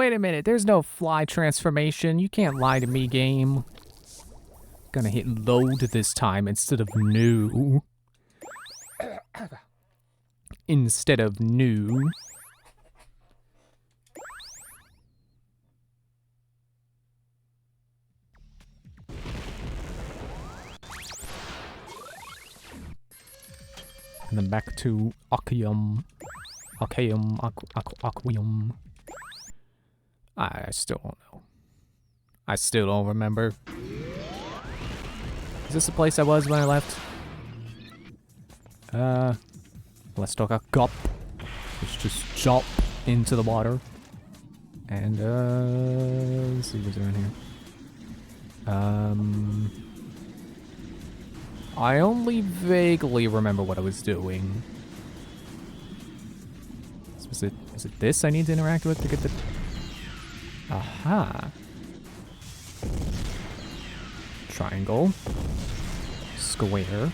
Wait a minute, there's no fly transformation. You can't lie to me, game. Gonna hit load this time instead of new. Instead of new. And then back to Aquarium. Aquarium. I still don't know. I still don't remember. Is this the place I was when I left? Let's talk a gulp. Let's just jump into the water. And, let's see what's around here. I only vaguely remember what I was doing. Is it this I need to interact with to get the... Aha. Triangle. Square.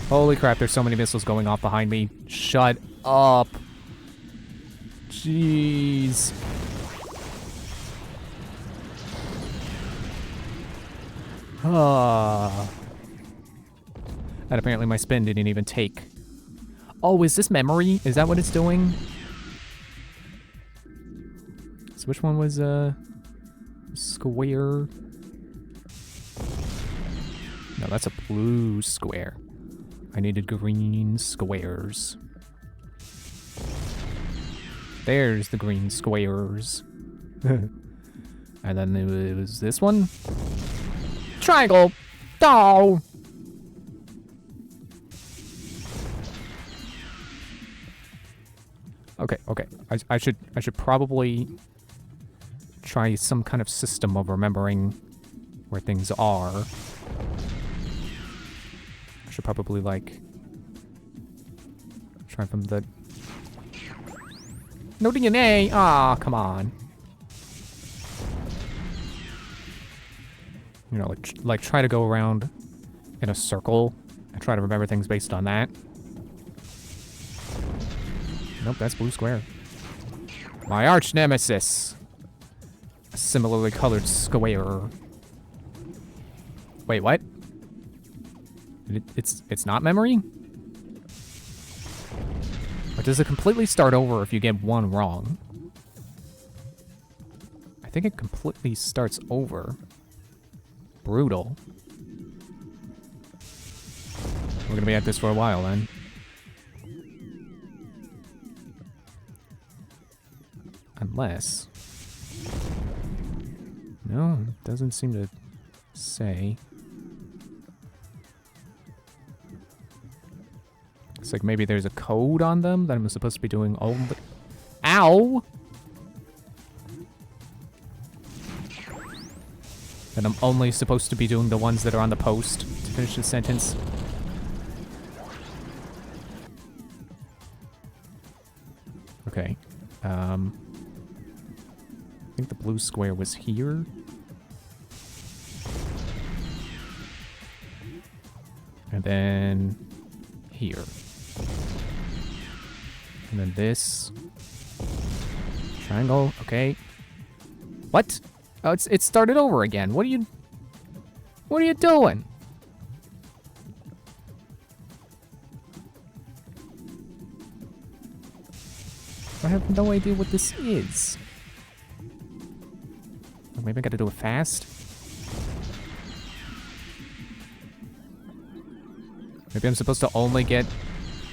Holy crap, there's so many missiles going off behind me. Shut up. Jeez. Ah. And apparently my spin didn't even take. Oh, is this memory? Is that what it's doing? So which one was, square? No, that's a blue square. I needed green squares. There's the green squares. And then it was this one. Triangle! Oh! Okay. I should probably try some kind of system of remembering where things are. I should probably, like, try from the... No DNA! Ah, come on. You know, like try to go around in a circle and try to remember things based on that. Nope, that's blue square. My arch nemesis. A similarly colored square. Wait, what? It's not memory? Or does it completely start over if you get one wrong? I think it completely starts over. Brutal. We're gonna be at this for a while then. Unless... No, it doesn't seem to say. It's like maybe there's a code on them that I'm supposed to be doing all the... Ow! And I'm only supposed to be doing the ones that are on the post to finish the sentence. Okay. I think the blue square was here. And then here. And then this. Triangle, okay. What? Oh, it started over again. What are you doing? I have no idea what this is. Or maybe I gotta do it fast. Maybe I'm supposed to only get...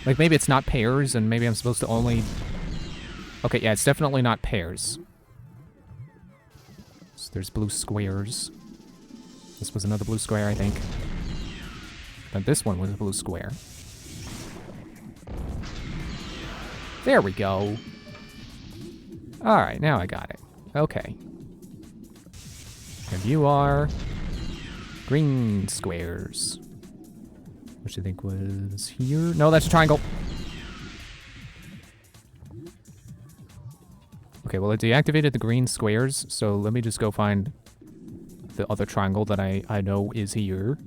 Like, maybe it's not pairs, and maybe I'm supposed to only... Okay, yeah, it's definitely not pairs. So there's blue squares. This was another blue square, I think. But this one was a blue square. There we go. Alright, now I got it. Okay. And you are... green squares. Which I think was here. No, that's a triangle. Okay, well, it deactivated the green squares, so let me just go find the other triangle that I know is here.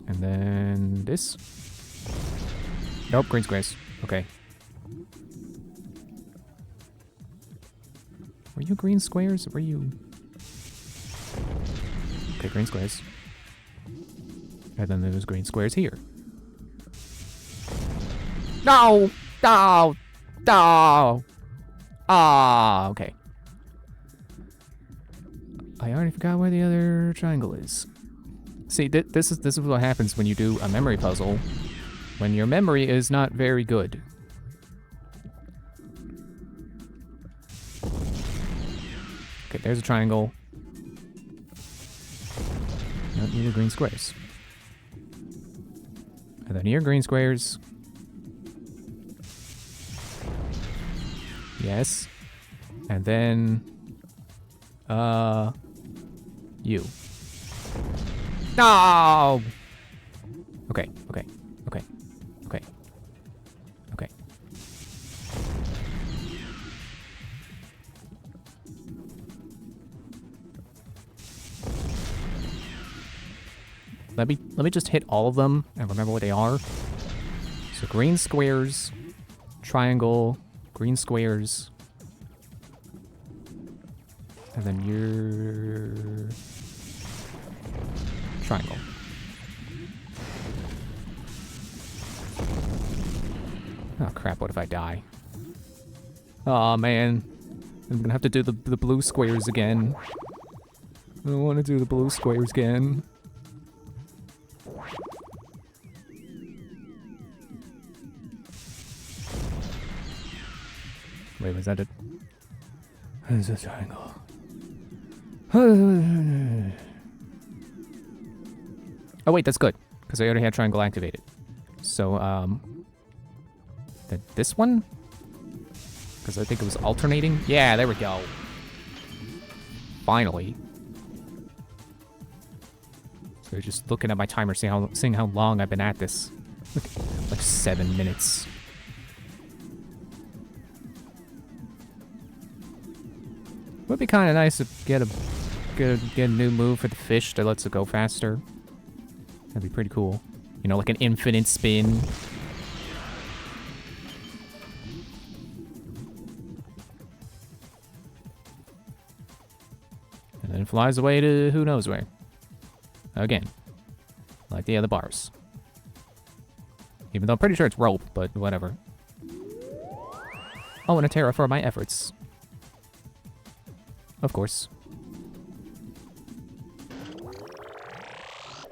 And then then this. Nope, green squares. Okay. Were you green squares? Or were you... Okay, green squares. And then there's green squares here. No! No! No! Ah, okay. I already forgot where the other triangle is. See, this is what happens when you do a memory puzzle. When your memory is not very good. Okay, there's a triangle. Don't need the green squares. And then here, green squares. Yes. And then... you. No! Okay, okay, okay, okay, okay. Let me just hit all of them and remember what they are. So green squares, triangle, green squares, and then your triangle. Oh crap, what if I die? Aw, man. I'm gonna have to do the blue squares again. I don't want to do the blue squares again. Wait, was that it? It's a triangle. Oh wait, that's good, because I already had triangle activated. So, this one? Because I think it was alternating? Yeah, there we go. Finally. So just looking at my timer, seeing how long I've been at this. Like 7 minutes. Would be kind of nice to get a new move for the fish that lets it go faster. That'd be pretty cool. You know, like an infinite spin. And then it flies away to who knows where. Again. Like the other bars. Even though I'm pretty sure it's rope, but whatever. Oh, and a Terra for my efforts. Of course.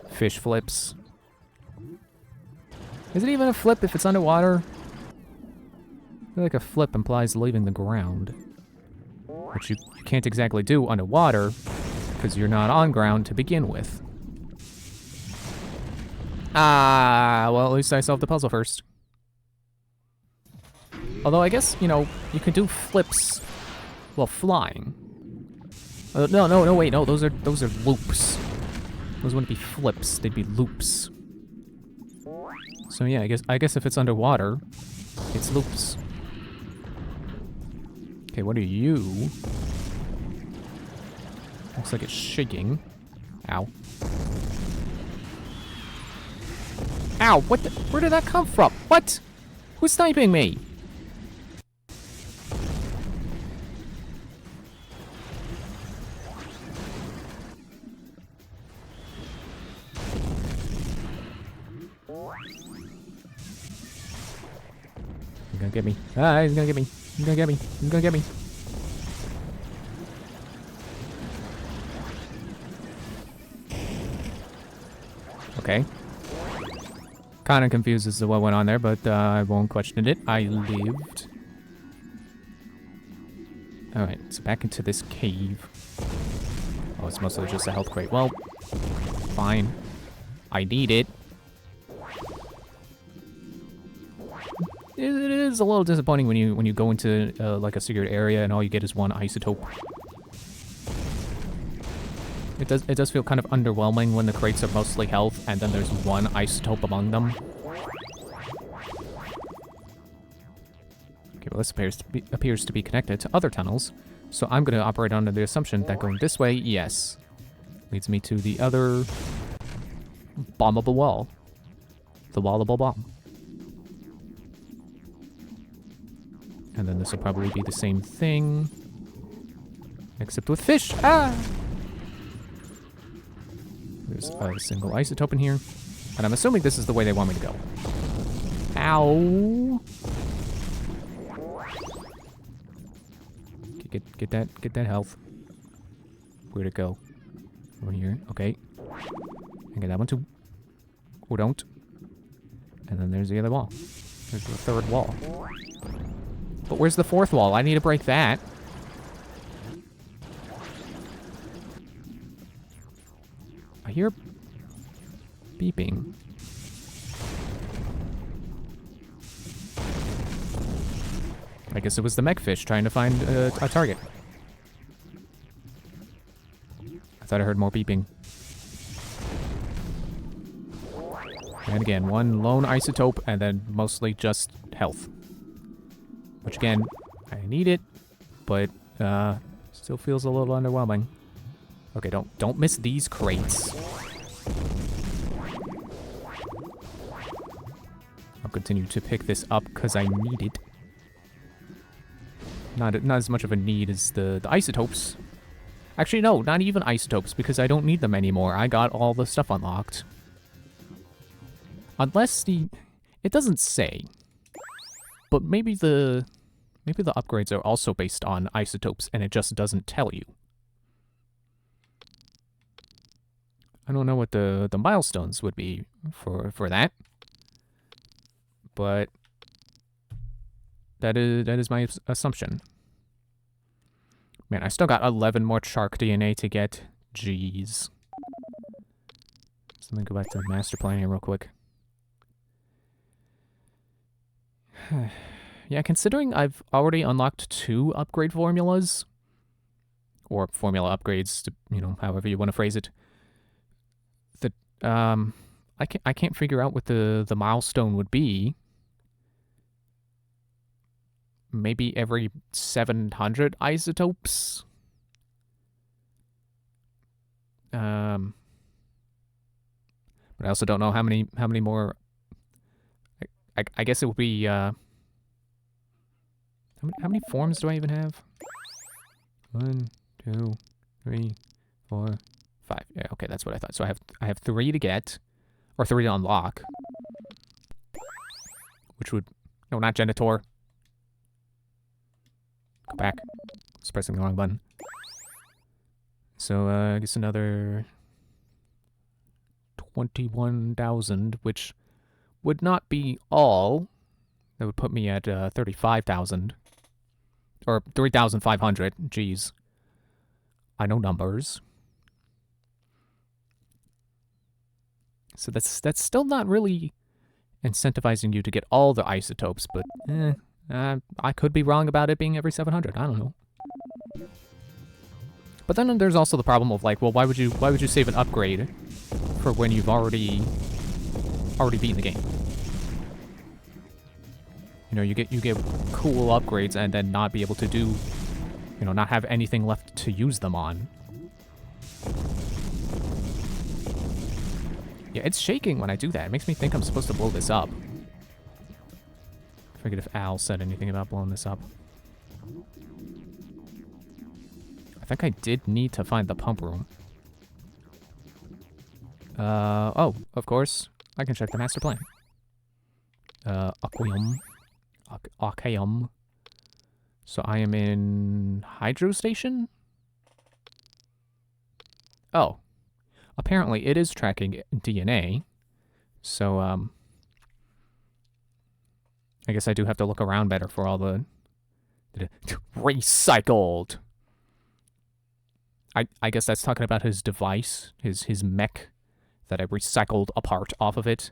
Fish flips. Is it even a flip if it's underwater? I feel like a flip implies leaving the ground. Which you can't exactly do underwater, because you're not on ground to begin with. Ah, well, at least I solved the puzzle first. Although I guess, you know, you can do flips while flying. No, wait, no, those are loops. Those wouldn't be flips, they'd be loops. So yeah, I guess if it's underwater, it's loops. Okay, what are you? Looks like it's shaking. Ow. Ow, what the? Where did that come from? What? Who's sniping me? He's gonna get me. Ah, he's gonna get me. He's gonna get me. He's gonna get me. Okay. Kinda confused as to what went on there, but I won't question it. I lived. Alright, so back into this cave. Oh, it's mostly just a health crate. Well, fine. I need it. It is a little disappointing when you go into like a secret area and all you get is one isotope. It does feel kind of underwhelming when the crates are mostly health and then there's one isotope among them. Okay, well this appears to be connected to other tunnels, so I'm going to operate under the assumption that going this way, yes, leads me to the other bombable wall. the wallable bomb. And then this will probably be the same thing, except with fish. Ah! There's a single isotope in here. And I'm assuming this is the way they want me to go. Ow! Get that health. Where'd it go? Over here. Okay. I get that one too. Or don't. And then there's the other wall. There's the third wall. But where's the fourth wall? I need to break that. I hear beeping. I guess it was the mech fish trying to find a target. I thought I heard more beeping. And again, one lone isotope and then mostly just health. Which again, I need it, but still feels a little underwhelming. Okay, don't miss these crates. I'll continue to pick this up because I need it. Not as much of a need as the isotopes. Actually, no, not even isotopes, because I don't need them anymore. I got all the stuff unlocked. Unless it doesn't say. But maybe the upgrades are also based on isotopes, and it just doesn't tell you. I don't know what the milestones would be for that. But that is my assumption. Man, I still got 11 more shark DNA to get. Jeez. So let me go back to the master plan here real quick. Yeah, considering I've already unlocked 2 upgrade formulas, or formula upgrades, you know, however you want to phrase it. I can't figure out what the milestone would be. Maybe every 700 isotopes. But I also don't know how many more. I guess it would be. How many forms do I even have? 1, 2, 3, 4, 5. Yeah, okay, that's what I thought. So I have 3 to get, or 3 to unlock, which would not Genitor. Go back. I was pressing the wrong button. So I guess another 21,000, which would not be all. That would put me at 35,000. Or 3,500. Jeez. I know numbers. So that's still not really incentivizing you to get all the isotopes, but I could be wrong about it being every 700. I don't know. But then there's also the problem of like, well, why would you save an upgrade for when you've already beaten the game? You know, you get cool upgrades and then not be able to do, you know, not have anything left to use them on. Yeah, it's shaking when I do that. It makes me think I'm supposed to blow this up. I forget if Al said anything about blowing this up. I think I did need to find the pump room. Oh, of course. I can check the master plan. Aquarium. Archaeum. So I am in Hydro Station? Oh. Apparently it is tracking DNA. So, I guess I do have to look around better for all the recycled. I guess that's talking about his device, his mech that I recycled a part off of it.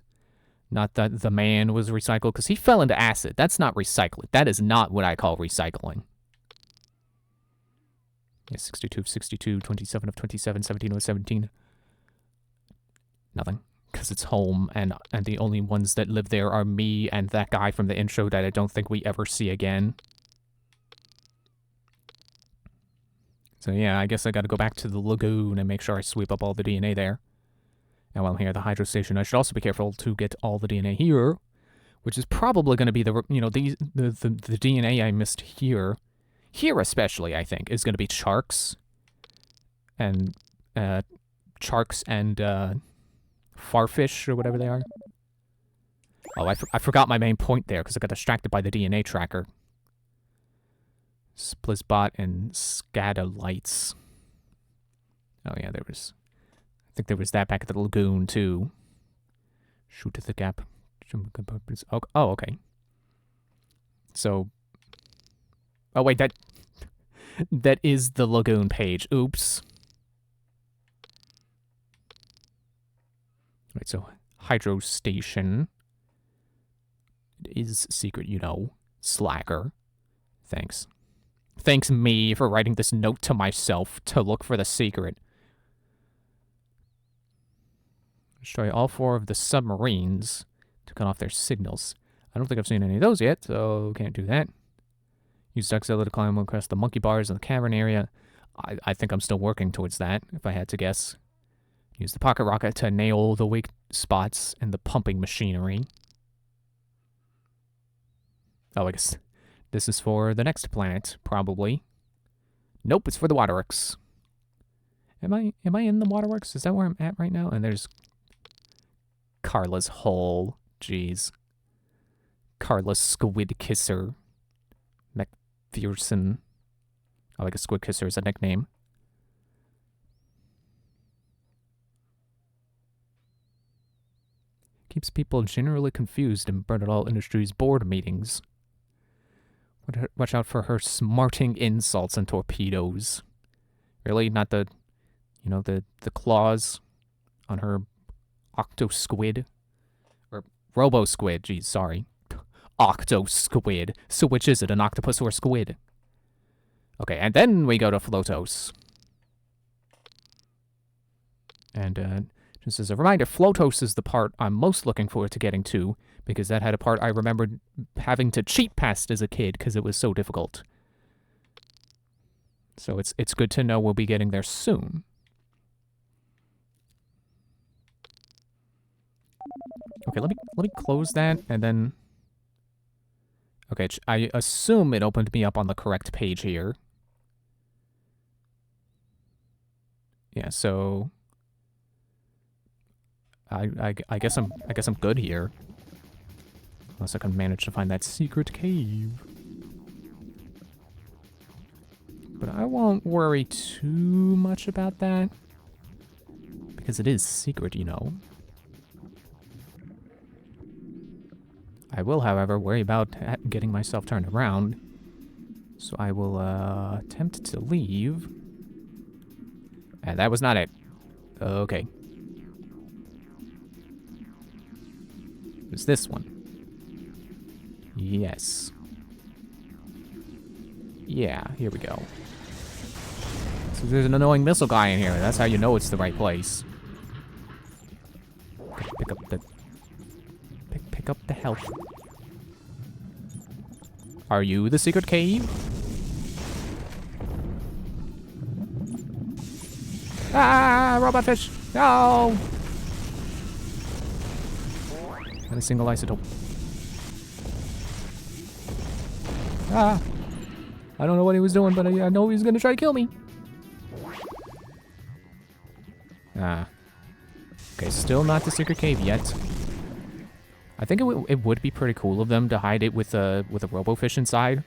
Not that the man was recycled, because he fell into acid. That's not recycling. That is not what I call recycling. Yeah, 62 of 62, 27 of 27, 17 of 17. Nothing. Because it's home, and the only ones that live there are me and that guy from the intro that I don't think we ever see again. So yeah, I guess I gotta go back to the lagoon and make sure I sweep up all the DNA there. And while I'm here at the hydro station, I should also be careful to get all the DNA here, which is probably going to be the DNA I missed here. Here especially, I think, is going to be Charks. And, Farfish, or whatever they are. Oh, I forgot my main point there, because I got distracted by the DNA tracker. Splizbot and Scatolites. Oh yeah, I think there was that back at the lagoon, too. Shoot at the gap. Oh, okay. So... Oh, wait, that is the lagoon page. Oops. Right, so hydro station. It is secret, you know. Slacker. Thanks. Thanks me for writing this note to myself to look for the secret. Destroy all 4 of the submarines to cut off their signals. I don't think I've seen any of those yet, so can't do that. Use Duxella to climb across the monkey bars in the cavern area. I think I'm still working towards that, if I had to guess. Use the pocket rocket to nail the weak spots in the pumping machinery. Oh, I guess this is for the next planet, probably. Nope, it's for the waterworks. Am I in the waterworks? Is that where I'm at right now? And there's Carla's hole. Jeez. Carla's squid kisser. McPherson. Oh, I guess squid kisser is a nickname. Keeps people generally confused in Bernadette Industries board meetings. Watch out for her smarting insults and torpedoes. Really? Not the, the claws on her octo-squid? Or robo-squid, geez, sorry. Octo-squid. So which is it, an octopus or a squid? Okay, and then we go to Flotos. And, just as a reminder, Flotos is the part I'm most looking forward to getting to, because that had a part I remembered having to cheat past as a kid because it was so difficult. So it's good to know we'll be getting there soon. Okay, let me close that, and then... Okay, I assume it opened me up on the correct page here. Yeah, so... I guess I'm good here. Unless I can manage to find that secret cave. But I won't worry too much about that. Because it is secret, you know. I will, however, worry about getting myself turned around. So I will attempt to leave. And that was not it. Okay. It's this one. Yes. Yeah, here we go. So there's an annoying missile guy in here. That's how you know it's the right place. Pick up the... Pick up the health. Are you the secret cave? Ah, robot fish! No! Not a single isotope. Ah! I don't know what he was doing, but I know he was gonna try to kill me. Ah. Okay, still not the secret cave yet. I think it would be pretty cool of them to hide it with a robofish inside,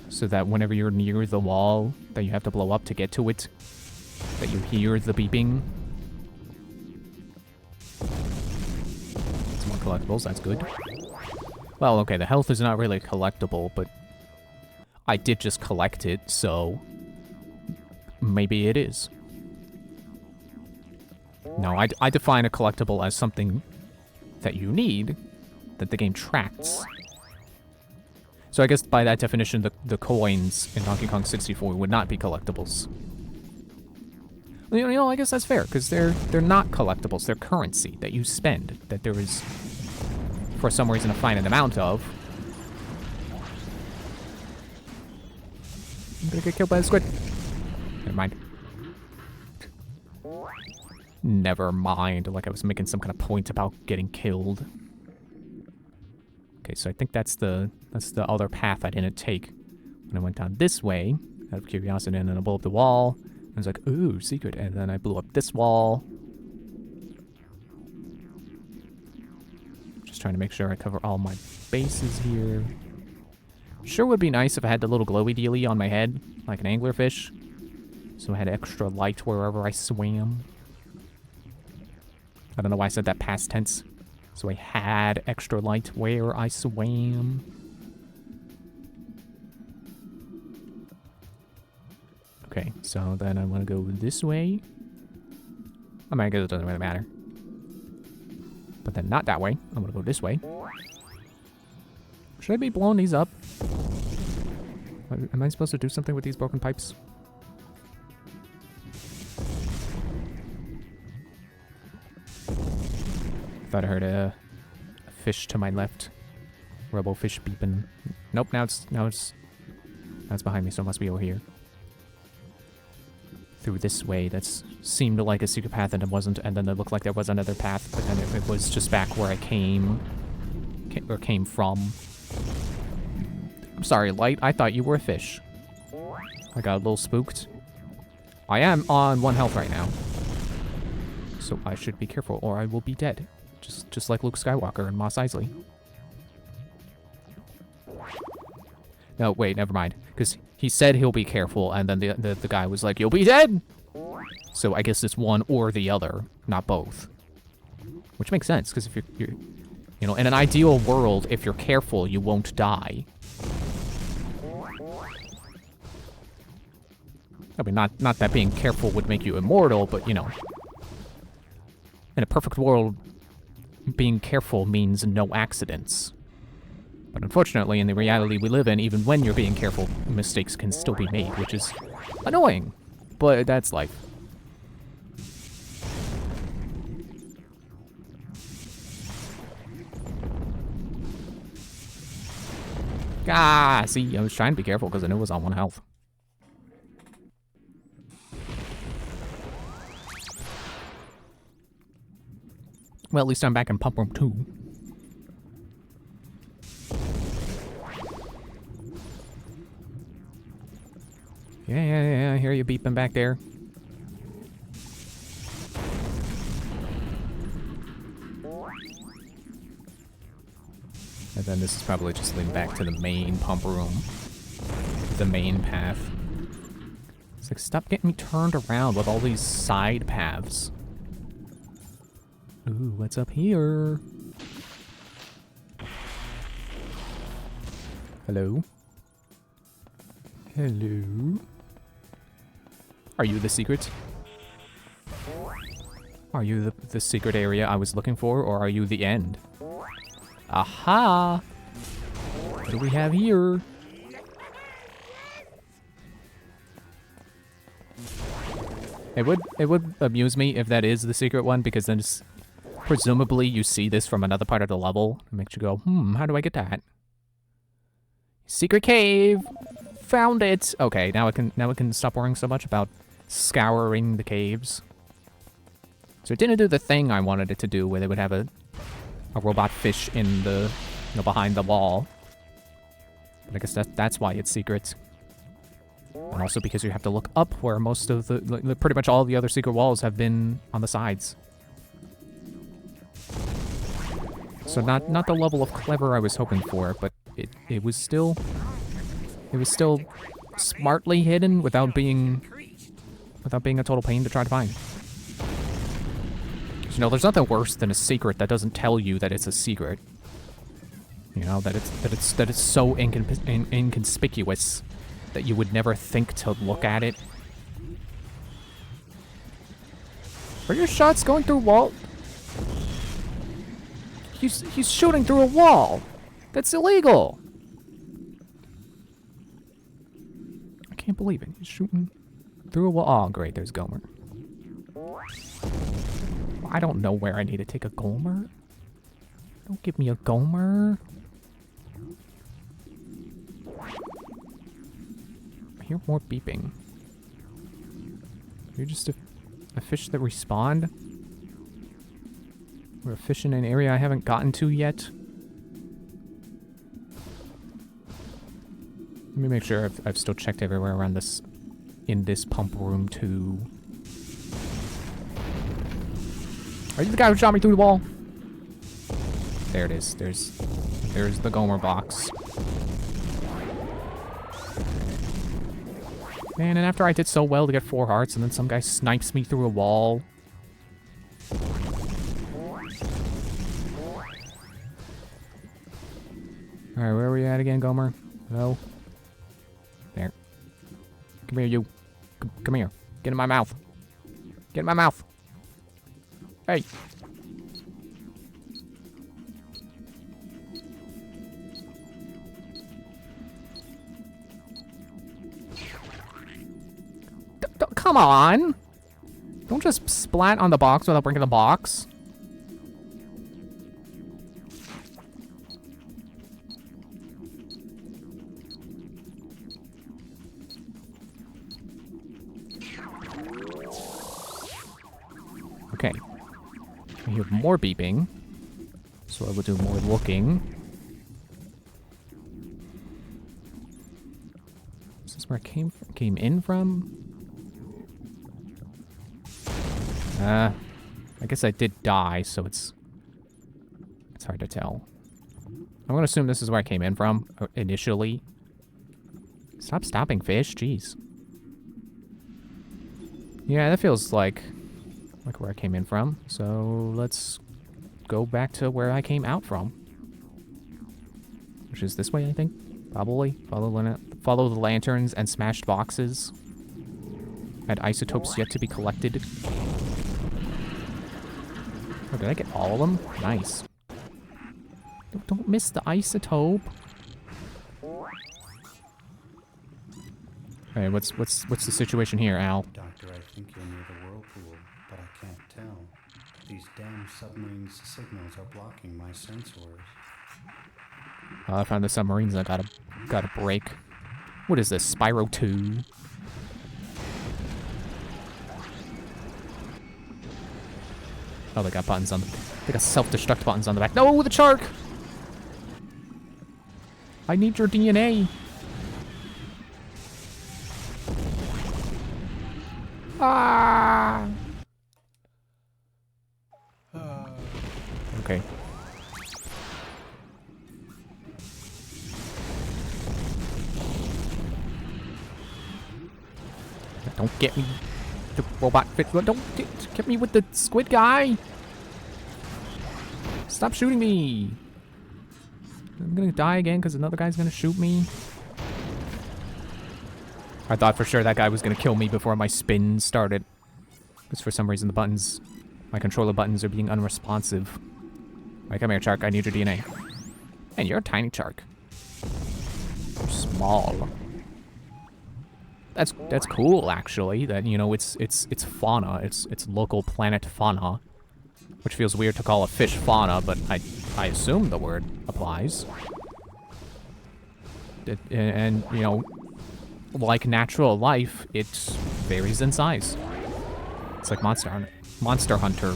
so that whenever you're near the wall that you have to blow up to get to it, that you hear the beeping. Some more collectibles, that's good. Well, okay, the health is not really collectible, but I did just collect it, so maybe it is. No, I define a collectible as something that you need, that the game tracks. So I guess by that definition, the coins in Donkey Kong 64 would not be collectibles. You know, I guess that's fair, because they're not collectibles. They're currency that you spend, that there is, for some reason, a finite amount of. I'm gonna get killed by the squid. Never mind. Never mind. Like I was making some kind of point about getting killed. Okay, so I think that's the other path I didn't take when I went down this way out of curiosity, and then I blew up the wall. I was like, ooh, secret, and then I blew up this wall. Just trying to make sure I cover all my bases here. Sure would be nice if I had the little glowy dealy on my head, like an anglerfish, so I had extra light wherever I swam. I don't know why I said that past tense. So I had extra light where I swam. Okay, so then I want to go this way. I mean, I guess it doesn't really matter. But then not that way. I'm going to go this way. Should I be blowing these up? Am I supposed to do something with these broken pipes? Thought I heard a fish to my left. Robo fish beeping. Nope, now it's behind me, so it must be over here. Through this way, that seemed like a secret path and it wasn't, and then it looked like there was another path, but then it was just back where I came from. I'm sorry, Light, I thought you were a fish. I got a little spooked. I am on 1 health right now, so I should be careful or I will be dead. Just like Luke Skywalker and Mos Eisley. No, wait, never mind. Because he said he'll be careful, and then the guy was like, you'll be dead! So I guess it's one or the other, not both. Which makes sense, because if you're, you know, in an ideal world, if you're careful, you won't die. I mean, not that being careful would make you immortal, but, you know. In a perfect world, being careful means no accidents. But unfortunately, in the reality we live in, even when you're being careful, mistakes can still be made, which is annoying. But that's life. Ah, see, I was trying to be careful because I knew it was on 1 health. Well, at least I'm back in pump room 2. Yeah, I hear you beeping back there. And then this is probably just leading back to the main pump room. The main path. It's like, stop getting me turned around with all these side paths. Ooh, what's up here? Hello? Hello? Are you the secret? Are you the secret area I was looking for, or are you the end? Aha! What do we have here? It would amuse me if that is the secret one, because then it's, presumably you see this from another part of the level. It makes you go, how do I get that? Secret cave! Found it! Okay, now I can stop worrying so much about scouring the caves. So it didn't do the thing I wanted it to do, where they would have a robot fish in the, behind the wall. But I guess that's why it's secret. And also because you have to look up, where most of pretty much all the other secret walls have been on the sides. So not the level of clever I was hoping for, but it was still smartly hidden without being a total pain to try to find. You know, there's nothing worse than a secret that doesn't tell you that it's a secret. You know, that it's so inconspicuous that you would never think to look at it. Are your shots going through wall? He's shooting through a wall. That's illegal. I can't believe it. He's shooting through a wall. Oh, great. There's Gomer. I don't know where I need to take a Gomer. Don't give me a Gomer. I hear more beeping. You're just a fish that respawned? We're fishing in an area I haven't gotten to yet. Let me make sure I've still checked everywhere around this, in this pump room too. Are you the guy who shot me through the wall? There it is. There's the Gomer box. Man, and after I did so well to get 4 hearts, and then some guy snipes me through a wall. Alright, where are we at again, Gomer? Hello? There. Come here, you. Come here. Get in my mouth. Get in my mouth. Hey. Come on! Don't just splat on the box without breaking the box. Okay. I hear more beeping, so I will do more looking. Is this where I came in from? I guess I did die, so it's hard to tell. I'm gonna assume this is where I came in from, initially. Stop stopping fish, jeez. Yeah, that feels like where I came in from, so let's go back to where I came out from. Which is this way, I think? Probably. Follow the lanterns and smashed boxes. And isotopes yet to be collected. Oh, did I get all of them? Nice. Don't miss the isotope. Alright, what's the situation here, Al? Doctor, I think you're near the whirlpool, but I can't tell. These damn submarine's signals are blocking my sensors. I found the submarines that gotta break. What is this? Spyro 2? Oh, they got buttons on. They got self-destruct buttons on the back. No, the shark! I need your DNA. Ah! Okay. Don't get me, the robot fit. Don't get me with the squid guy. Stop shooting me. I'm gonna die again because another guy's gonna shoot me. I thought for sure that guy was gonna kill me before my spin started. Because for some reason the buttons, my controller buttons are being unresponsive. Alright, come here, shark. I need your DNA. And you're a tiny shark. You're small. That's cool, actually. That, you know, it's fauna. It's local planet fauna, which feels weird to call a fish fauna, but I assume the word applies. And you know, like natural life, it varies in size. It's like Monster Hunter.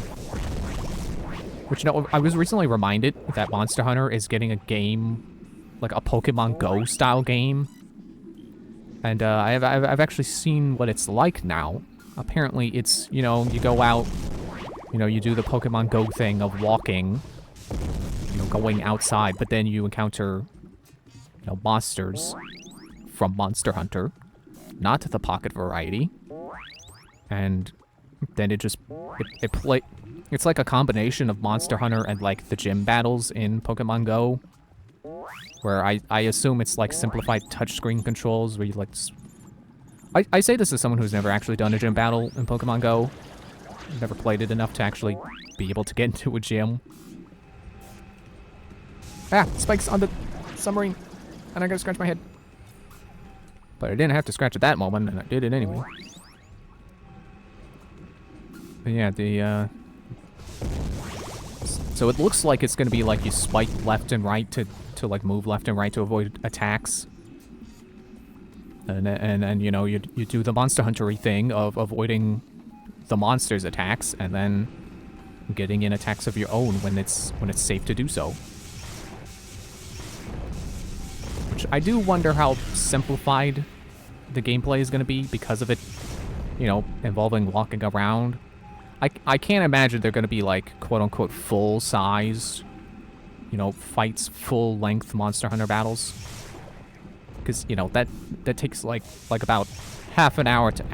Which, you know, I was recently reminded that Monster Hunter is getting a game, like a Pokemon Go style game. And I've actually seen what it's like now. Apparently it's, you know, you go out, you know, you do the Pokemon Go thing of walking, you know, going outside, but then you encounter, you know, monsters from Monster Hunter, not the pocket variety. And then it's like a combination of Monster Hunter and like the gym battles in Pokemon Go. Where I assume it's like simplified touchscreen controls where you like... I say this as someone who's never actually done a gym battle in Pokemon Go. I've never played it enough to actually be able to get into a gym. Ah, spikes on the submarine. And I gotta scratch my head. But I didn't have to scratch at that moment, and I did it anyway. But yeah, so it looks like it's gonna be like you spike left and right to like move left and right to avoid attacks. And you know, you do the Monster Hunter-y thing of avoiding the monster's attacks, and then getting in attacks of your own when it's safe to do so. Which I do wonder how simplified the gameplay is going to be because of it, you know, involving walking around. I can't imagine they're going to be like quote-unquote full-size, you know, fights, full-length Monster Hunter battles. Because, you know, that takes like about half an hour to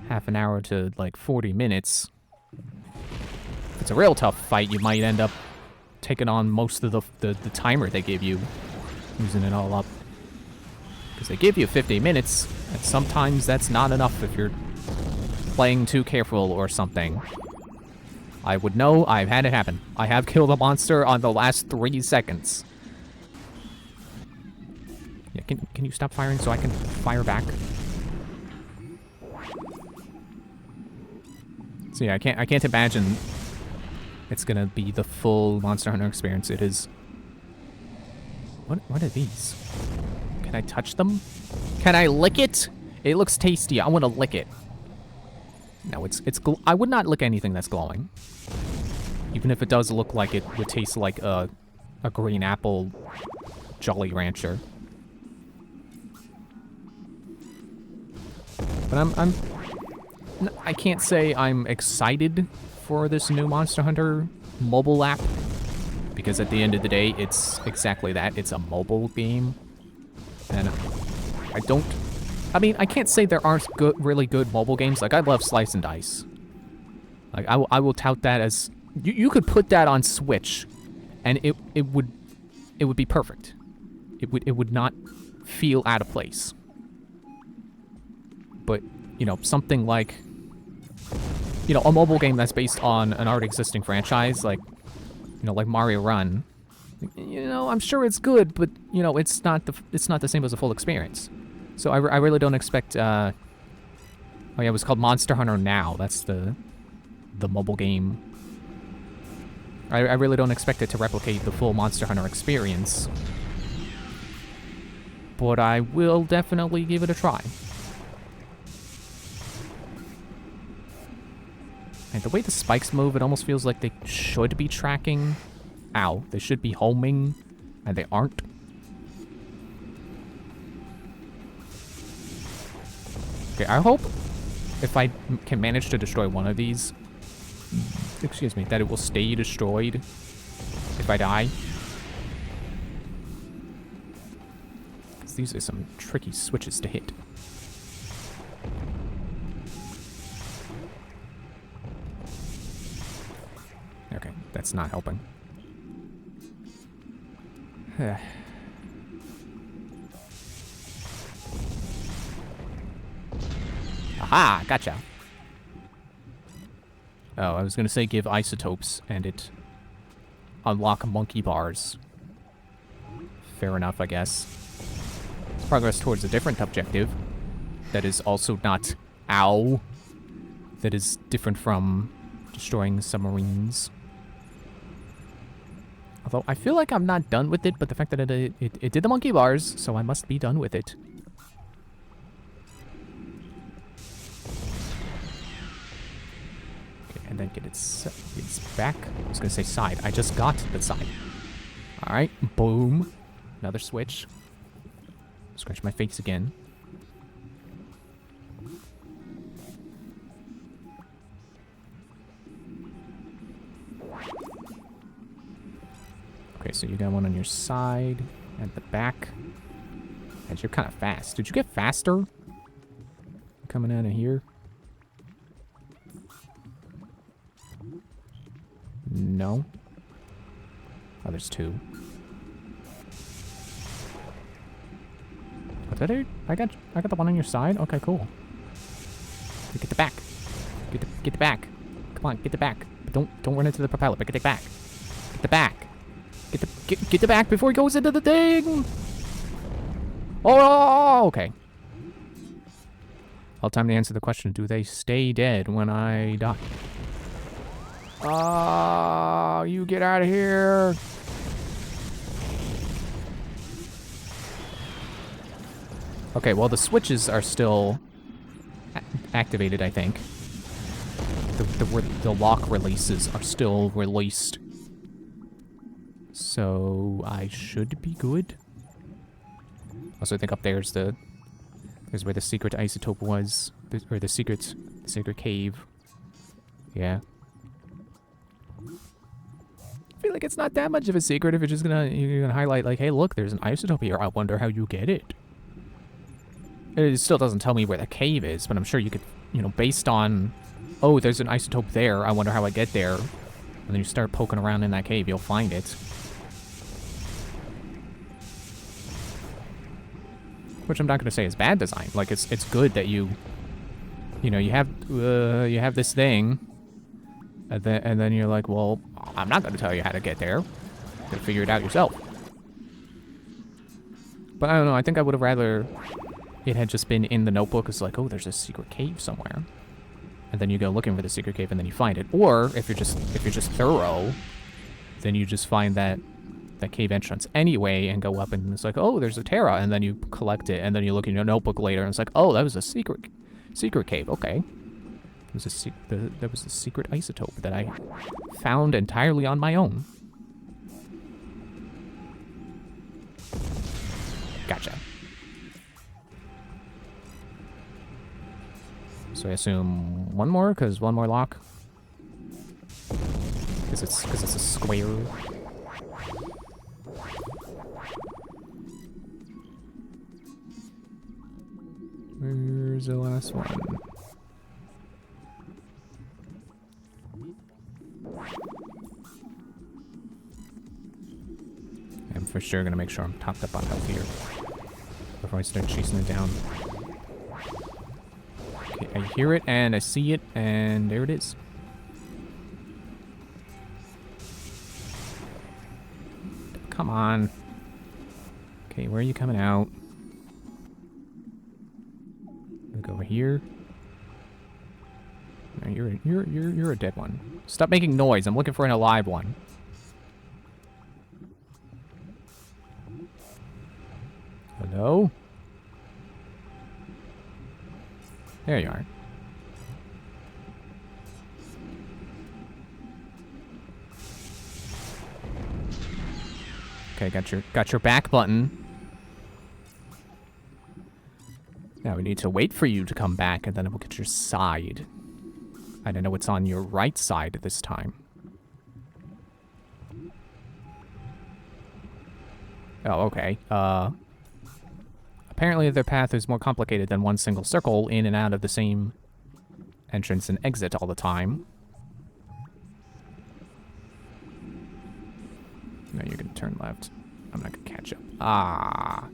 half an hour to like 40 minutes. If it's a real tough fight, you might end up taking on most of the timer they give you, using it all up. Because they give you 50 minutes, and sometimes that's not enough if you're playing too careful or something. I would know. I've had it happen. I have killed a monster on the last 3 seconds. Yeah, can you stop firing so I can fire back? So yeah, I can't imagine it's gonna be the full Monster Hunter experience. It is. What are these? Can I touch them? Can I lick it? It looks tasty. I want to lick it. No, I would not lick anything that's glowing. Even if it does look like it would taste like a green apple Jolly Rancher. But I can't say I'm excited for this new Monster Hunter mobile app, because at the end of the day, it's exactly that. It's a mobile game. And I can't say there aren't really good mobile games. Like, I love Slice and Dice. Like, I will tout that as... You could put that on Switch, and it would be perfect. It would not feel out of place. But, you know, something like... You know, a mobile game that's based on an already existing franchise, like, you know, like Mario Run. You know, I'm sure it's good, but, you know, it's not the same as a full experience. So I really don't expect, oh yeah, it was called Monster Hunter Now. That's the mobile game. I really don't expect it to replicate the full Monster Hunter experience. But I will definitely give it a try. And the way the spikes move, it almost feels like they should be tracking. Ow. They should be homing, and they aren't. Okay, I hope if I can manage to destroy one of these, excuse me, that it will stay destroyed if I die. Because these are some tricky switches to hit. Okay, that's not helping. Aha, gotcha. Oh, I was gonna say give isotopes and it unlock monkey bars. Fair enough, I guess. Progress towards a different objective that is also not ow. That is different from destroying submarines. Although I feel like I'm not done with it, but the fact that it did the monkey bars, so I must be done with it. Okay, and then get its back. I was gonna say side. I just got the side. All right, boom. Another switch. Scratch my face again. Okay, so you got one on your side, at the back. And you're kind of fast. Did you get faster? Coming out of here? No. Oh, there's two. Oh, did I got the one on your side? Okay, cool. Get the back. Get the back. Come on, get the back. But don't run into the propeller, but get the back. Get the back. Get the back before he goes into the thing! Oh, okay. Well, time to answer the question, do they stay dead when I die? You get out of here! Okay, well, the switches are still activated, I think. the lock releases are still released. So I should be good. Also, I think up there's where the secret isotope was, or the secret cave. Yeah. I feel like it's not that much of a secret if you're gonna highlight like, hey, look, there's an isotope here. I wonder how you get it. It still doesn't tell me where the cave is, but I'm sure you could, based on, oh, there's an isotope there. I wonder how I get there. And then you start poking around in that cave, you'll find it. Which I'm not going to say is bad design. Like, it's good that you have this thing, and then you're like, well, I'm not going to tell you how to get there. You're going to figure it out yourself. But I don't know, I think I would have rather it had just been in the notebook. It's like, oh, there's a secret cave somewhere. And then you go looking for the secret cave and then you find it. Or if you're just thorough, then you just find that cave entrance anyway and go up and it's like, oh, there's a Terra, and then you collect it, and then you look in your notebook later and it's like, oh, that was a secret cave. Okay. There was a secret isotope that I found entirely on my own. Gotcha. So I assume one more, because one more lock. Because it's a square. Where's the last one? I'm for sure gonna make sure I'm topped up on health here before I start chasing it down. Okay, I hear it and I see it, and there it is. Come on. Okay, where are you coming out? Look over here. No, you're a dead one. Stop making noise. I'm looking for an alive one. Hello? There you are. Okay, got your back button. Now we need to wait for you to come back, and then we'll get your side. I don't know what's on your right side this time. Oh, okay. Apparently their path is more complicated than one single circle in and out of the same entrance and exit all the time. No, you're gonna turn left. I'm not gonna catch up. Ah.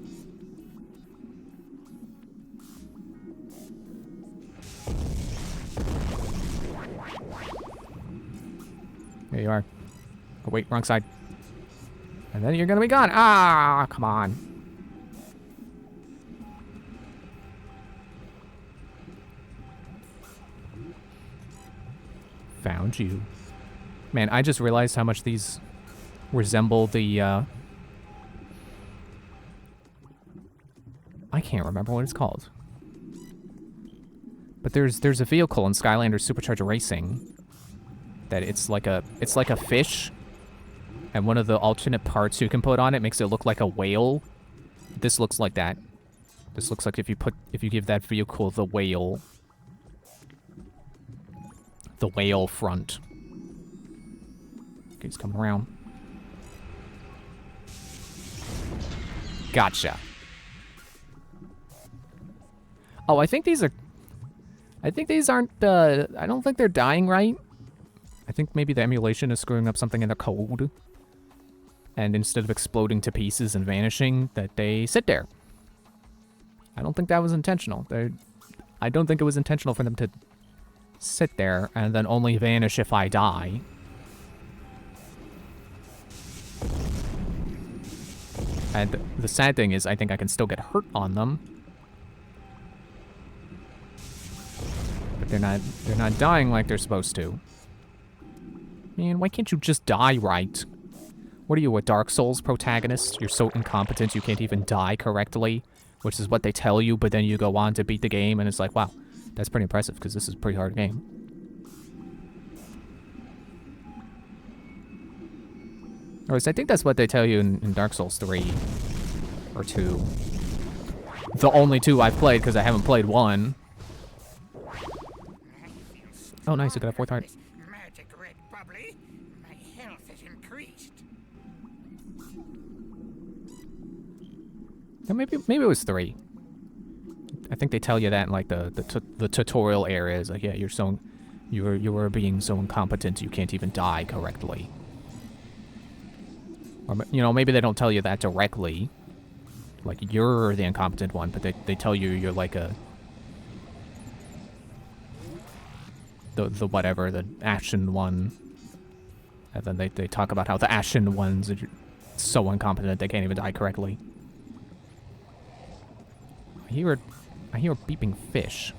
There you are. Oh, wait, wrong side. And then you're gonna be gone. Ah, come on. Found you. Man, I just realized how much these resemble the, I can't remember what it's called. But there's a vehicle in Skylanders Supercharger Racing that it's like a fish, and one of the alternate parts you can put on it makes it look like a whale. This looks like that. This looks like if you give that vehicle the whale front. Okay, he's coming around. Gotcha. Oh, I think these aren't, I don't think they're dying right. I think maybe the emulation is screwing up something in the code. And instead of exploding to pieces and vanishing, that they sit there. I don't think that was intentional. I don't think it was intentional for them to sit there and then only vanish if I die. And the sad thing is, I think I can still get hurt on them. But they're not dying like they're supposed to. Man, why can't you just die right? What are you, a Dark Souls protagonist? You're so incompetent you can't even die correctly, which is what they tell you, but then you go on to beat the game, and it's like, wow, that's pretty impressive, because this is a pretty hard game. Or I think that's what they tell you in Dark Souls 3 or 2. The only 2 I've played because I haven't played 1. Oh, nice! I got a 4th heart. Magic red bubbly. My health is increased. Yeah, maybe it was 3. I think they tell you that in like the tutorial areas. Like, yeah, you are being so incompetent you can't even die correctly. Or, you know, maybe they don't tell you that directly. Like, you're the incompetent one, but they tell you you're like a... The whatever, the Ashen one. And then they talk about how the Ashen ones are so incompetent they can't even die correctly. I hear a beeping fish.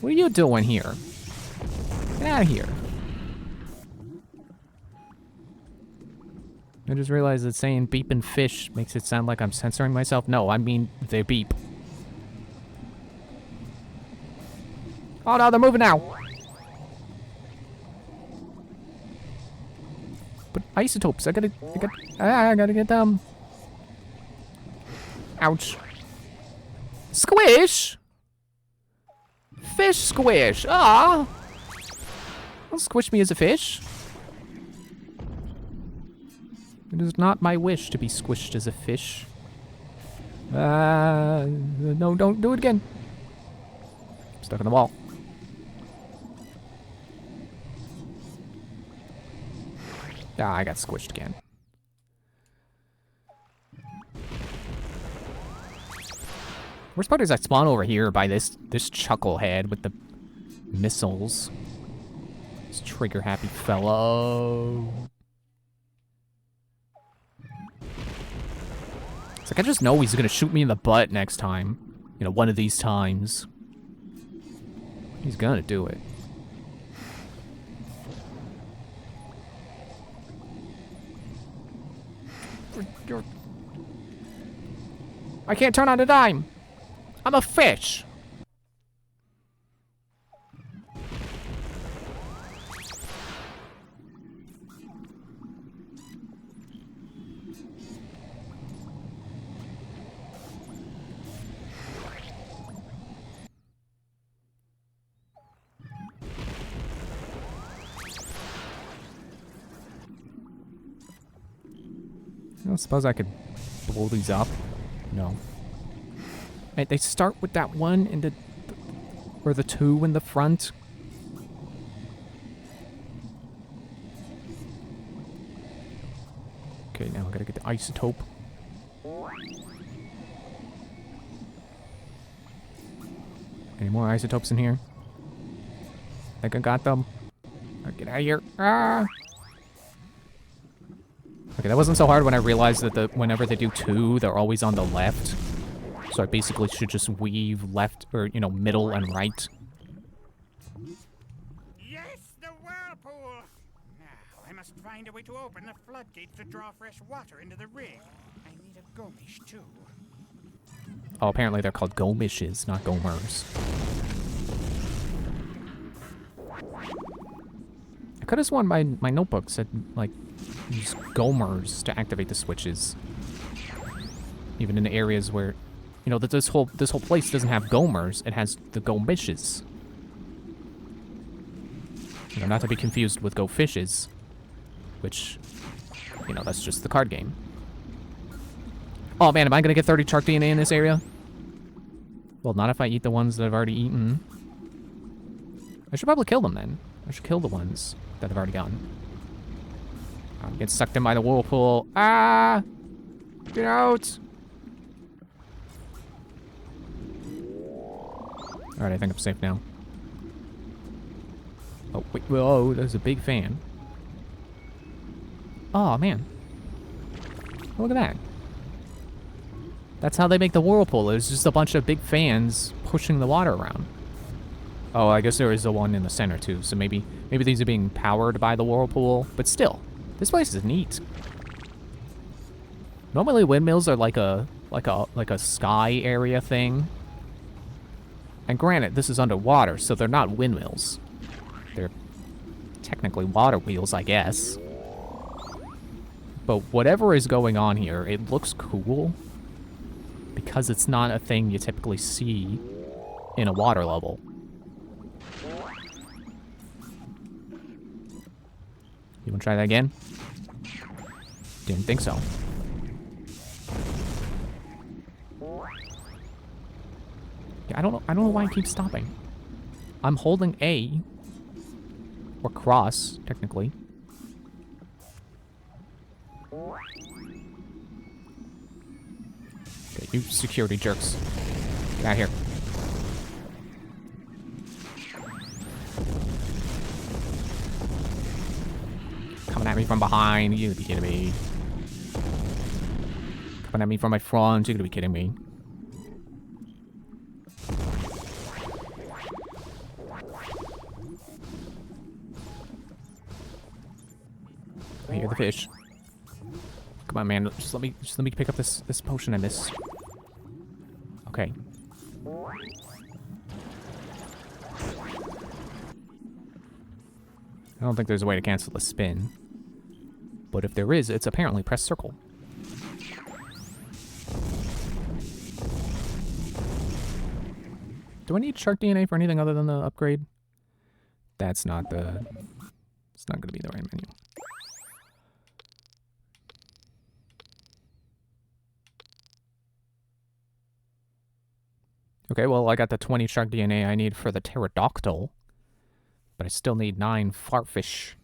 What are you doing here? Get out of here. I just realized that saying beeping fish makes it sound like I'm censoring myself. No, I mean they beep. Oh no, they're moving now. But isotopes, I gotta get them. Ouch. Squish! Fish squish! Ah! Don't squish me as a fish. It is not my wish to be squished as a fish. No, don't do it again. I'm stuck in the wall. Ah, I got squished again. Worst part is I spawn over here by this chucklehead with the missiles. This trigger happy fellow. It's like I just know he's gonna shoot me in the butt next time. You know, one of these times. He's gonna do it. I can't turn on a dime. I'm a fish. I don't suppose I could blow these up. No. Right, they start with that one in the... or the 2 in the front. Okay, now I gotta get the isotope. Any more isotopes in here? I think I got them. Get out of here. Ah! Okay, that wasn't so hard when I realized that whenever they do 2, they're always on the left. So I basically should just weave left, or, you know, middle and right. Yes, the whirlpool! Now, I must find a way to open the floodgates to draw fresh water into the rig. I need a gomish, too. Oh, apparently they're called gomishes, not gomers. I could have sworn my notebook said, like, use gomers to activate the switches. Even in areas where, you know, that this whole place doesn't have gomers, it has the gomishes. You know, not to be confused with go fishes, which, you know, that's just the card game. Oh man, am I gonna get 30 shark DNA in this area? Well, not if I eat the ones that I've already eaten. I should probably kill them then. I should kill the ones that I've already gotten. I'm getting sucked in by the whirlpool. Ah! Get out! Alright, I think I'm safe now. Oh, wait, whoa, there's a big fan. Oh, man. Look at that. That's how they make the whirlpool. It's just a bunch of big fans pushing the water around. Oh, I guess there is the one in the center, too. So maybe these are being powered by the whirlpool. But still, this place is neat. Normally windmills are like a sky area thing. And granted, this is underwater, so they're not windmills. They're technically water wheels, I guess. But whatever is going on here, it looks cool. Because it's not a thing you typically see in a water level. You wanna try that again? Didn't think so. Yeah, I don't know why I keep stopping. I'm holding A. Or cross, technically. Okay, you security jerks. Get out of here. Coming at me from behind, you gotta be kidding me. Coming at me from my front, you gotta be kidding me. I hear the fish. Come on, man. Just let me pick up this potion I missed. Okay. I don't think there's a way to cancel the spin. But if there is, it's apparently press circle. Do I need shark DNA for anything other than the upgrade? That's not the... It's not gonna be the right menu. Okay, well, I got the 20 shark DNA I need for the pterodactyl. But I still need 9 fartfish.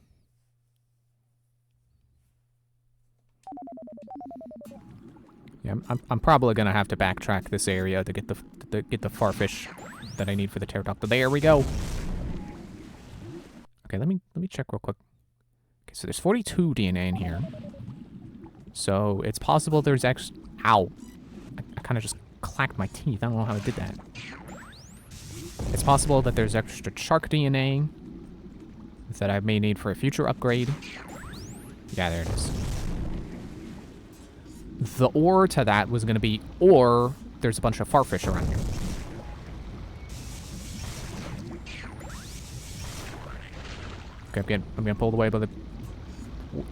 Yeah, I'm probably gonna have to backtrack this area to get the fartfish that I need for the pterodactyl. There we go. Okay, let me check real quick. Okay, so there's 42 DNA in here. So it's possible there's actually... Ow. I kind of just clacked my teeth. I don't know how I did that. It's possible that there's extra shark DNA that I may need for a future upgrade. Yeah, there it is. The or to that was going to be, or there's a bunch of fartfish around here. Okay, I'm getting pulled away by the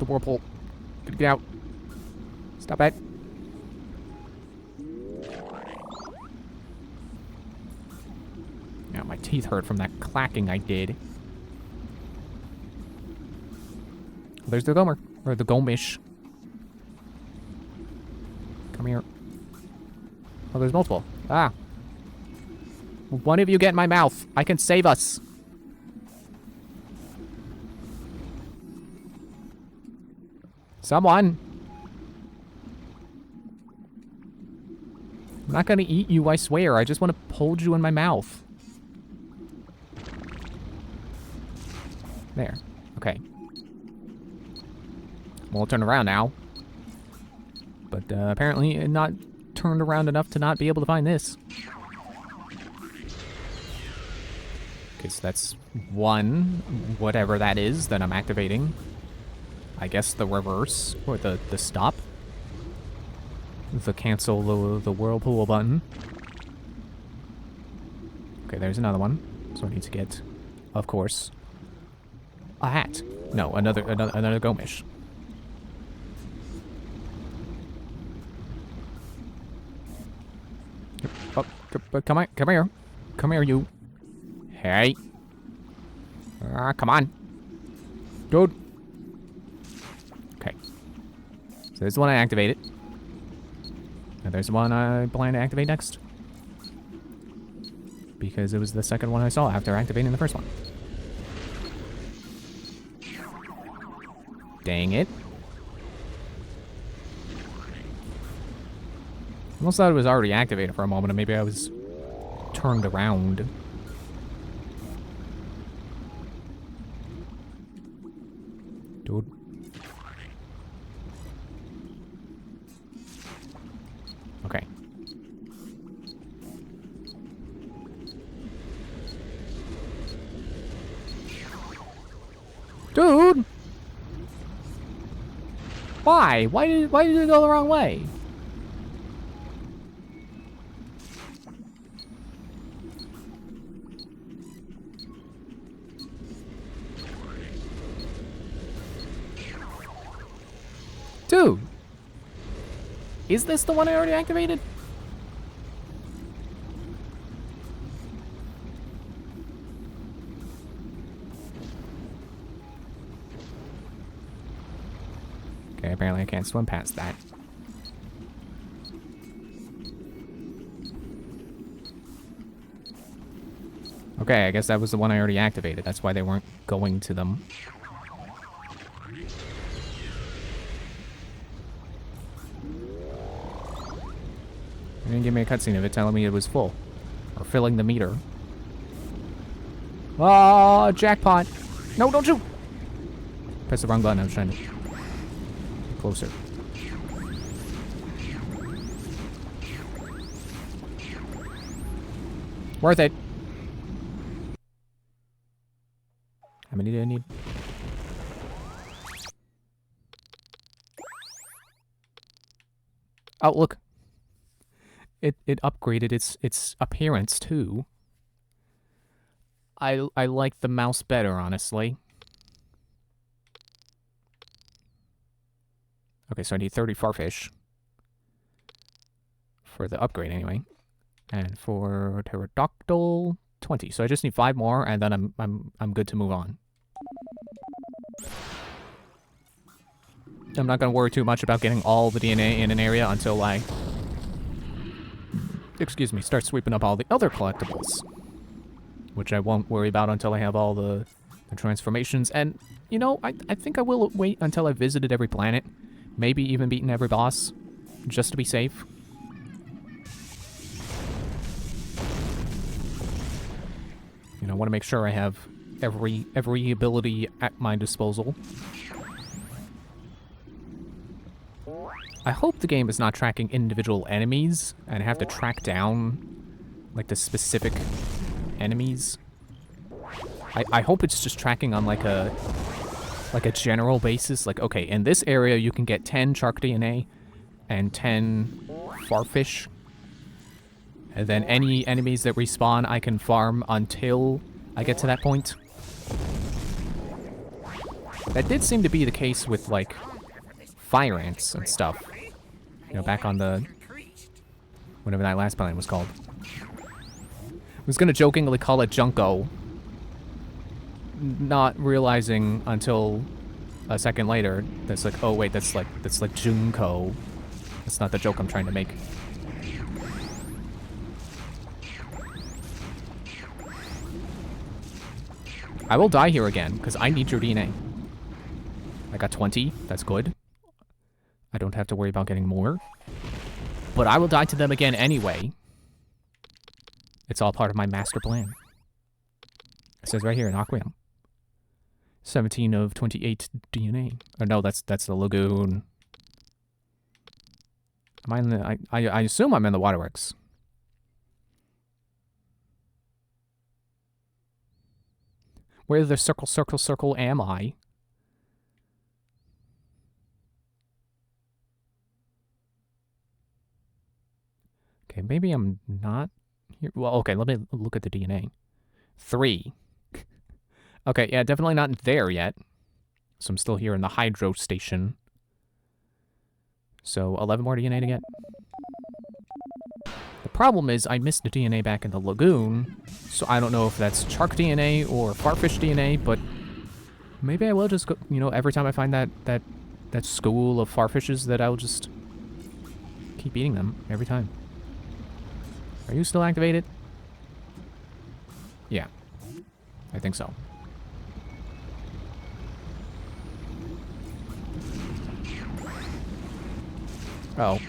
whirlpool. Get out. Stop it. Yeah, my teeth hurt from that clacking I did. There's the Gomer. Or the Gomish. Come here. Oh, there's multiple. Ah. One of you get in my mouth. I can save us. Someone. I'm not gonna eat you, I swear. I just want to hold you in my mouth. There. Okay. Well, turn around now. But apparently not turned around enough to not be able to find this. Okay, so that's one, whatever that is, that I'm activating. I guess the reverse, or the stop. The cancel the whirlpool button. Okay, there's another one. So I need to get, of course, a hat. No, another Gomish. Oh, come here. Come here, you. Hey. Come on. Dude. Okay. So there's the one I activated. And there's the one I plan to activate next. Because it was the second one I saw after activating the first one. Dang it. I almost thought it was already activated for a moment, and maybe I was turned around. Dude. Okay. Dude! Why? Why did it go the wrong way? Dude! Is this the one I already activated? Okay, apparently I can't swim past that. Okay, I guess that was the one I already activated. That's why they weren't going to them. They didn't give me a cutscene of it telling me it was full. Or filling the meter. Oh, jackpot! No, don't shoot! Press the wrong button, I was trying to... get closer. Worth it! How many do I need? Oh, look. It upgraded its appearance too. I like the mouse better, honestly. Okay, so I need 30 farfish for the upgrade anyway, and for pterodactyl 20. So I just need 5 more, and then I'm good to move on. I'm not gonna worry too much about getting all the DNA in an area until I, excuse me, start sweeping up all the other collectibles, which I won't worry about until I have all the transformations. And you know, I think I will wait until I've visited every planet, maybe even beaten every boss, just to be safe. You know, I want to make sure I have every ability at my disposal. I hope the game is not tracking individual enemies and I have to track down like the specific enemies. I hope it's just tracking on like a general basis. Like, okay, in this area you can get 10 shark DNA and 10 farfish. And then any enemies that respawn I can farm until I get to that point. That did seem to be the case with like fire ants and stuff. You know, back on the... whatever that last planet was called. I was gonna jokingly call it Junko. Not realizing until a second later that's like, oh wait, that's like Junko. That's not the joke I'm trying to make. I will die here again, because I need your DNA. I got 20, that's good. I don't have to worry about getting more. But I will die to them again anyway. It's all part of my master plan. It says right here in Aquarium. 17 of 28 DNA. Oh no, that's the lagoon. Am I in the... I assume I'm in the waterworks. Where the circle am I? Okay, maybe I'm not here. Well, okay, let me look at the DNA. 3. Okay, yeah, definitely not there yet. So I'm still here in the hydro station. So 11 more DNA to get. The problem is I missed the DNA back in the lagoon, so I don't know if that's shark DNA or farfish DNA, but maybe I will just go, you know, every time I find that school of farfishes, that I'll just keep eating them every time. Are you still activated? Yeah, I think so. Oh.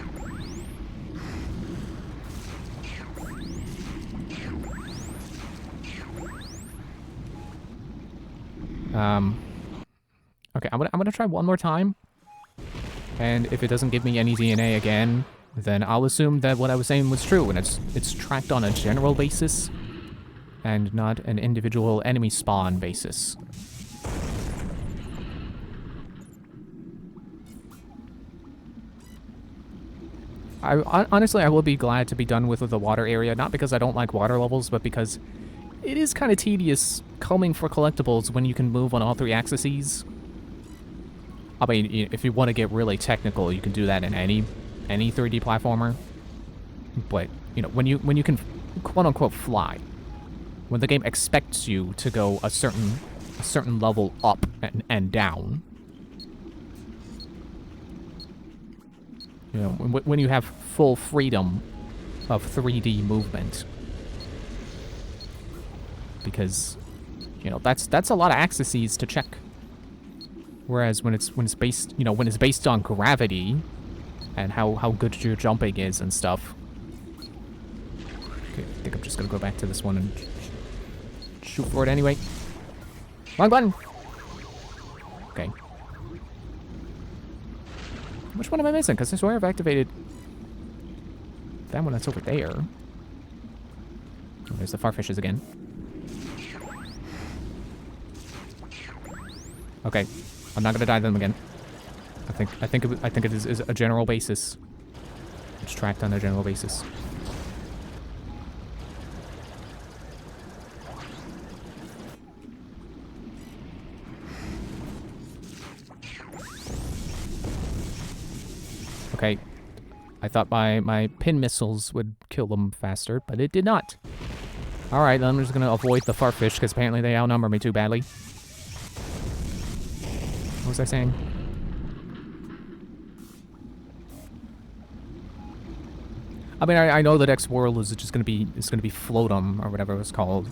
Okay, I'm gonna try one more time. And if it doesn't give me any DNA again, then I'll assume that what I was saying was true, and it's tracked on a general basis, and not an individual enemy spawn basis. Honestly, I will be glad to be done with the water area, not because I don't like water levels, but because it is kind of tedious combing for collectibles when you can move on all 3 axes. I mean, if you want to get really technical, you can do that in any 3D platformer. But, you know, when you can quote-unquote fly, when the game expects you to go a certain level up and down, you know, when you have full freedom of 3D movement, because, you know, that's a lot of axes to check. Whereas when it's based, you know, when it's based on gravity and how good your jumping is and stuff. Okay, I think I'm just gonna go back to this one and shoot for it anyway. Wrong button. Okay. Which one am I missing? Because I swear I've activated that one that's over there. Oh, there's the farfishes again. Okay, I'm not gonna die to them again. I think it is a general basis. It's tracked on a general basis. Okay, I thought my pin missiles would kill them faster, but it did not. Alright, I'm just gonna avoid the farfish, because apparently they outnumber me too badly. What was I saying? I mean, I know the next world is just gonna be Floatum, or whatever it's called.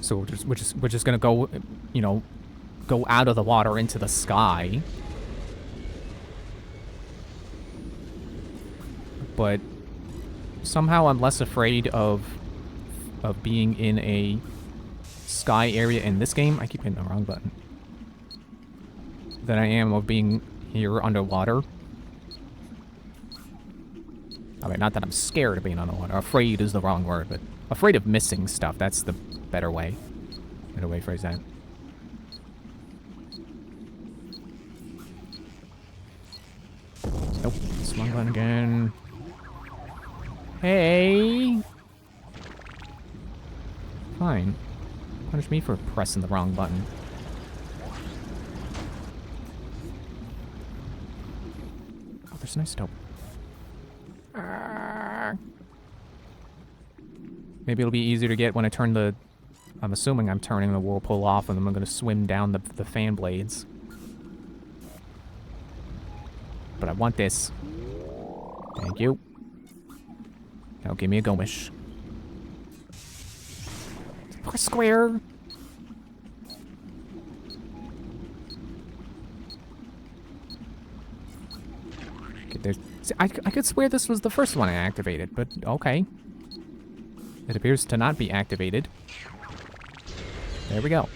So we're just gonna go, you know, go out of the water into the sky. But somehow I'm less afraid of being in a sky area in this game. I keep hitting the wrong button. Than I am of being here underwater. I mean, not that I'm scared of being underwater. Afraid is the wrong word, but afraid of missing stuff. That's the better way. Better way to phrase that. Nope. It's wrong button again. Hey! Fine. Punish me for pressing the wrong button. Oh, there's nice dope. Maybe it'll be easier to get when I turn the... I'm assuming I'm turning the whirlpool off and then I'm gonna swim down the fan blades. But I want this. Thank you. Now give me a gomish. Press square. Okay, there's... See, I could swear this was the first one I activated, but okay. It appears to not be activated. There we go.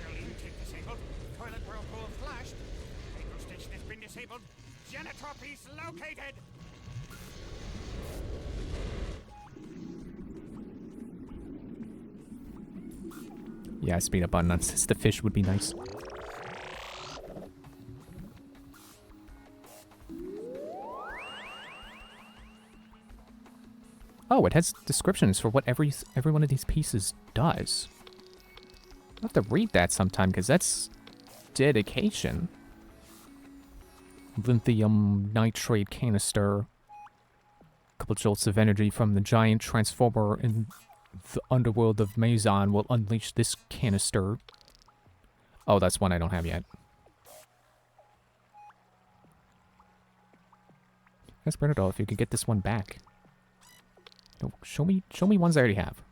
Intake disabled. Toilet whirlpool flushed. Micro station has been disabled. Janitor piece located. Yeah, speed up button on the fish would be nice. Oh, it has descriptions for what every one of these pieces does. I'll have to read that sometime, because that's dedication. Lithium nitrate canister. Couple jolts of energy from the giant transformer in the underworld of Mazon will unleash this canister. Oh, that's one I don't have yet. That's better though, if you could get this one back. No, show me ones I already have.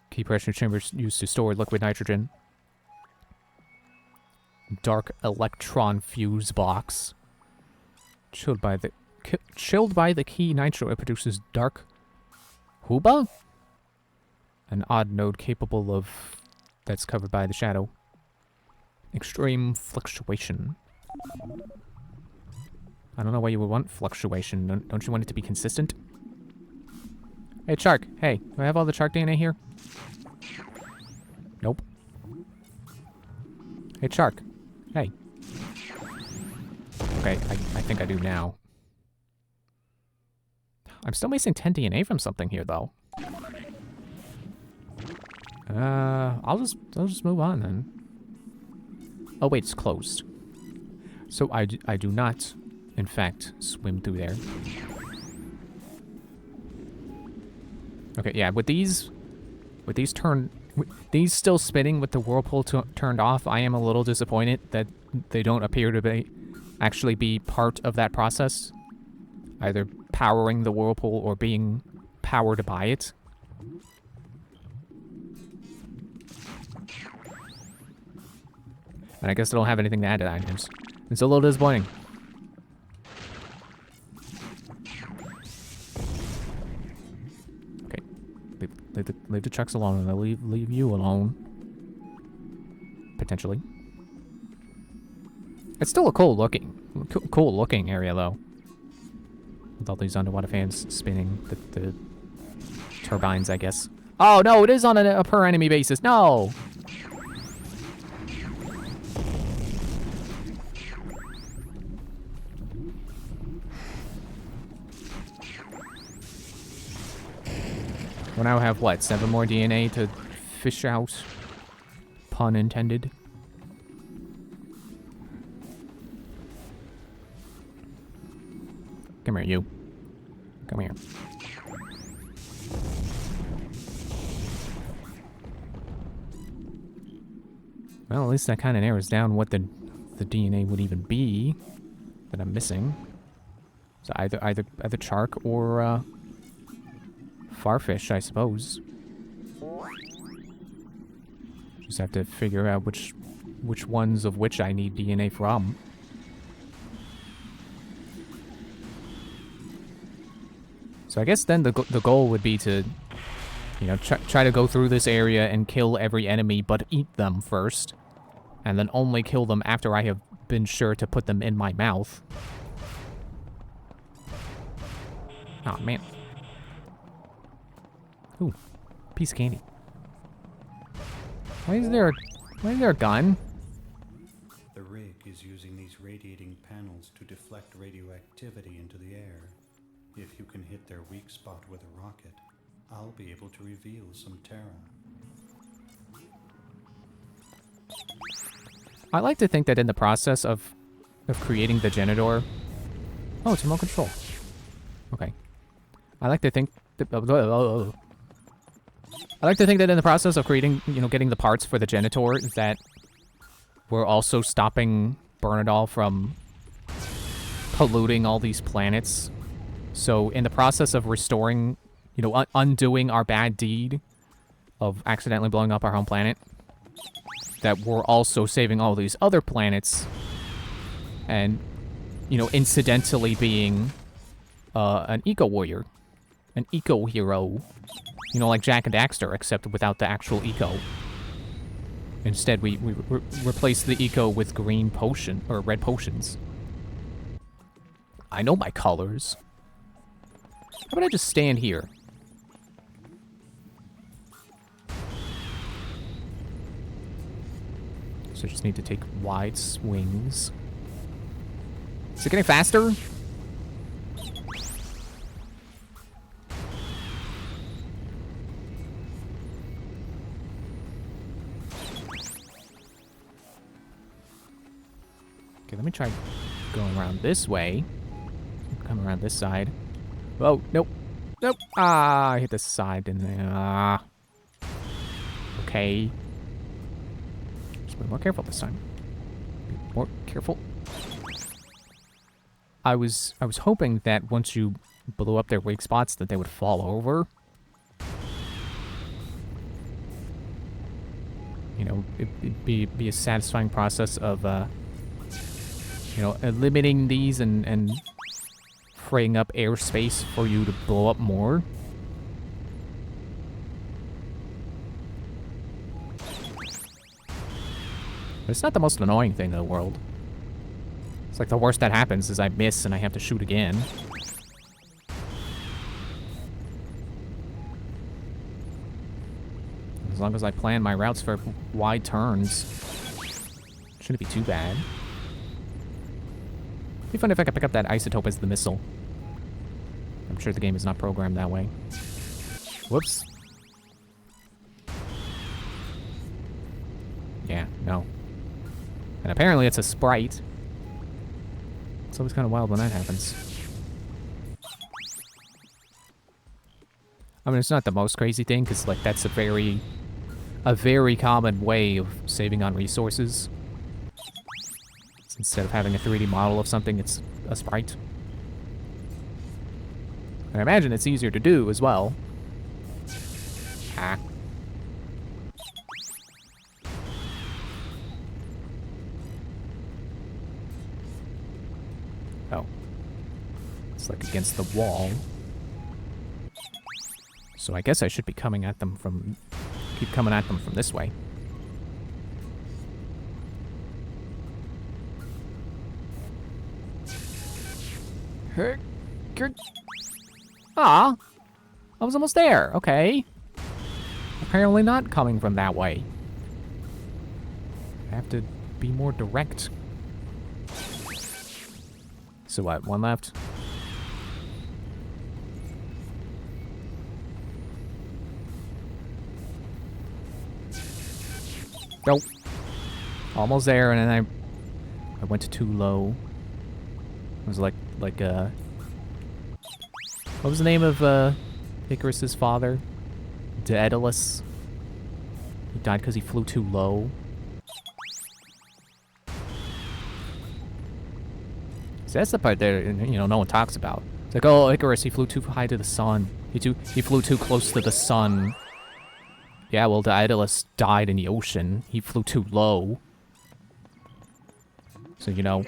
Key pressure chambers used to store liquid nitrogen. Dark electron fuse box. Chilled by the key nitro, it produces dark Huba? An odd node capable of... that's covered by the shadow. Extreme fluctuation. I don't know why you would want fluctuation. Don't you want it to be consistent? Hey, Shark. Hey, do I have all the Shark DNA here? Nope. Hey, Shark. Hey. Okay, I think I do now. I'm still missing 10 DNA from something here, though. I'll just move on, then. Oh, wait, it's closed. So I do not, in fact, swim through there. Okay, yeah, with these still spinning with the whirlpool turned off, I am a little disappointed that they don't appear to actually be part of that process. Either powering the whirlpool or being powered by it. And I guess they don't have anything to add to items. It's a little disappointing. Okay. Leave the trucks alone, and they'll leave you alone. Potentially. It's still a cool looking area, though. With all these underwater fans spinning the turbines, I guess. Oh, no, it is on a per enemy basis. No! We'll now have, what, 7 more DNA to fish out? Pun intended. Come here, you. Come here. Well, at least that kind of narrows down what the DNA would even be that I'm missing. So either shark or farfish, I suppose. Just have to figure out which ones of which I need DNA from. So I guess then the goal would be to, you know, try to go through this area and kill every enemy, but eat them first. And then only kill them after I have been sure to put them in my mouth. Oh man. Ooh, piece of candy. Why is there a gun? The rig is using these radiating panels to deflect radioactivity into the air. If you can hit their weak spot with a rocket, I'll be able to reveal some terror. I like to think that in the process of creating the Genitor... Oh, it's remote control. Okay. I like to think that... I like to think that in the process of creating, you know, getting the parts for the Genitor, that we're also stopping Bernadal from polluting all these planets. So in the process of restoring, you know, undoing our bad deed of accidentally blowing up our home planet, that we're also saving all these other planets and, you know, incidentally being an eco-warrior, an eco-hero. You know, like Jack and Daxter, except without the actual eco. Instead, we replace the eco with green potion, or red potions. I know my colors. How about I just stand here? So I just need to take wide swings. Is it getting faster? Okay, let me try going around this way. Come around this side. Oh, nope. Nope. Ah, I hit the side, didn't I? Ah. Okay. Just be more careful this time. Be more careful. I was hoping that once you blew up their weak spots that they would fall over. You know, it'd be a satisfying process of you know, eliminating these and freeing up airspace for you to blow up more. But it's not the most annoying thing in the world. It's like the worst that happens is I miss and I have to shoot again. As long as I plan my routes for wide turns, shouldn't be too bad. It'd be fun if I could pick up that isotope as the missile. I'm sure the game is not programmed that way. Whoops. Yeah, no. And apparently it's a sprite. It's always kind of wild when that happens. I mean, it's not the most crazy thing, because, like, that's a very common way of saving on resources. Instead of having a 3D model of something, it's a sprite. And I imagine it's easier to do as well. Ah. Oh. It's like against the wall. So I guess I should be coming at them from... keep coming at them from this way. Ah, I was almost there. Okay. Apparently not coming from that way. I have to be more direct. So what, one left? Nope. Almost there, and then I went too low. It was like what was the name of Icarus's father? Daedalus. He died because he flew too low. So that's the part that, you know, no one talks about. It's like, oh, Icarus, he flew too high to the sun. He flew too close to the sun. Yeah, well, Daedalus died in the ocean. He flew too low. So, you know,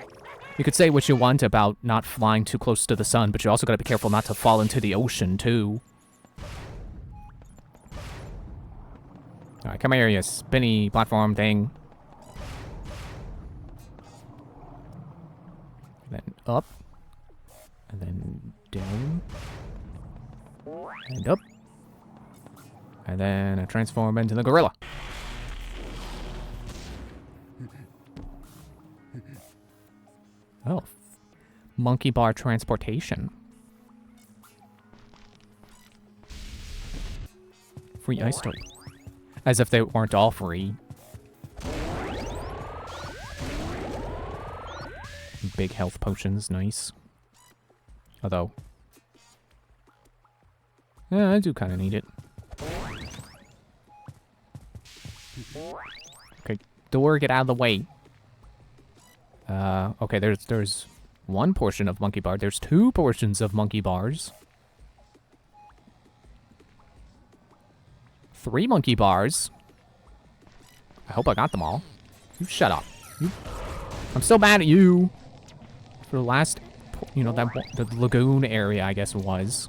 you could say what you want about not flying too close to the sun, but you also gotta be careful not to fall into the ocean, too. Alright, come here, you spinny platform thing. Then up. And then down. And up. And then I transform into the gorilla. Oh. Monkey bar transportation. Free ice store. As if they weren't all free. Big health potions, nice. Although... yeah, I do kind of need it. Okay, door, get out of the way. Okay, there's one portion of monkey bar. There's two portions of monkey bars. 3 monkey bars. I hope I got them all. You shut up. I'm so mad at you. For the last, you know, the lagoon area, I guess it was.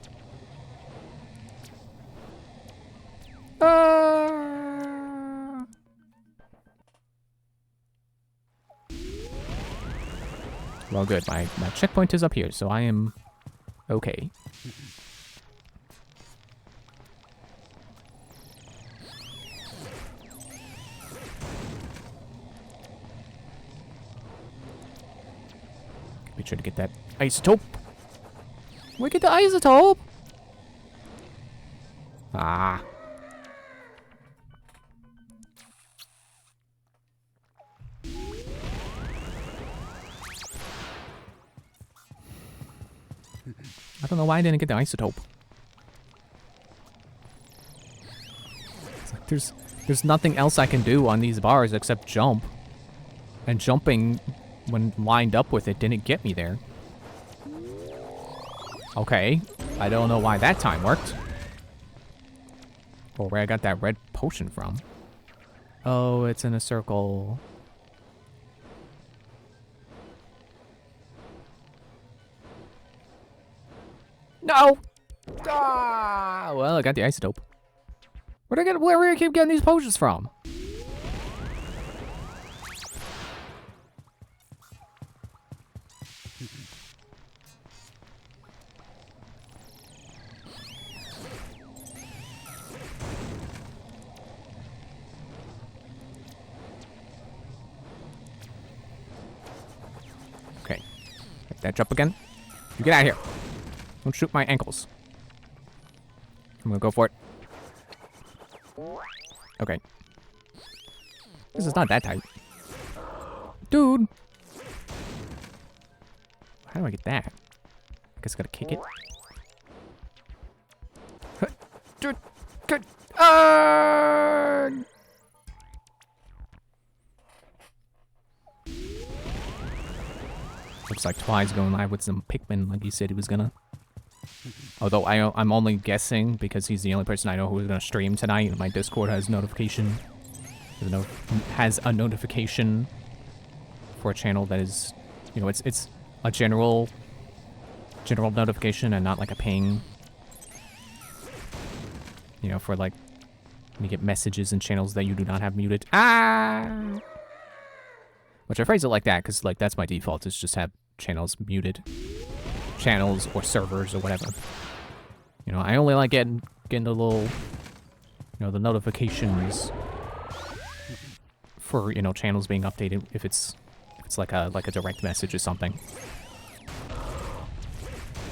Well, good. My checkpoint is up here, so I am okay. Be sure to get that isotope. Where get the isotope? Ah. I don't know why I didn't get the isotope. It's like there's nothing else I can do on these bars except jump. And jumping, when lined up with it, didn't get me there. Okay. I don't know why that time worked. Or where I got that red potion from. Oh, it's in a circle. No! Ah! Well, I got the isotope. Where do I keep getting these potions from? Okay. Make that jump again. You get out of here. Don't shoot my ankles. I'm gonna go for it. Okay. This is not that tight. Dude! How do I get that? I guess I gotta kick it. Good. Looks like Twi's going live with some Pikmin like he said he was gonna. Although I'm only guessing because he's the only person I know who is gonna stream tonight. My Discord has notification. Has a notification for a channel that is, you know, it's a general notification and not like a ping. You know, for like when you get messages and channels that you do not have muted. Which I phrase it like that because like that's my default is just have channels muted. Channels or servers or whatever. You know, I only like getting the little, you know, the notifications for, you know, channels being updated if it's like a direct message or something.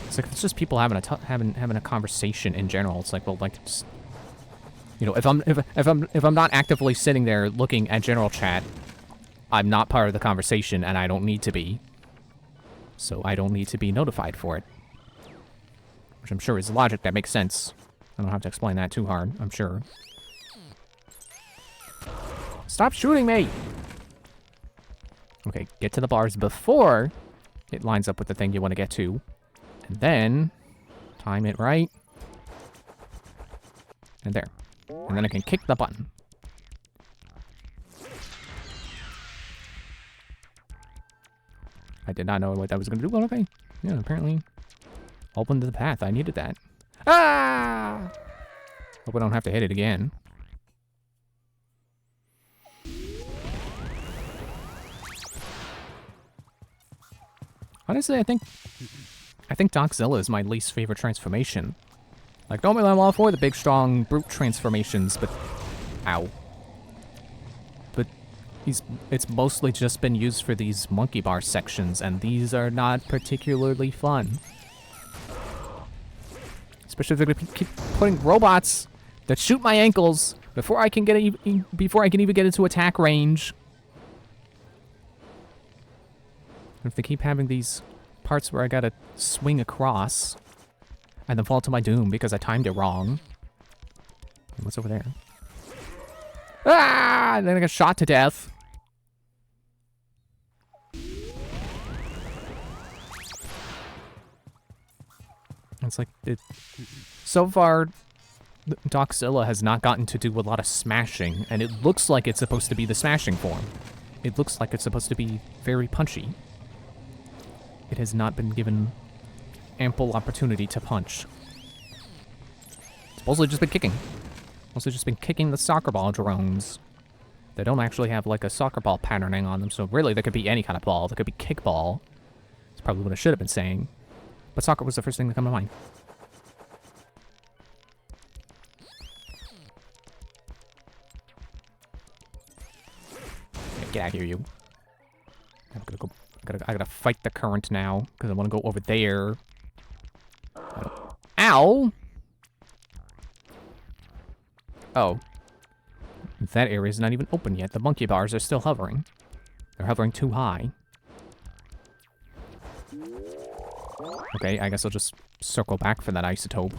It's like it's just people having a conversation in general. It's like, well, like, just, you know, if I'm not actively sitting there looking at general chat, I'm not part of the conversation and I don't need to be. So I don't need to be notified for it. Which I'm sure is logic that makes sense. I don't have to explain that too hard, I'm sure. Stop shooting me! Okay, get to the bars before it lines up with the thing you want to get to. And then, time it right. And there. And then I can kick the button. I did not know what that was going to do, but okay. Yeah, apparently opened the path. I needed that. Ah! Hope I don't have to hit it again. Honestly, I think Doxzilla is my least favorite transformation. Like, normally I'm all for the big, strong, brute transformations, but... Ow. But it's mostly just been used for these monkey bar sections, and these are not particularly fun. Especially if they're gonna keep putting robots that shoot my ankles before I can even get into attack range. If they keep having these parts where I gotta swing across and then fall to my doom because I timed it wrong. What's over there? Ah! And then I got shot to death. It's like, so far, Doxzilla has not gotten to do a lot of smashing, and it looks like it's supposed to be the smashing form. It looks like it's supposed to be very punchy. It has not been given ample opportunity to punch. It's mostly just been kicking. Mostly just been kicking the soccer ball drones. They don't actually have like a soccer ball patterning on them, so really they could be any kind of ball. They could be kickball. That's probably what I should have been saying. But soccer was the first thing that came to mind. Get out of here, you. I'm gonna go. I gotta fight the current now because I want to go over there. Ow! Oh. That area's not even open yet. The monkey bars are still hovering. They're hovering too high. Okay, I guess I'll just circle back for that isotope.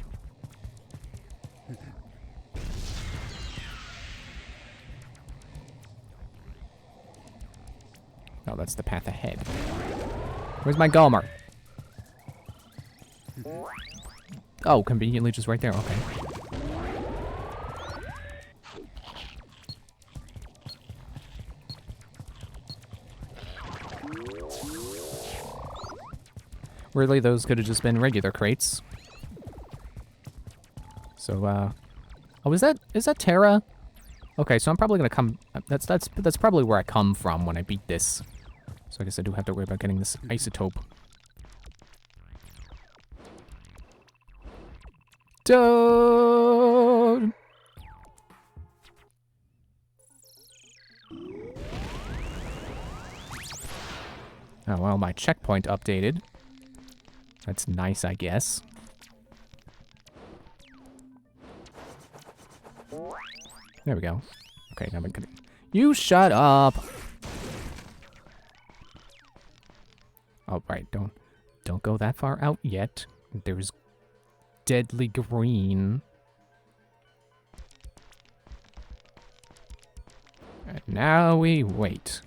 Oh, that's the path ahead. Where's my Gomer? Oh, conveniently just right there, okay. Really, those could have just been regular crates. So, oh, is that Terra? Okay, so I'm probably gonna come. That's probably where I come from when I beat this. So I guess I do have to worry about getting this isotope. Dude! Oh well, my checkpoint updated. That's nice, I guess. There we go. Okay, now I'm gonna... You shut up! Oh, right, don't Don't go that far out yet. There's deadly green. And now we wait.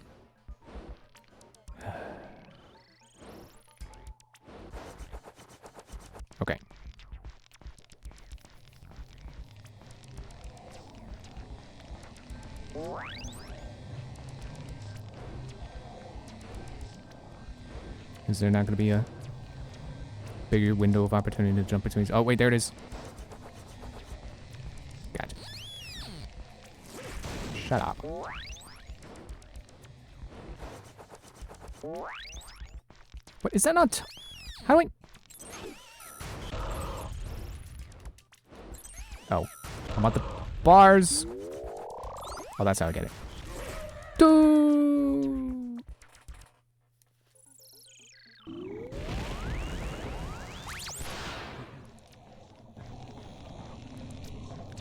Okay. Is there not going to be a bigger window of opportunity to jump between? Oh, wait, there it is. Gotcha. Shut up. What, is that not... How do I... Oh. I want the bars. Oh, that's how I get it. Doo!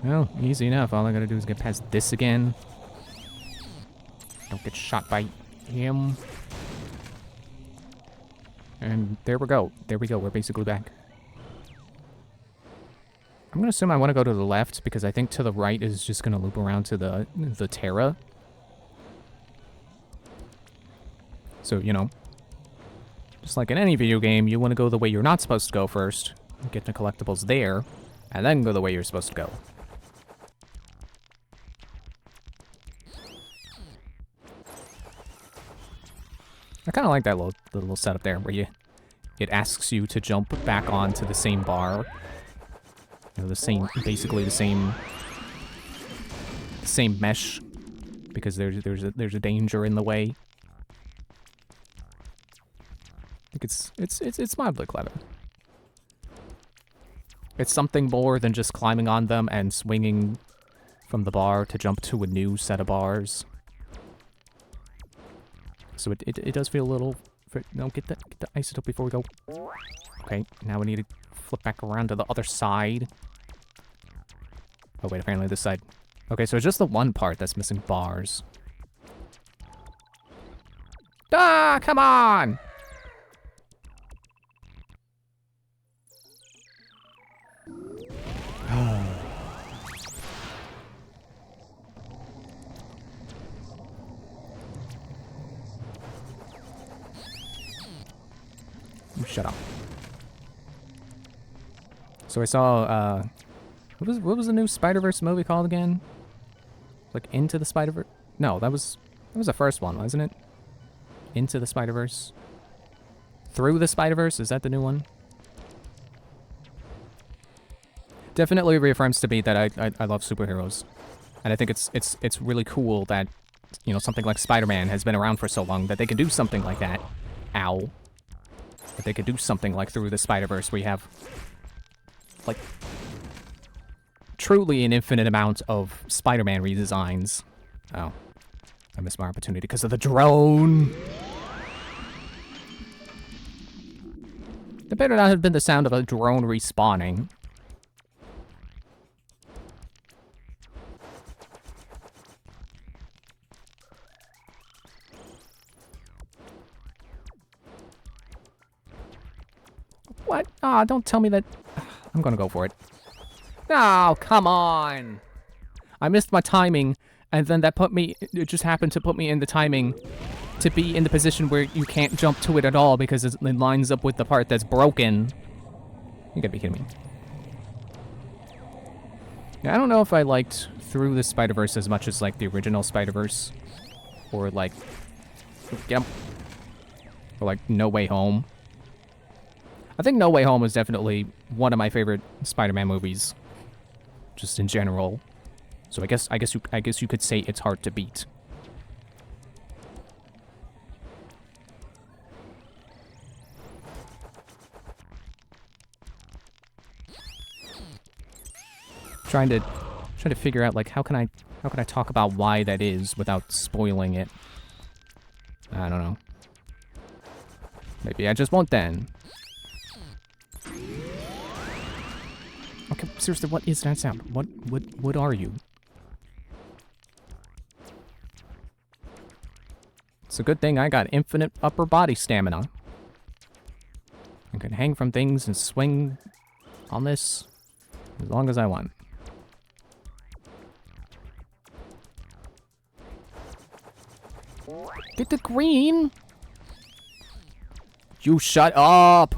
Well, easy enough. All I gotta do is get past this again. Don't get shot by him. And there we go. There we go. We're basically back. I'm gonna assume I want to go to the left because I think to the right is just gonna loop around to the Terra. So, you know, just like in any video game, you want to go the way you're not supposed to go first, get the collectibles there, and then go the way you're supposed to go. I kind of like that little setup there where it asks you to jump back onto the same bar. You know, basically the same mesh, because there's a danger in the way. I think it's mildly clever. It's something more than just climbing on them and swinging from the bar to jump to a new set of bars. So it does feel a little... No, get the isotope before we go. Okay, now we need to flip back around to the other side. Oh wait, apparently this side. Okay, so it's just the one part that's missing bars. Ah, come on! Shut up. So I saw, what was the new Spider-Verse movie called again? Like Into the Spider-Verse? No, that was the first one, wasn't it? Into the Spider-Verse? Through the Spider-Verse? Is that the new one? Definitely reaffirms to me that I love superheroes. And I think it's really cool that, you know, something like Spider-Man has been around for so long that they can do something like that. Ow. That they could do something like Through the Spider-Verse where you have, like, truly an infinite amount of Spider-Man redesigns. Oh. I missed my opportunity because of the drone! That better not have been the sound of a drone respawning. What? Ah, don't tell me that... I'm gonna go for it. No, come on! I missed my timing, and then that put me... It just happened to put me in the timing to be in the position where you can't jump to it at all because it lines up with the part that's broken. You gotta be kidding me. Yeah, I don't know if I liked Through the Spider-Verse as much as, like, the original Spider-Verse. Or, like... Get 'em. Or, like, No Way Home. I think No Way Home was definitely one of my favorite Spider-Man movies, just in general. So I guess you could say it's hard to beat. Trying to figure out, like, how can I talk about why that is without spoiling it. I don't know. Maybe I just won't then. Okay, seriously, what is that sound? What are you? It's a good thing I got infinite upper body stamina. I can hang from things and swing on this as long as I want. Get the green! You shut up!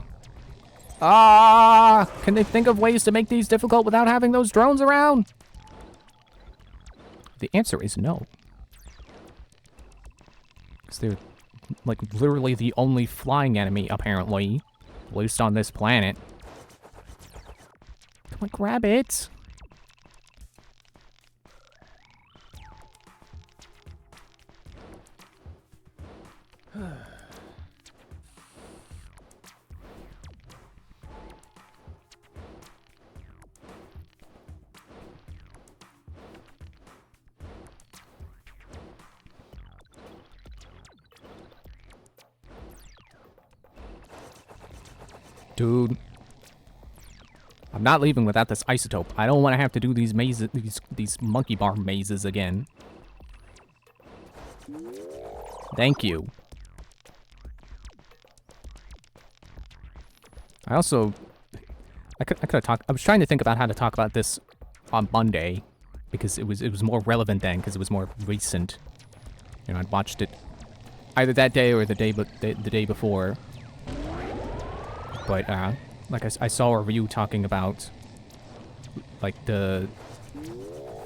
Ah! Can they think of ways to make these difficult without having those drones around? The answer is no. Because they're, like, literally the only flying enemy, apparently. At least on this planet. Come on, grab it! Dude. I'm not leaving without this isotope. I don't want to have to do these mazes, these monkey bar mazes again. Thank you. I also... I could have talked... I was trying to think about how to talk about this on Monday. Because it was more relevant then, because it was more recent. You know, I'd watched it either that day or the day before. But, like, I saw a review talking about, like, the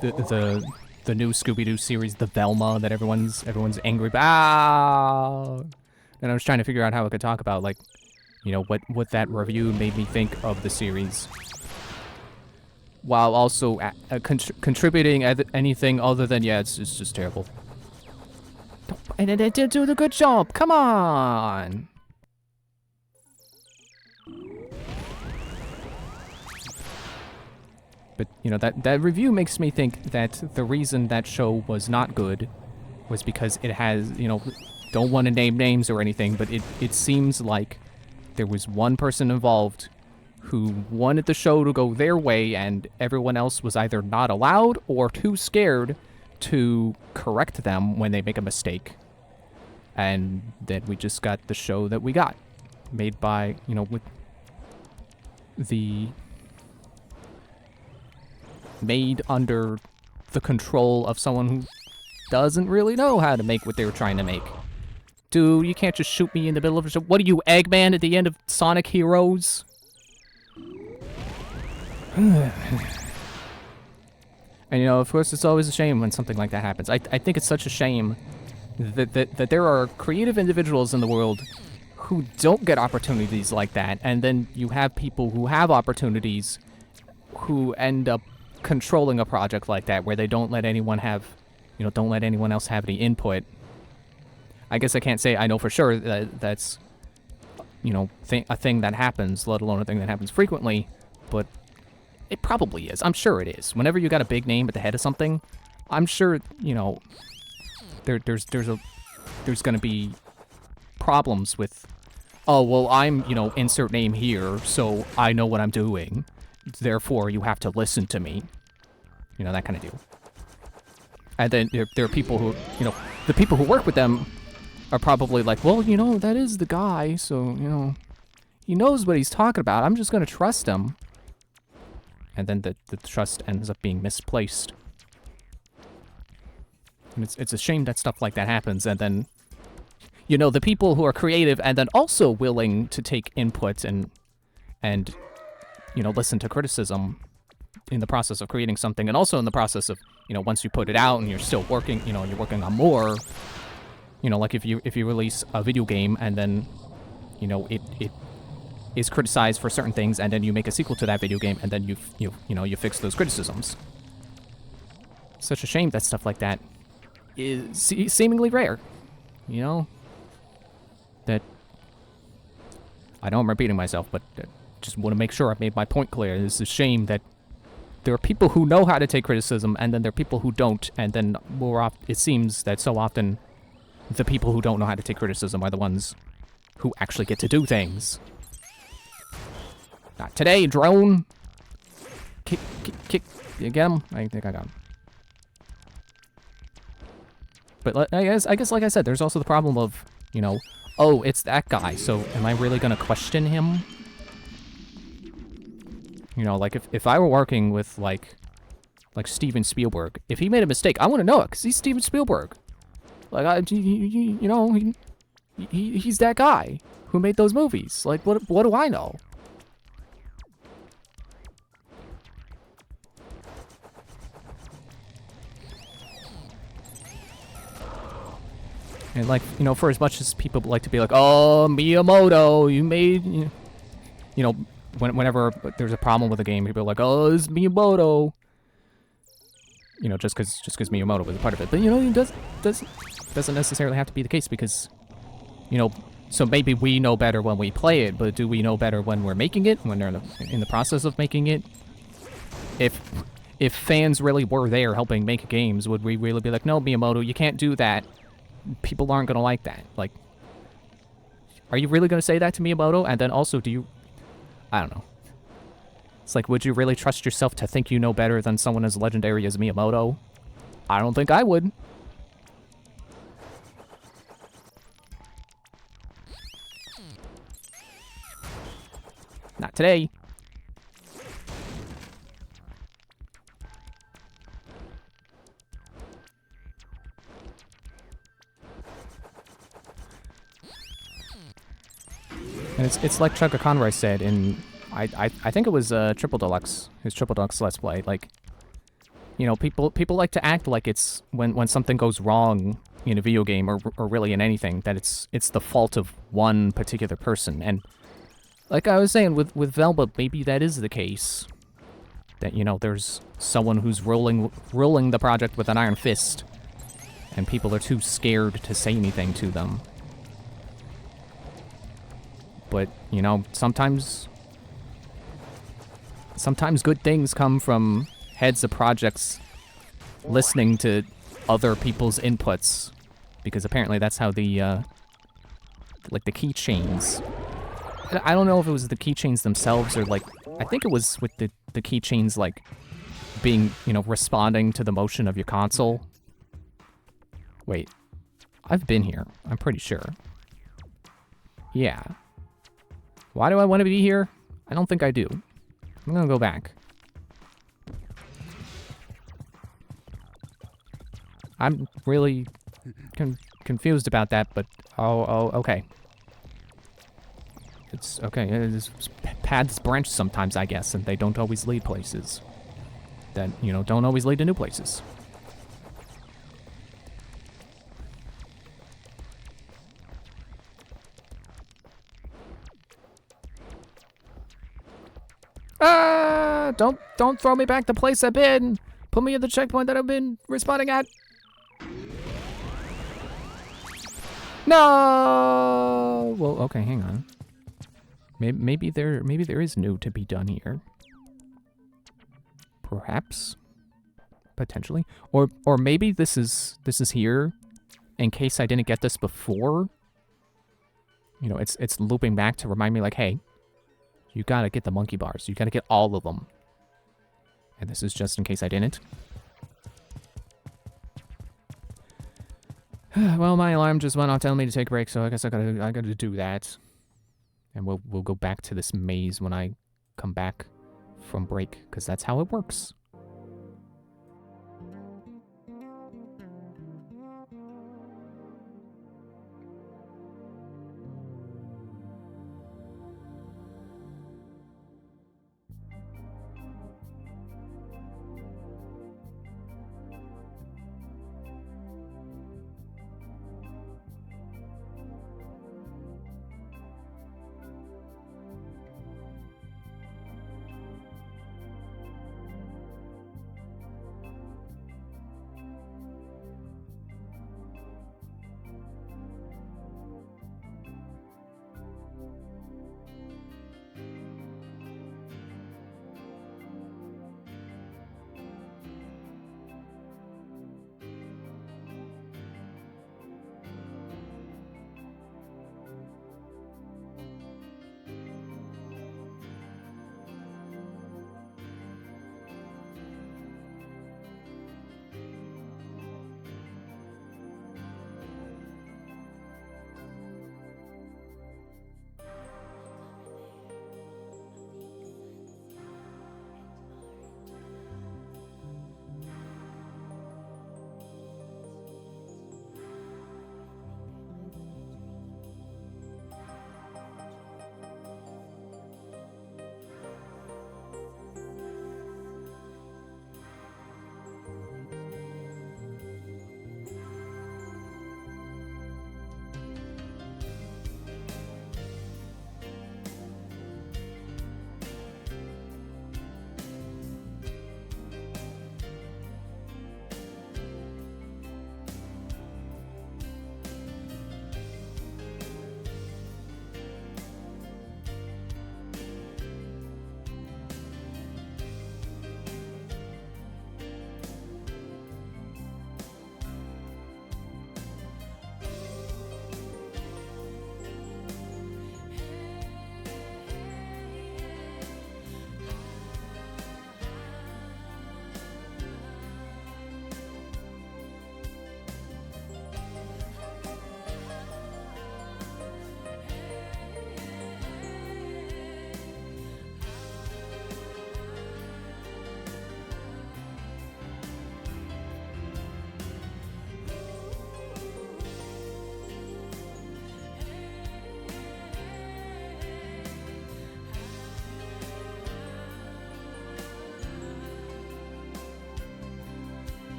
new Scooby-Doo series, the Velma, that everyone's angry about. And I was trying to figure out how I could talk about, like, you know, what that review made me think of the series. While also contributing anything other than, yeah, it's just terrible. And it did do the good job, come on! But, you know, that review makes me think that the reason that show was not good was because it has, you know, don't want to name names or anything, but it seems like there was one person involved who wanted the show to go their way and everyone else was either not allowed or too scared to correct them when they make a mistake. And then we just got the show that we got. Made by, you know, with the... made under the control of someone who doesn't really know how to make what they were trying to make. Dude, you can't just shoot me in the middle of a show. What are you, Eggman at the end of Sonic Heroes? And, you know, of course, it's always a shame when something like that happens. I think it's such a shame that there are creative individuals in the world who don't get opportunities like that, and then you have people who have opportunities who end up controlling a project like that, where they don't let anyone have, you know, don't let anyone else have any input. I guess I can't say I know for sure that that's, you know, a thing that happens, let alone a thing that happens frequently, but it probably is. I'm sure it is. Whenever you got a big name at the head of something, I'm sure, you know, there's gonna be problems with, oh, well, I'm, you know, insert name here, so I know what I'm doing. Therefore, you have to listen to me. You know, that kind of deal. And then there are people who, you know, the people who work with them are probably like, well, you know, that is the guy, so, you know, he knows what he's talking about. I'm just going to trust him. And then the trust ends up being misplaced. And it's a shame that stuff like that happens, and then, you know, the people who are creative and then also willing to take input and you know, listen to criticism in the process of creating something, and also in the process of, you know, once you put it out and you're still working, you know, you're working on more, you know, like if you release a video game and then, you know, it is criticized for certain things, and then you make a sequel to that video game, and then you know, you fix those criticisms. Such a shame that stuff like that is seemingly rare, you know? That, I know I'm repeating myself, but just want to make sure I've made my point clear. It's a shame that there are people who know how to take criticism, and then there are people who don't, and then more often, it seems that so often the people who don't know how to take criticism are the ones who actually get to do things. Not today, drone! Kick. You get him? I think I got him. But I guess, like I said, there's also the problem of, you know, oh, it's that guy, so am I really gonna question him? You know, like if I were working with like Steven Spielberg, if he made a mistake, I want to know it because he's Steven Spielberg. Like you know, he's that guy who made those movies. Like what do I know? And like, you know, for as much as people like to be like, oh, Miyamoto, you made, you know, whenever there's a problem with a game, people are like, oh, it's Miyamoto. You know, just because Miyamoto was a part of it. But, you know, it doesn't necessarily have to be the case because, you know, so maybe we know better when we play it, but do we know better when we're making it, when they're in the process of making it? If fans really were there helping make games, would we really be like, no, Miyamoto, you can't do that? People aren't going to like that. Like, are you really going to say that to Miyamoto? And then also, do you... I don't know. It's like, would you really trust yourself to think you know better than someone as legendary as Miyamoto? I don't think I would. Not today. And it's like Chugga Conroy said in, I think it was Triple Deluxe, his Triple Deluxe Let's Play. Like, you know, people like to act like it's when something goes wrong in a video game or really in anything that it's the fault of one particular person. And like I was saying with Velma, maybe that is the case. That, you know, there's someone who's ruling the project with an iron fist, and people are too scared to say anything to them. But, you know, sometimes good things come from heads of projects listening to other people's inputs, because apparently that's how the like the keychains. I don't know if it was the keychains themselves or like I think it was with the keychains like being, you know, responding to the motion of your console. Wait, I've been here. I'm pretty sure. Yeah. Why do I want to be here? I don't think I do. I'm gonna go back. I'm really confused about that, but oh, okay. It's okay. Paths branch sometimes, I guess, and they don't always lead places. That, you know, don't always lead to new places. Ah! Don't throw me back the place I've been. Put me at the checkpoint that I've been respawning at. No. Well, okay, hang on. Maybe there is new to be done here. Perhaps, potentially, or maybe this is here in case I didn't get this before. You know, it's looping back to remind me, like, hey, you gotta get the monkey bars. You gotta get all of them. And this is just in case I didn't. Well, my alarm just went off telling me to take a break, so I guess I gotta do that. And we'll go back to this maze when I come back from break, because that's how it works.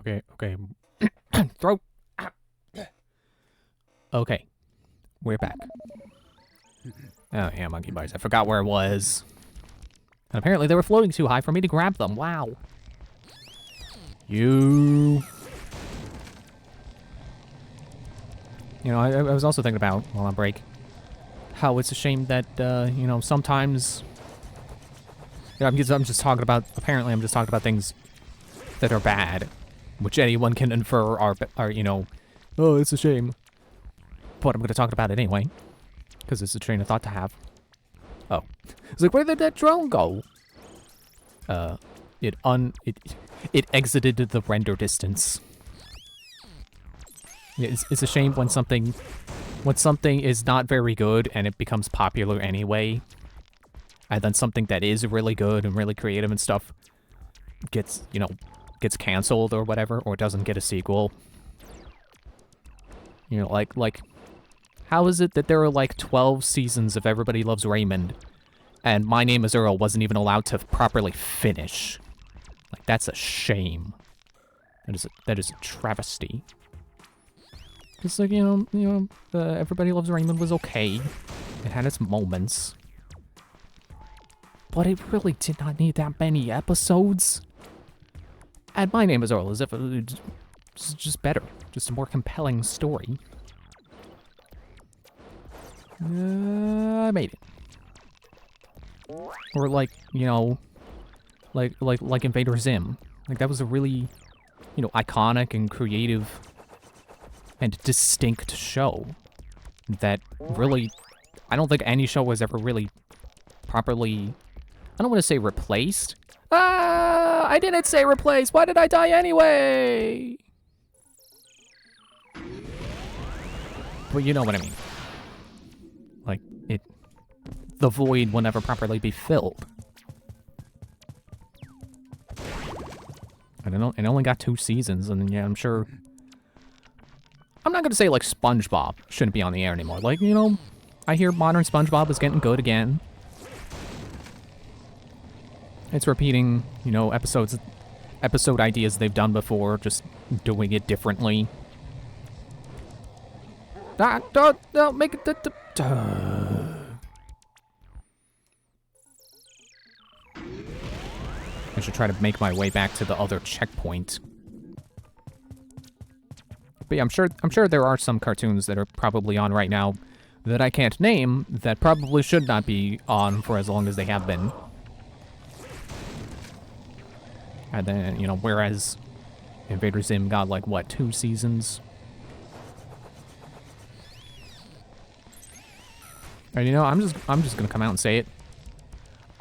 Okay. Throat. Okay. We're back. Oh, yeah, monkey bars. I forgot where it was. And apparently they were floating too high for me to grab them. Wow. You know, I was also thinking about, while on break, how it's a shame that, you know, sometimes... I'm just talking about, apparently I'm just talking about things that are bad, which anyone can infer are, you know, oh, it's a shame. But I'm going to talk about it anyway, because it's a train of thought to have. Oh. It's like, where did that drone go? It exited the render distance. It's a shame when something is not very good and it becomes popular anyway. And then something that is really good and really creative and stuff gets canceled or whatever, or doesn't get a sequel. You know, like, how is it that there are like 12 seasons of Everybody Loves Raymond, and My Name is Earl wasn't even allowed to properly finish? Like, that's a shame. That is a travesty. It's like, Everybody Loves Raymond was okay. It had its moments. But it really did not need that many episodes. And My Name is Earl, as if it's just better. Just a more compelling story. I made it. Or like, like Invader Zim. Like, that was a really, iconic and creative and distinct show that really, I don't think any show was ever really properly, I don't want to say replaced. I didn't say replaced. Why did I die anyway? But you know what I mean. Like, the void will never properly be filled. I don't know, it only got 2 seasons, and yeah, I'm sure... I'm not gonna say, like, SpongeBob shouldn't be on the air anymore. Like, I hear modern SpongeBob is getting good again. It's repeating, episode ideas they've done before, just doing it differently. Don't make it... I should try to make my way back to the other checkpoint. But yeah, I'm sure there are some cartoons that are probably on right now that I can't name that probably should not be on for as long as they have been. And then, whereas Invader Zim got like, what, 2 seasons? And I'm just gonna come out and say it.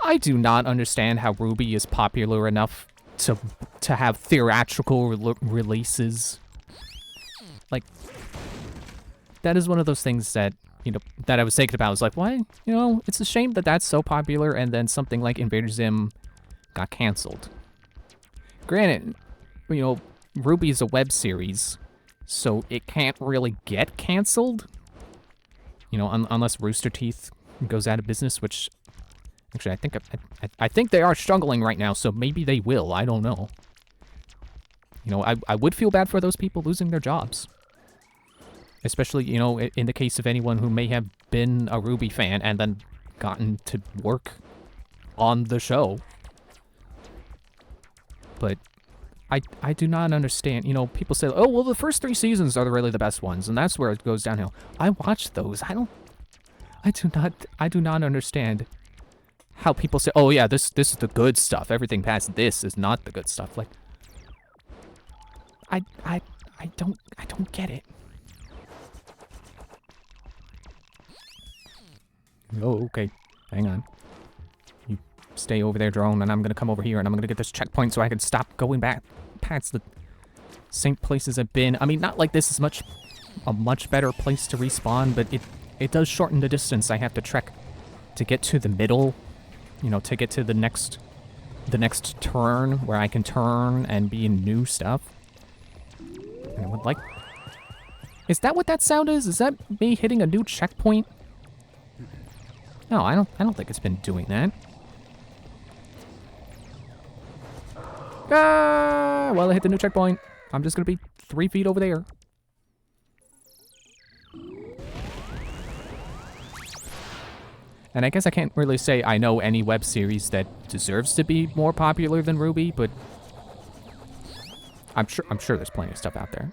I do not understand how RWBY is popular enough to have theatrical releases. Like, that is one of those things that, that I was thinking about. I was like, why? It's a shame that that's so popular and then something like Invader Zim got canceled. Granted, RWBY is a web series, so it can't really get canceled. Unless Rooster Teeth goes out of business, which... Actually, I think they are struggling right now, so maybe they will. I don't know. I would feel bad for those people losing their jobs. Especially, in the case of anyone who may have been a RWBY fan and then gotten to work on the show. But I do not understand. People say, oh, well, the first 3 seasons are really the best ones, and that's where it goes downhill. I watched those. I do not understand how people say, oh yeah, this is the good stuff. Everything past this is not the good stuff. Like, I don't get it. Oh, okay. Hang on. You stay over there, drone, and I'm gonna come over here, and I'm gonna get this checkpoint so I can stop going back past the same places I've been. I mean, not like this is a much better place to respawn, but it does shorten the distance I have to trek to get to the middle. To get to the next turn where I can turn and be in new stuff. And I would like... Is that what that sound is? Is that me hitting a new checkpoint? No, I don't think it's been doing that. Well, I hit the new checkpoint. I'm just gonna be 3 feet over there. And I guess I can't really say I know any web series that deserves to be more popular than RWBY, but I'm sure there's plenty of stuff out there.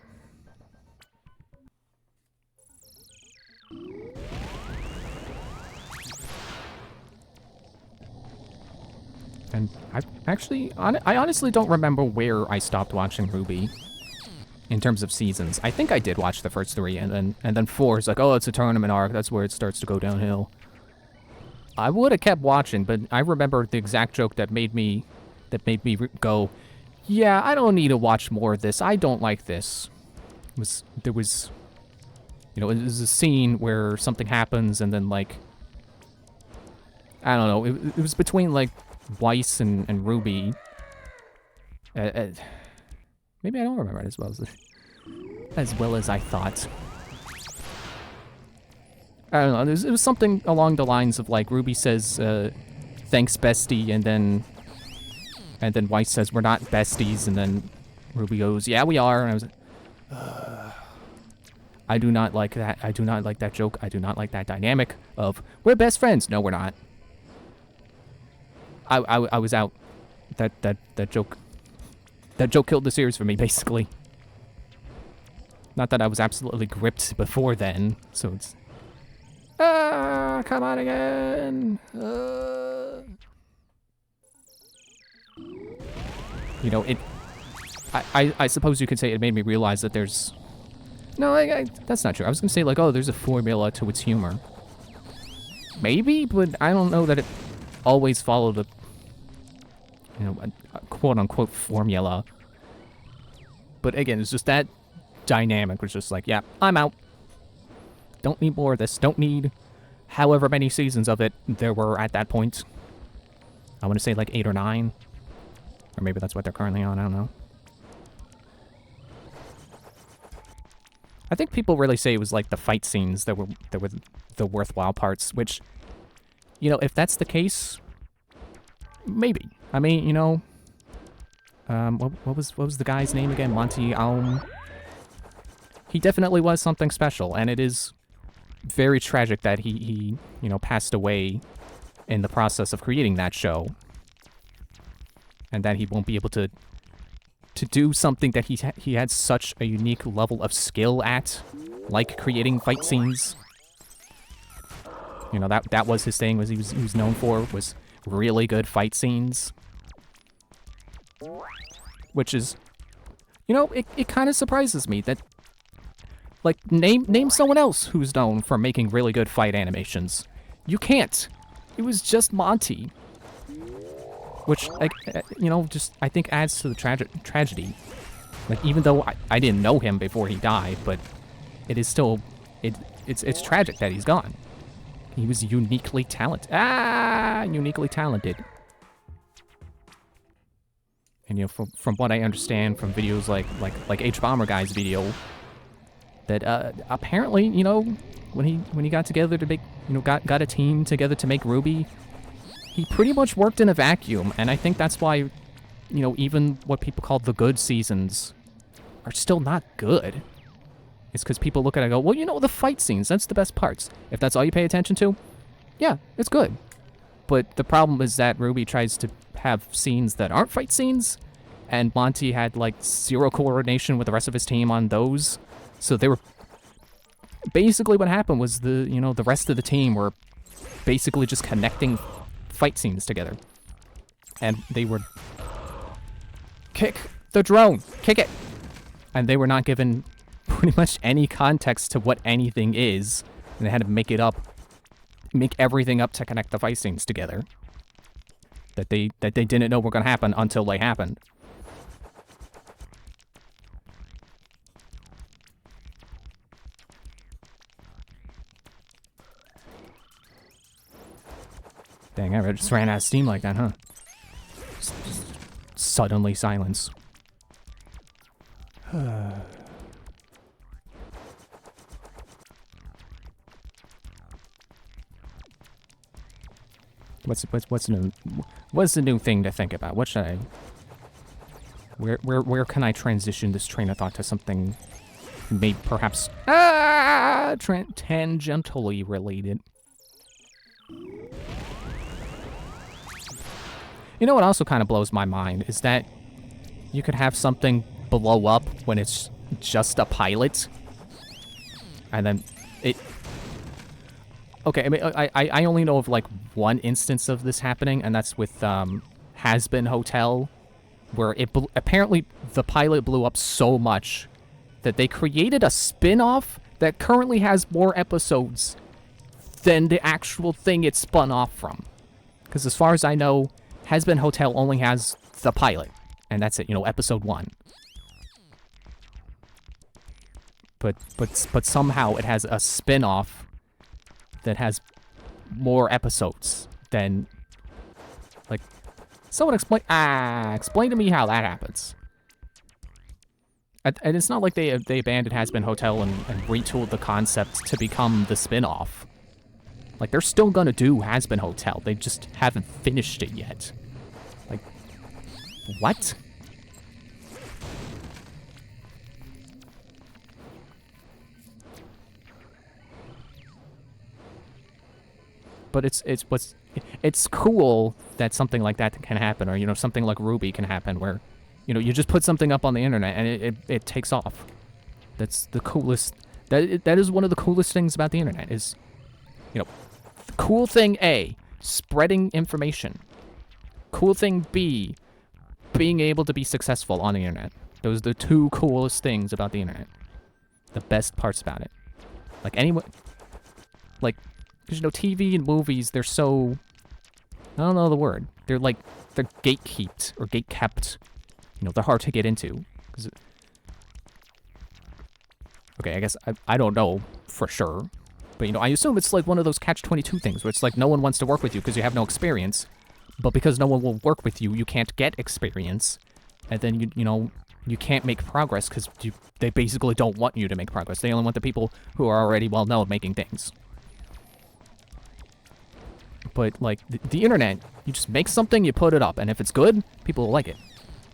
And I honestly don't remember where I stopped watching RWBY in terms of seasons. I think I did watch the first 3, and then 4 is like, oh, it's a tournament arc. That's where it starts to go downhill. I would have kept watching, but I remember the exact joke that made me go, yeah, I don't need to watch more of this. I don't like this. There was a scene where something happens, and then, like, I don't know. It was between, like, Weiss and RWBY. Maybe I don't remember it as well as I thought. I don't know. It was something along the lines of, like, RWBY says, "Thanks, bestie," and then Weiss says, "We're not besties," and then RWBY goes, "Yeah, we are." And I was like, I do not like that. I do not like that joke. I do not like that dynamic of we're best friends. No, we're not. I was out. That joke killed the series for me, basically. Not that I was absolutely gripped before then, so it's come on again. You know, I suppose you could say it made me realize that there's... No, that's not true. I was gonna say, like, oh, there's a formula to its humor. Maybe, but I don't know that it always followed a quote-unquote formula. But again, it's just that dynamic was just like, yeah, I'm out. Don't need more of this. Don't need however many seasons of it there were at that point. I want to say like 8 or 9. Or maybe that's what they're currently on, I don't know. I think people really say it was like the fight scenes that were the worthwhile parts, which, you know, if that's the case, maybe. I mean, you know, what was the guy's name again? Monty Aum. He definitely was something special, and it is very tragic that he you know, passed away in the process of creating that show, and that he won't be able to do something that he had such a unique level of skill at, like creating fight scenes. You know, that was his thing. He was known for was really good fight scenes, which is, you know, it kind of surprises me that, like, name someone else who's known for making really good fight animations. You can't. It was just Monty. Which, like, you know, just, I think adds to the tragedy. Like, even though I didn't know him before he died, but it is still, it's tragic that he's gone. He was uniquely talented. Uniquely talented. And, you know, from what I understand from videos like H-Bomber Guy's video, that apparently, you know, when he got together to make, you know, got a team together to make RWBY, he pretty much worked in a vacuum, and I think that's why, you know, even what people call the good seasons are still not good. It's because people look at it and go, well, you know, the fight scenes, that's the best parts. If that's all you pay attention to, yeah, it's good. But the problem is that RWBY tries to have scenes that aren't fight scenes, and Monty had, like, zero coordination with the rest of his team on those. So they were... Basically what happened was the rest of the team were basically just connecting fight scenes together. And they were... Kick the drone! Kick it! And they were not given pretty much any context to what anything is. And they had to make everything up to connect the fight scenes together. That they didn't know were going to happen until they happened. Dang, I just ran out of steam like that, huh? Just suddenly silence. What's new? What's the new thing to think about? What should I... Where can I transition this train of thought to something maybe perhaps tangentially related? You know what also kind of blows my mind is that you could have something blow up when it's just a pilot, and then it... Okay, I mean, I only know of, like, one instance of this happening, and that's with, Has-Been Hotel, where apparently the pilot blew up so much that they created a spin-off that currently has more episodes than the actual thing it spun off from. Because as far as I know, Has-Been Hotel only has the pilot, and that's it, you know, episode 1. But somehow it has a spin-off that has more episodes than, like, someone explain to me how that happens. And it's not like they abandoned Has-Been Hotel and retooled the concept to become the spin-off. Like, they're still gonna do Has-Been Hotel, they just haven't finished it yet. Like, what? But it's cool that something like that can happen, or, you know, something like Ruby can happen, where, you know, you just put something up on the internet and it takes off. That's the coolest. That is one of the coolest things about the internet is, you know, cool thing A, spreading information. Cool thing B, being able to be successful on the internet. Those are the two coolest things about the internet. The best parts about it. Like, anyone, like, because, you know, TV and movies, they're so... I don't know the word. They're gatekept, or gatekept. You know, they're hard to get into. Okay, I guess I don't know for sure. But, you know, I assume it's like one of those catch-22 things, where it's like no one wants to work with you because you have no experience. But because no one will work with you, you can't get experience. And then, you know, you can't make progress because they basically don't want you to make progress. They only want the people who are already well-known making things. But, like, the internet, you just make something, you put it up, and if it's good, people will like it.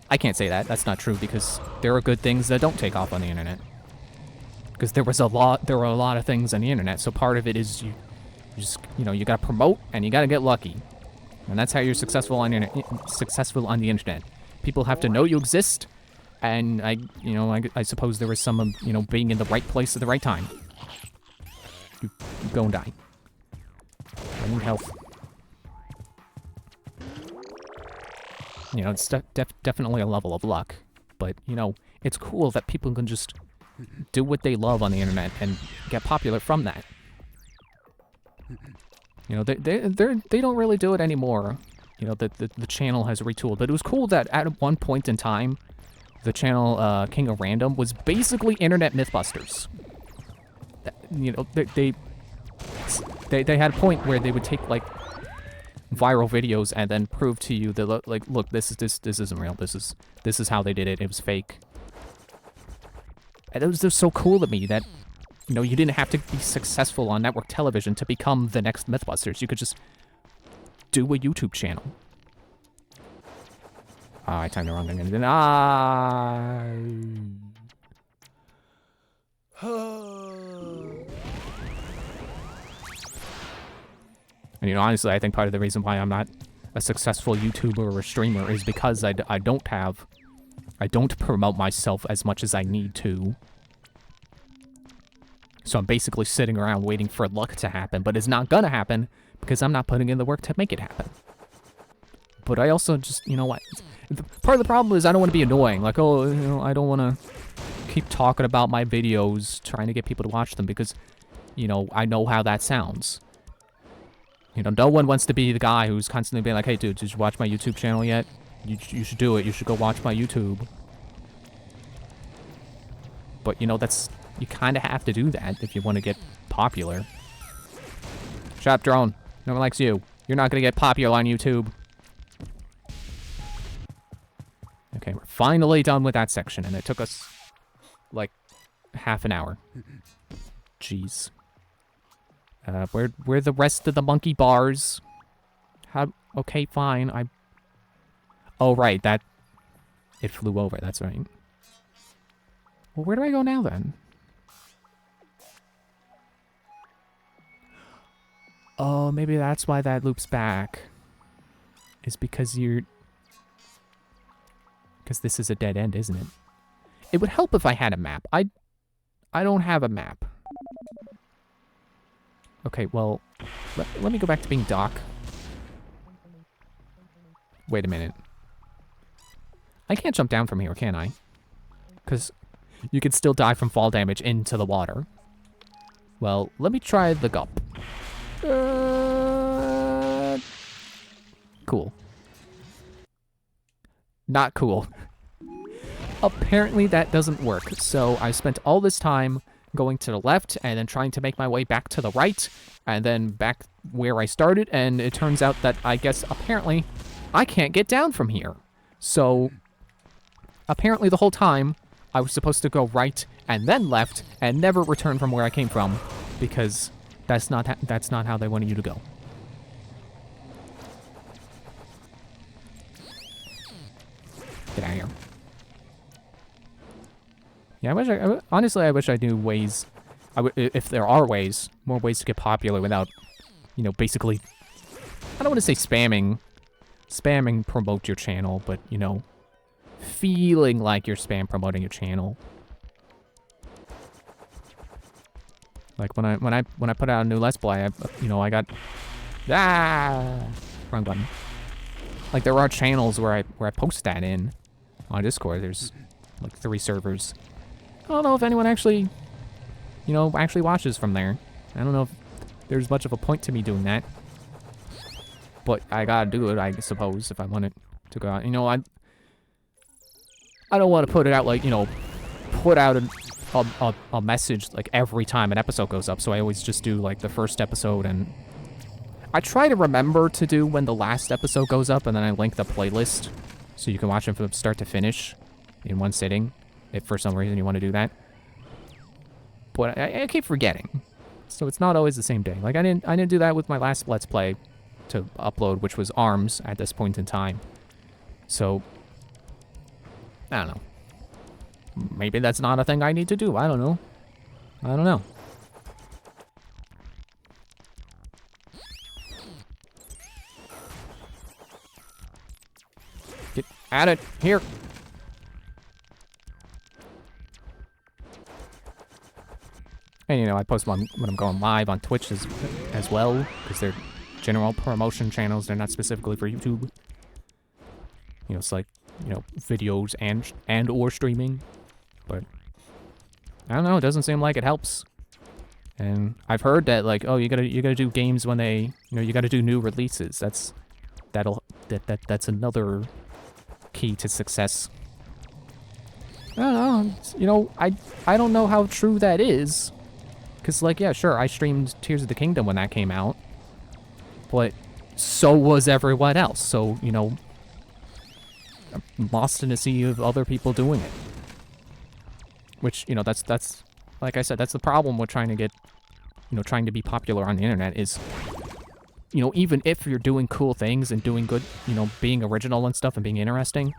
I can't say that. That's not true, because there are good things that don't take off on the internet. Because there were a lot of things on the internet, so part of it is you just, you know, you gotta promote, and you gotta get lucky. And that's how you're successful on the internet. People have to know you exist, and I suppose there was some, you know, being in the right place at the right time. You go and die. I need help. You know, it's definitely a level of luck, but, you know, it's cool that people can just do what they love on the internet and get popular from that. You know, they don't really do it anymore. You know, the channel has retooled, but it was cool that at one point in time, the channel King of Random was basically Internet Mythbusters. You know, they had a point where they would take, like, viral videos and then prove to you that, like, look, this isn't real. This is how they did it. It was fake. And it was just so cool to me that, you know, you didn't have to be successful on network television to become the next Mythbusters. You could just do a YouTube channel. I timed the wrong thing. And, you know, honestly, I think part of the reason why I'm not a successful YouTuber or a streamer is because I don't promote myself as much as I need to. So I'm basically sitting around waiting for luck to happen, but it's not gonna happen because I'm not putting in the work to make it happen. But I also just, you know what, part of the problem is I don't want to be annoying. Like, oh, you know, I don't want to keep talking about my videos, trying to get people to watch them because, you know, I know how that sounds. You know, no one wants to be the guy who's constantly being like, hey, dude, did you watch my YouTube channel yet? You should do it. You should go watch my YouTube. But, you know, you kind of have to do that if you want to get popular. Shut up, drone. No one likes you. You're not going to get popular on YouTube. Okay, we're finally done with that section, and it took us, like, half an hour. Jeez. Where the rest of the monkey bars? Okay, fine. Oh, right, that... It flew over, that's right. Well, where do I go now, then? Oh, maybe that's why that loops back. Is because you're... Because this is a dead end, isn't it? It would help if I had a map. I don't have a map. Okay, well, let me go back to being Doc. Wait a minute. I can't jump down from here, can I? Because you could still die from fall damage into the water. Well, let me try the gulp. Cool. Not cool. Apparently that doesn't work, so I spent all this time going to the left and then trying to make my way back to the right and then back where I started, and it turns out that I guess apparently I can't get down from here. So apparently the whole time I was supposed to go right and then left and never return from where I came from, because that's not how they wanted you to go. Get out of here. Yeah, honestly, I wish I knew ways, if there are ways, more ways to get popular without, you know, basically, I don't want to say spamming promote your channel, but, you know, feeling like you're spam promoting your channel. Like when I put out a new Let's Play, I got, wrong button. Like there are channels where I post that in on Discord. There's like 3 servers. I don't know if anyone actually, you know, actually watches from there. I don't know if there's much of a point to me doing that. But I gotta do it, I suppose, if I want it to go out. You know, I don't want to put it out like, you know, put out a message like every time an episode goes up. So I always just do like the first episode, and I try to remember to do when the last episode goes up, and then I link the playlist so you can watch it from start to finish in one sitting. If for some reason you want to do that. But I keep forgetting. So it's not always the same day. Like I didn't do that with my last Let's Play to upload, which was ARMS at this point in time. So I don't know. Maybe that's not a thing I need to do. I don't know. I don't know. Get at it. Here. And, you know, I post when I'm going live on Twitch as well, because they're general promotion channels. They're not specifically for YouTube. You know, it's like, you know, videos and or streaming. But I don't know. It doesn't seem like it helps. And I've heard that, like, oh, you gotta do games when they, you know, you gotta do new releases. That's another key to success. I don't know. You know, I don't know how true that is. Because, like, yeah, sure, I streamed Tears of the Kingdom when that came out. But so was everyone else. So, you know, I'm lost in a sea of other people doing it. Which, you know, that's like I said, that's the problem with trying to get, you know, trying to be popular on the internet is, you know, even if you're doing cool things and doing good, you know, being original and stuff and being interesting,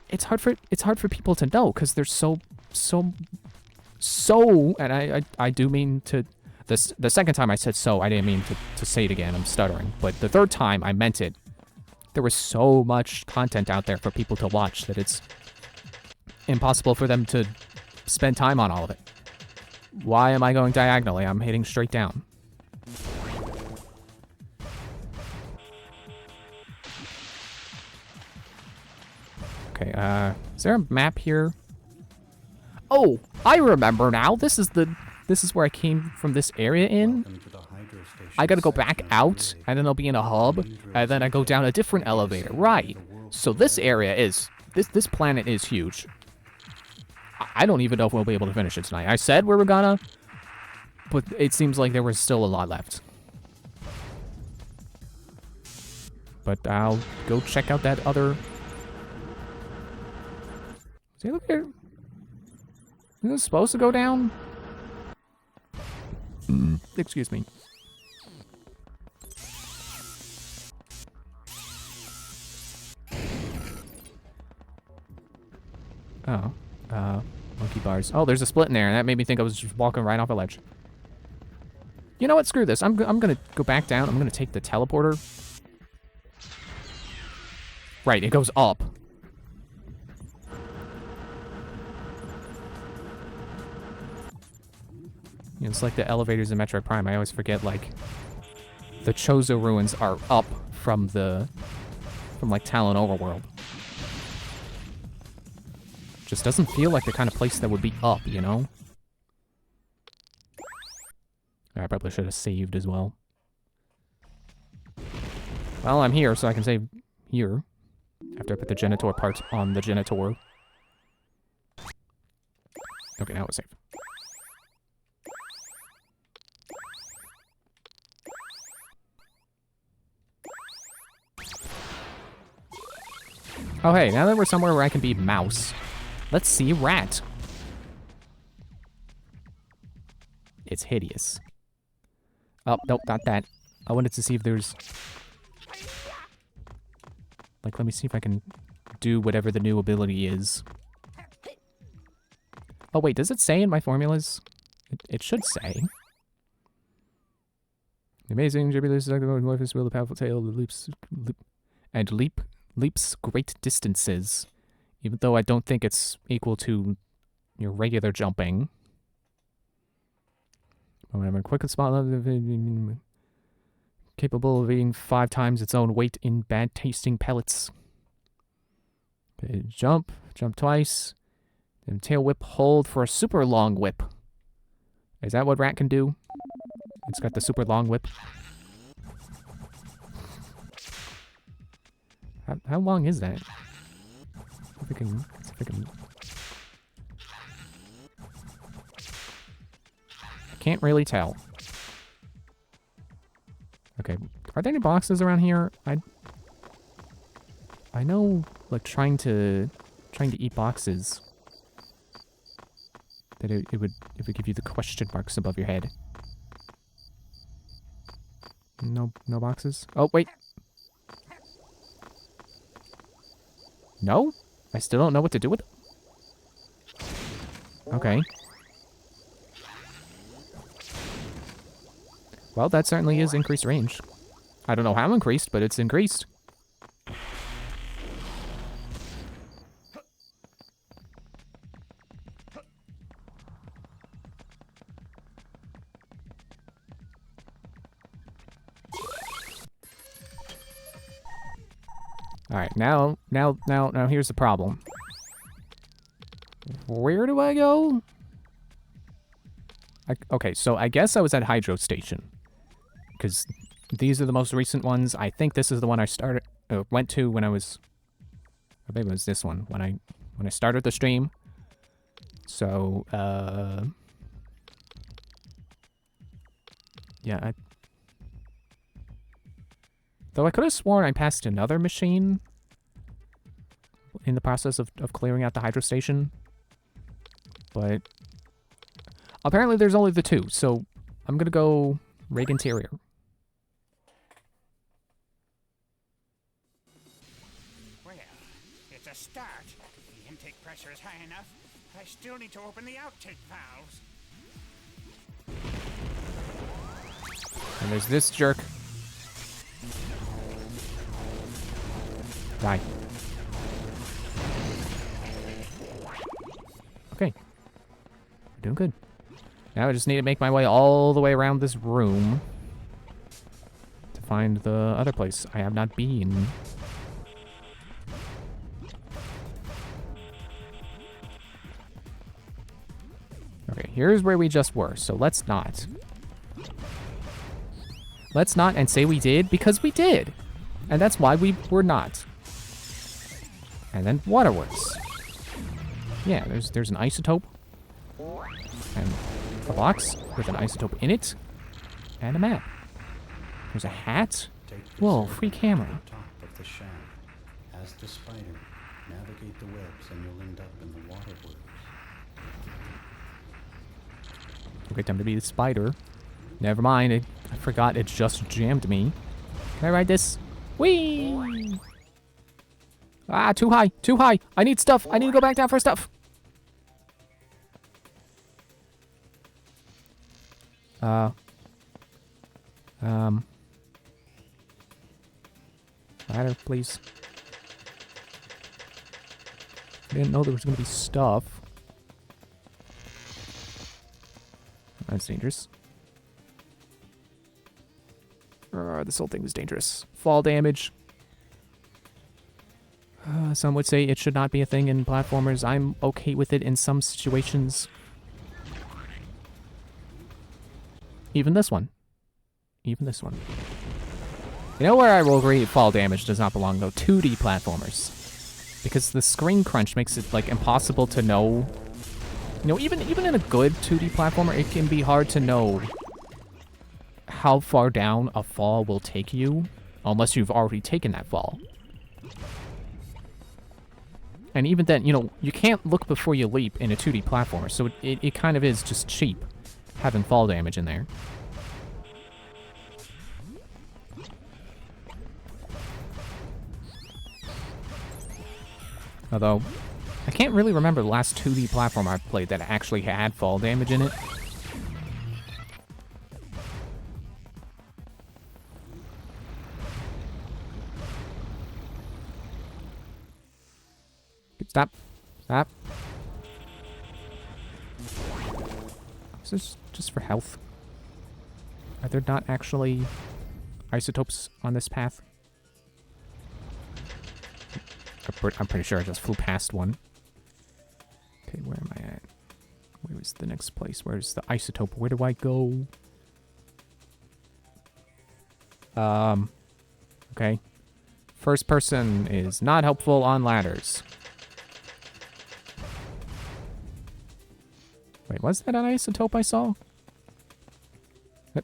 it's hard for people to know because there's so, and I do mean to, the second time I said so, I didn't mean to say it again, I'm stuttering, but the third time I meant it. There was so much content out there for people to watch that it's impossible for them to spend time on all of it. Why am I going diagonally? I'm hitting straight down. Okay, is there a map here? Oh, I remember now. This is where I came from this area in. I gotta go back out, and then I'll be in a hub, and then I go down a different elevator. Right. So this area is, this planet is huge. I don't even know if we'll be able to finish it tonight. I said we were gonna, but it seems like there was still a lot left. But I'll go check out that other... See, look here. Isn't this supposed to go down? Excuse me. Oh. Monkey bars. Oh, there's a split in there, and that made me think I was just walking right off a ledge. You know what? Screw this. I'm gonna go back down. I'm gonna take the teleporter. Right, it goes up. You know, it's like the elevators in Metroid Prime. I always forget, like, the Chozo ruins are up from like, Talon Overworld. Just doesn't feel like the kind of place that would be up, you know? I probably should have saved as well. Well, I'm here, so I can save here. After I put the Genitor parts on the Genitor. Okay, now it's safe. Oh, hey, now that we're somewhere where I can be mouse, let's see rat. It's hideous. Oh, nope, not that. I wanted to see if there's... Like, let me see if I can do whatever the new ability is. Oh, wait, does it say in my formulas? It should say. Amazing, Tribulus, Morphus, will the powerful tail, leaps great distances. Even though I don't think it's equal to your regular jumping. Whatever, quick spot, capable of eating 5 times its own weight in bad-tasting pellets. Okay, jump twice. Then tail whip, hold for a super long whip. Is that what rat can do? It's got the super long whip. How long is that? If I can, I can't really tell. Okay, are there any boxes around here? I know, like, trying to eat boxes, that it would give you the question marks above your head. No boxes. Oh wait. No? I still don't know what to do with it. Okay. Well, that certainly is increased range. I don't know how increased, but it's increased. Alright, now here's the problem. Where do I go? Okay, so I guess I was at Hydro Station. Because these are the most recent ones. I think this is the one I went to when I was... Or maybe it was this one, when I started the stream. So, yeah, though I could have sworn I passed another machine in the process of clearing out the Hydro Station. But apparently there's only the 2, so I'm gonna go rig interior. Well, it's a start. The intake pressure is high enough. I still need to open the outtake valves. And there's this jerk. Die. Okay. We're doing good. Now I just need to make my way all the way around this room to find the other place I have not been. Okay, here's where we just were, so let's not. Let's not and say we did, because we did. And that's why we were not. And then waterworks. Yeah, there's an isotope. And a box with an isotope in it. And a map. There's a hat. Whoa, free camera. Top of the shaft. As the spider, navigate the webs and you'll end up in the waterworks. Okay, time to be the spider. Never mind, I forgot it just jammed me. Can I ride this? Whee! Ah, too high, too high. I need stuff. I need to go back down for stuff. Ladder, please. I didn't know there was going to be stuff. That's dangerous. This whole thing was dangerous. Fall damage. Some would say it should not be a thing in platformers. I'm okay with it in some situations. Even this one. Even this one. You know where I will agree fall damage does not belong, though? 2D platformers. Because the screen crunch makes it, like, impossible to know. You know, even in a good 2D platformer, it can be hard to know how far down a fall will take you, unless you've already taken that fall. And even then, you know, you can't look before you leap in a 2D platformer, so it kind of is just cheap having fall damage in there. Although, I can't really remember the last 2D platform I've played that actually had fall damage in it. Stop. Stop. Is this just for health? Are there not actually isotopes on this path? I'm pretty sure I just flew past one. Okay, where am I at? Where is the next place? Where's the isotope? Where do I go? Okay. First person is not helpful on ladders. Wait, was that an isotope I saw?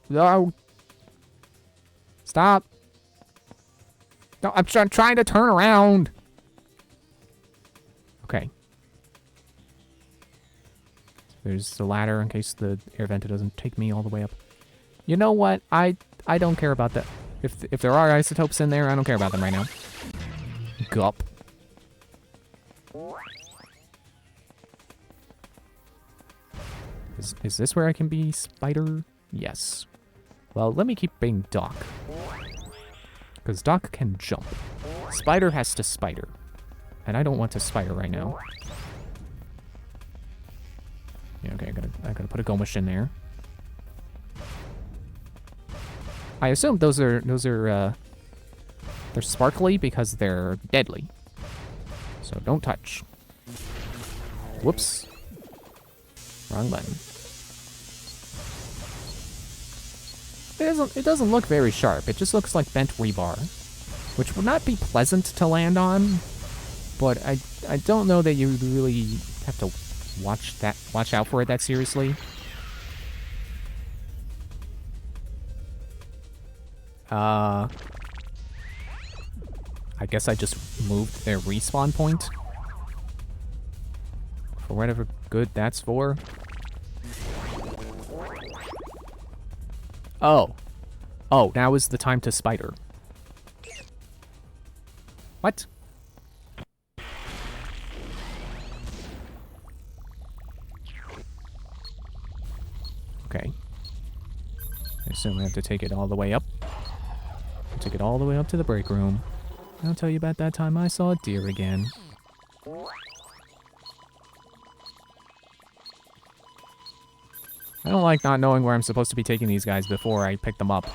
No! Stop! No, I'm trying to turn around! Okay. There's the ladder in case the air vent doesn't take me all the way up. You know what? I don't care about that. If there are isotopes in there, I don't care about them right now. Gup. Is this where I can be Spider? Yes. Well, let me keep being Doc. Because Doc can jump. Spider has to spider. And I don't want to spider right now. Yeah, okay, I gotta put a Gomish in there. I assume those are they're sparkly because they're deadly. So don't touch. Whoops. Wrong button. It doesn't look very sharp. It just looks like bent rebar, which would not be pleasant to land on. But I don't know that you really have to watch out for it that seriously. I guess I just moved their respawn point. For whatever good that's for. Oh. Oh, now is the time to spider. What? Okay. I assume I have to take it all the way up. Take it all the way up to the break room. I'll tell you about that time I saw a deer again. I don't like not knowing where I'm supposed to be taking these guys before I pick them up.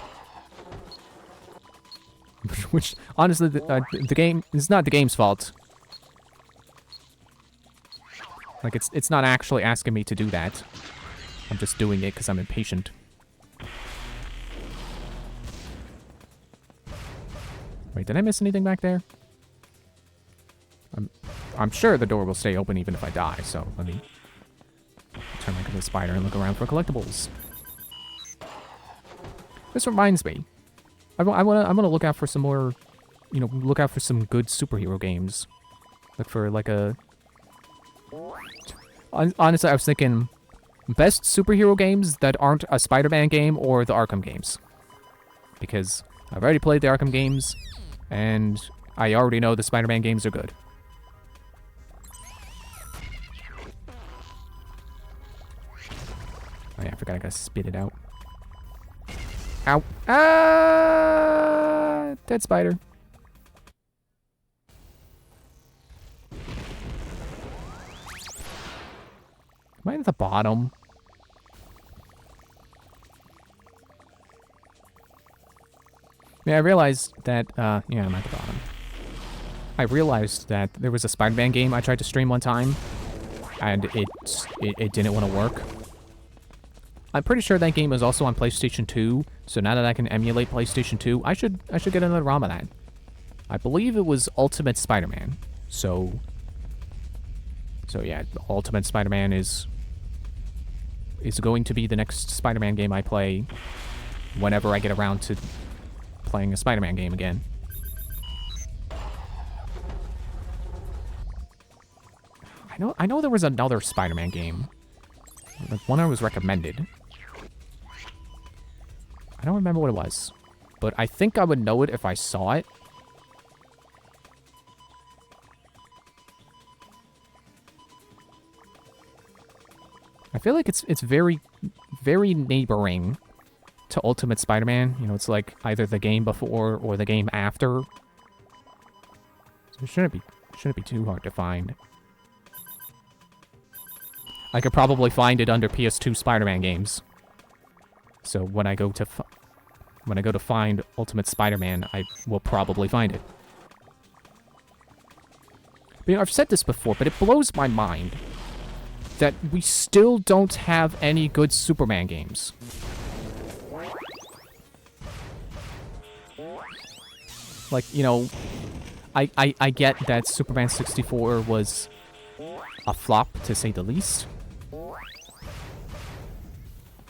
Which, honestly, the game is not the game's fault. Like, it's not actually asking me to do that. I'm just doing it because I'm impatient. Wait, did I miss anything back there? I'm sure the door will stay open even if I die, so let me turn back into the spider and look around for collectibles. This reminds me. I want to look out for some more, you know, look out for some good superhero games. Look for like a... Honestly, I was thinking best superhero games that aren't a Spider-Man game or the Arkham games. Because I've already played the Arkham games, and I already know the Spider-Man games are good. forgot I gotta spit it out. Ow. Ah! Dead spider. Am I at the bottom? Yeah, I realized that, yeah, I'm at the bottom. I realized that there was a Spider-Man game I tried to stream one time, and it didn't want to work. I'm pretty sure that game is also on PlayStation 2, so now that I can emulate PlayStation 2, I should get another ROM of that. I believe it was Ultimate Spider-Man, so yeah, Ultimate Spider-Man is going to be the next Spider-Man game I play whenever I get around to playing a Spider-Man game again. I know there was another Spider-Man game. Like one I was recommended. I don't remember what it was. But I think I would know it if I saw it. I feel like it's very, very neighboring to Ultimate Spider-Man. You know, it's like either the game before or the game after. So it shouldn't be too hard to find. I could probably find it under PS2 Spider-Man games. So when I go to find Ultimate Spider-Man, I will probably find it. But, you know, I've said this before, but it blows my mind that we still don't have any good Superman games. Like, you know, I get that Superman 64 was a flop, to say the least.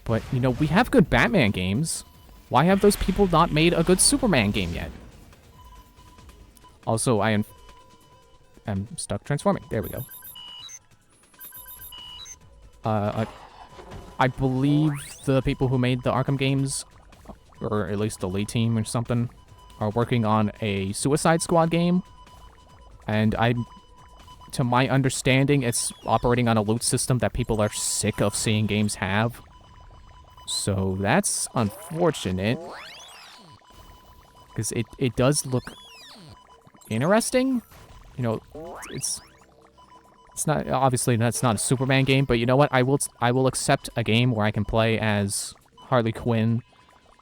But, you know, we have good Batman games. Why have those people not made a good Superman game yet? Also, I am stuck transforming. There we go. I believe the people who made the Arkham games, or at least the lead team or something, are working on a Suicide Squad game. And to my understanding, it's operating on a loot system that people are sick of seeing games have. So that's unfortunate. Because it does look interesting. You know, it's not, obviously that's not a Superman game, but you know what? I will accept a game where I can play as Harley Quinn,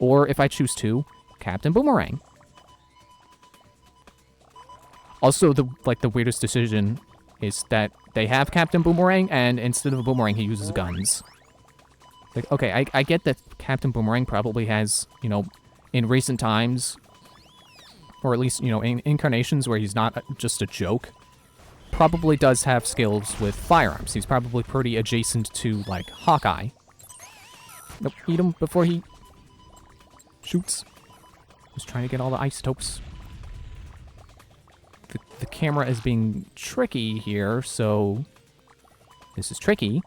or if I choose to, Captain Boomerang. Also, the weirdest decision is that they have Captain Boomerang, and instead of a boomerang, he uses guns. Like, okay, I get that Captain Boomerang probably has, you know, in recent times, or at least, you know, in incarnations where he's not just a joke, probably does have skills with firearms. He's probably pretty adjacent to, like, Hawkeye. Nope, eat him before he shoots. Just trying to get all the isotopes. The camera is being tricky here, so this is tricky.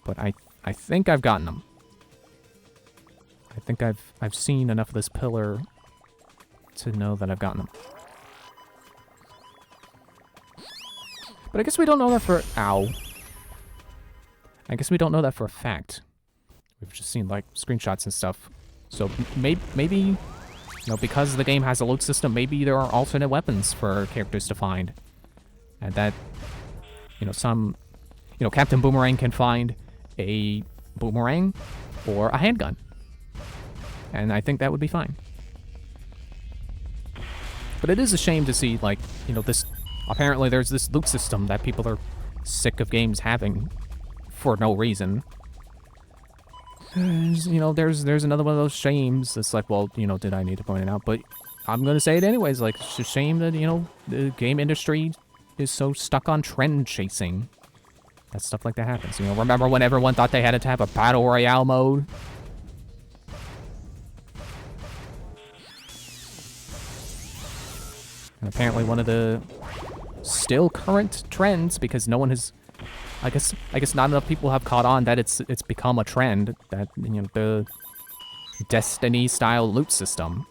But I think I've gotten them. I think I've seen enough of this pillar to know that I've gotten them. But I guess we don't know that for... Ow. I guess we don't know that for a fact. We've just seen, like, screenshots and stuff. So maybe, you know, because the game has a loot system, maybe there are alternate weapons for characters to find. And that, you know, Captain Boomerang can find a boomerang or a handgun. And I think that would be fine. But it is a shame to see, like, you know, this... Apparently there's this loot system that people are sick of games having for no reason. And, you know, there's another one of those shames. It's like, well, you know, did I need to point it out? But I'm going to say it anyways. Like, it's a shame that, you know, the game industry is so stuck on trend chasing. That stuff like that happens. You know, remember when everyone thought they had to have a Battle Royale mode? And apparently one of the still current trends, because no one has... I guess not enough people have caught on that it's become a trend, that, you know, the Destiny-style loot system.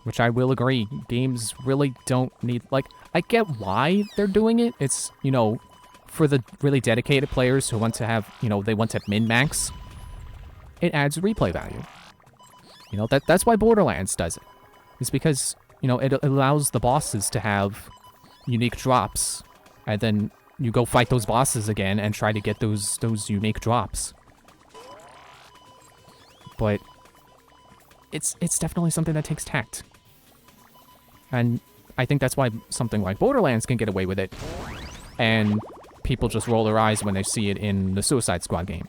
Which I will agree, games really don't need... Like, I get why they're doing it. It's, you know, for the really dedicated players who want to have, they want to min-max, it adds replay value. That's why Borderlands does it. It's because, it allows the bosses to have unique drops, and then you go fight those bosses again and try to get those unique drops. But it's definitely something that takes tact. And I think that's why something like Borderlands can get away with it, and people just roll their eyes when they see it in the Suicide Squad game.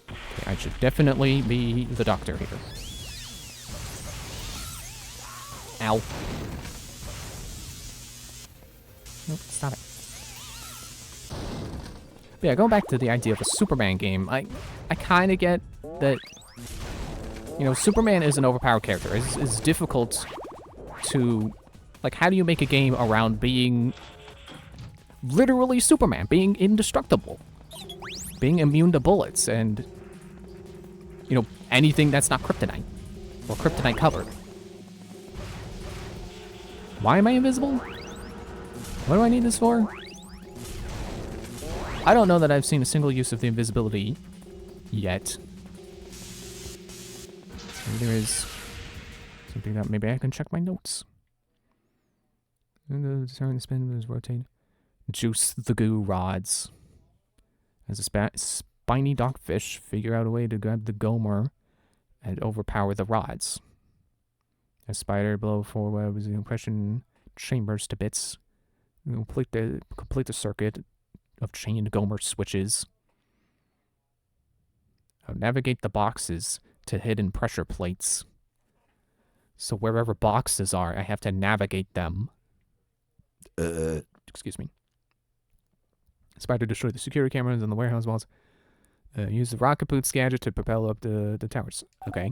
Okay, I should definitely be the doctor here. Ow. Nope, stop it. But yeah, going back to the idea of a Superman game, I kind of get that, Superman is an overpowered character. It's difficult to, how do you make a game around being literally Superman, being indestructible, being immune to bullets, and, anything that's not kryptonite, or kryptonite covered. Why am I invisible? What do I need this for? I don't know that I've seen a single use of the invisibility yet. Maybe there is something that maybe I can check my notes. Determine the spin is rotate. Juice the goo rods. As a spiny dogfish, figure out a way to grab the gomer and overpower the rods. A spider blow four webs, the compression chambers to bits. Complete the circuit of chained gomer switches. Navigate the boxes to hidden pressure plates. So wherever boxes are, I have to navigate them. Excuse me. Spider destroy the security cameras on the warehouse walls. Use the rocket boots gadget to propel up the towers. Okay.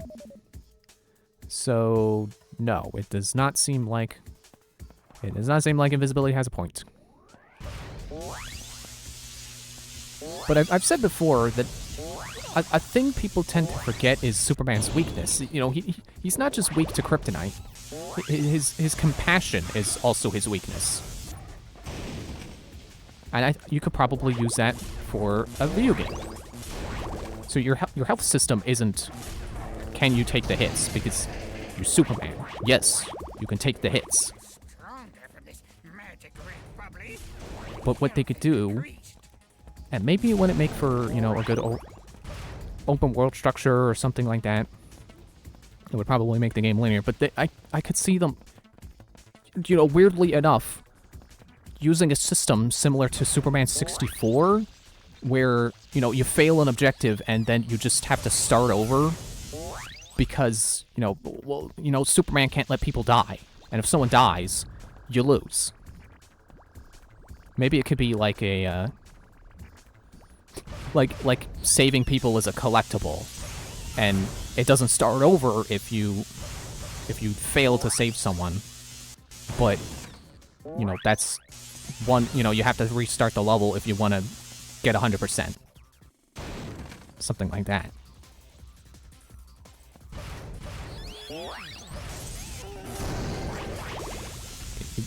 So no, it does not seem like invisibility has a point. But I've said before that a thing people tend to forget is Superman's weakness. He's not just weak to kryptonite. His compassion is also his weakness. And you could probably use that for a video game. So your health system isn't, can you take the hits? Because you're Superman. Yes, you can take the hits. But what they could do, and maybe it wouldn't make for, a good open world structure or something like that. It would probably make the game linear, but I could see them, weirdly enough, using a system similar to Superman 64, where, you fail an objective and then you just have to start over because, Superman can't let people die. And if someone dies, you lose. Maybe it could be like a, like saving people is a collectible, and it doesn't start over if you fail to save someone, but that's one, you have to restart the level if you want to get 100%, something like that.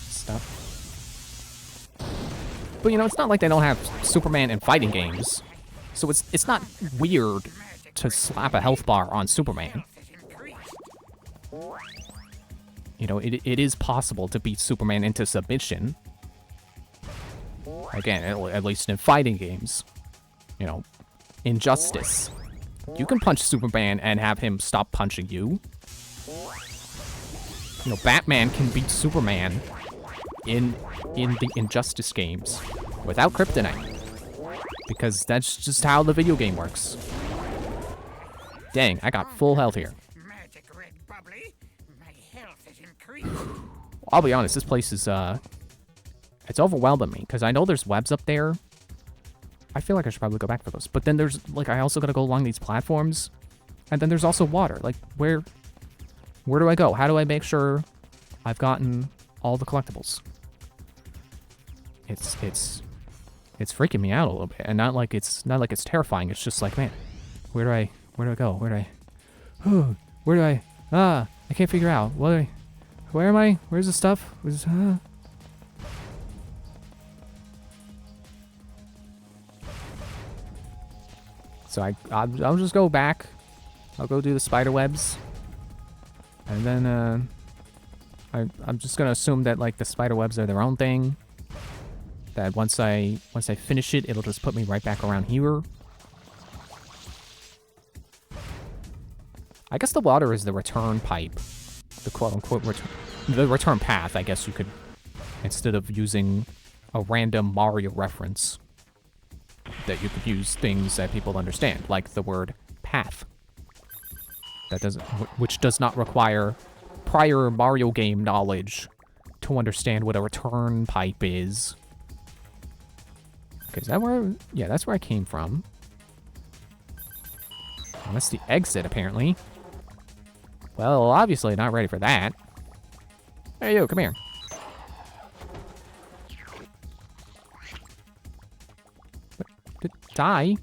Stop. But it's not like they don't have Superman in fighting games. So it's not weird to slap a health bar on Superman. It is possible to beat Superman into submission. Again, at least in fighting games. Injustice. You can punch Superman and have him stop punching you. Batman can beat Superman in the Injustice games without kryptonite. Because that's just how the video game works. Dang, I got full health here. I'll be honest, this place is, it's overwhelming me, because I know there's webs up there. I feel like I should probably go back for those. But then there's, I also gotta go along these platforms. And then there's also water. Where do I go? How do I make sure I've gotten all the collectibles? It's freaking me out a little bit, and not like it's terrifying. It's just like, man, where do I go? I can't figure out. Where am I? Where's the stuff? So I'll just go back. I'll go do the spider webs. And then, I'm just gonna assume that, like, the spider webs are their own thing. That once I finish it, it'll just put me right back around here. I guess the water is the return pipe. The quote-unquote the return path, I guess you could, instead of using a random Mario reference, that you could use things that people understand, like the word path. Which does not require prior Mario game knowledge to understand what a return pipe is. Okay, is that where... Yeah, that's where I came from. And that's the exit, apparently. Well, obviously not ready for that. Hey, you, come here. Die.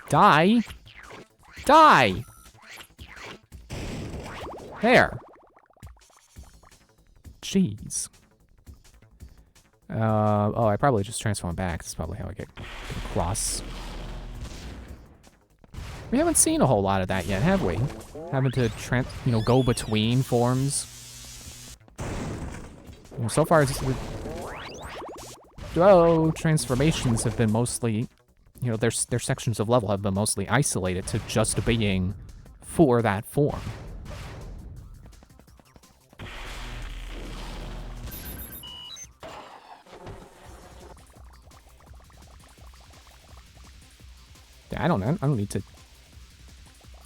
Die. Die! There. Jeez. Oh, I probably just transform back. That's probably how I get across. We haven't seen a whole lot of that yet, have we? Having to, go between forms. So far, transformations have been mostly, their sections of level have been mostly isolated to just being for that form. I don't need to...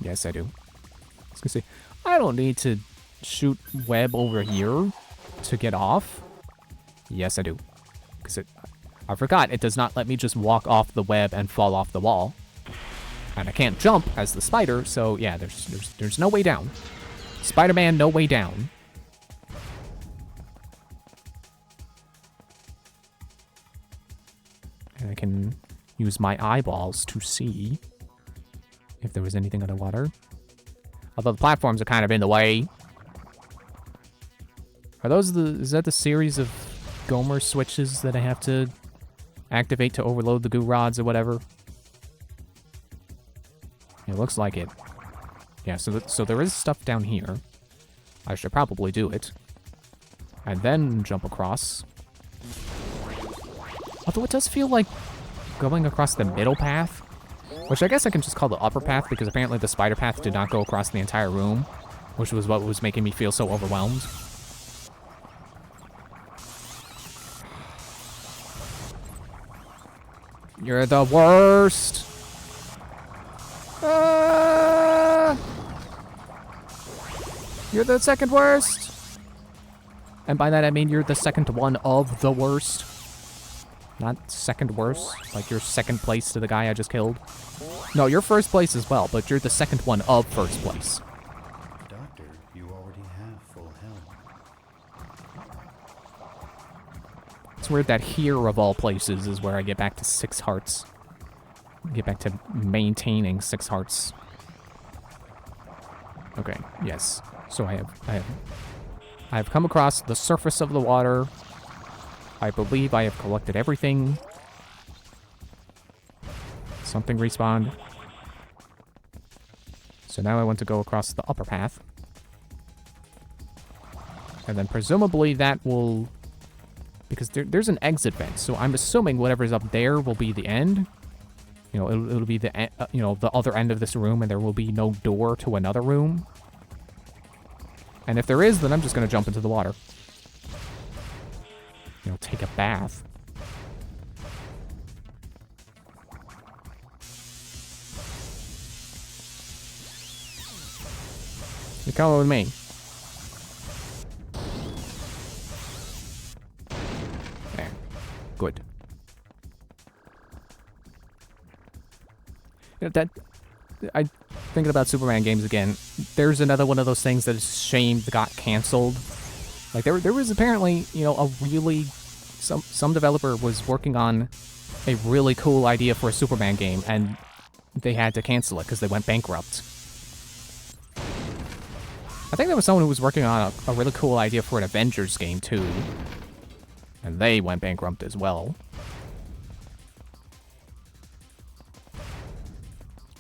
Yes, I do. I was gonna say, I don't need to shoot web over here to get off. Yes, I do. Because I forgot, it does not let me just walk off the web and fall off the wall. And I can't jump as the spider, so yeah, there's no way down. Spider-Man, no way down. And I can use my eyeballs to see if there was anything underwater. Although the platforms are kind of in the way. Are those is that the series of Gomer switches that I have to activate to overload the goo rods or whatever? It looks like it. Yeah, so there is stuff down here. I should probably do it. And then jump across. Although it does feel like going across the middle path, which I guess I can just call the upper path because apparently the spider path did not go across the entire room, which was what was making me feel so overwhelmed. You're the worst. You're the second worst. And by that I mean you're the second one of the worst. Not second worst, like you're second place to the guy I just killed. No, you're first place as well, but you're the second one of first place. Doctor, you already have full health. It's weird that here, of all places, is where I get back to 6 hearts. Get back to maintaining 6 hearts. Okay, yes. So I have come across the surface of the water. I believe I have collected everything. Something respawned. So now I want to go across the upper path. And then presumably that will... Because there's an exit vent, so I'm assuming whatever's up there will be the end. It'll be the the other end of this room, and there will be no door to another room. And if there is, then I'm just gonna jump into the water. Take a bath. You're coming with me. There. Good. Thinking about Superman games again, there's another one of those things that is a shame that got canceled. Like, there was apparently, a really... Some developer was working on a really cool idea for a Superman game, and they had to cancel it because they went bankrupt. I think there was someone who was working on a really cool idea for an Avengers game, too. And they went bankrupt as well.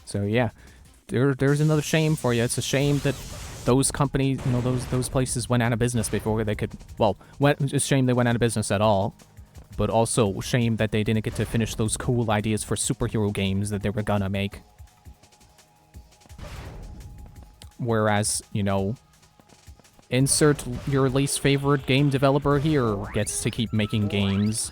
So yeah, there's another shame for you. It's a shame that those companies, you know, those places went out of business before they could. Well, it's a shame they went out of business at all. But also shame that they didn't get to finish those cool ideas for superhero games that they were gonna make. Whereas, you know, insert your least favorite game developer here gets to keep making games.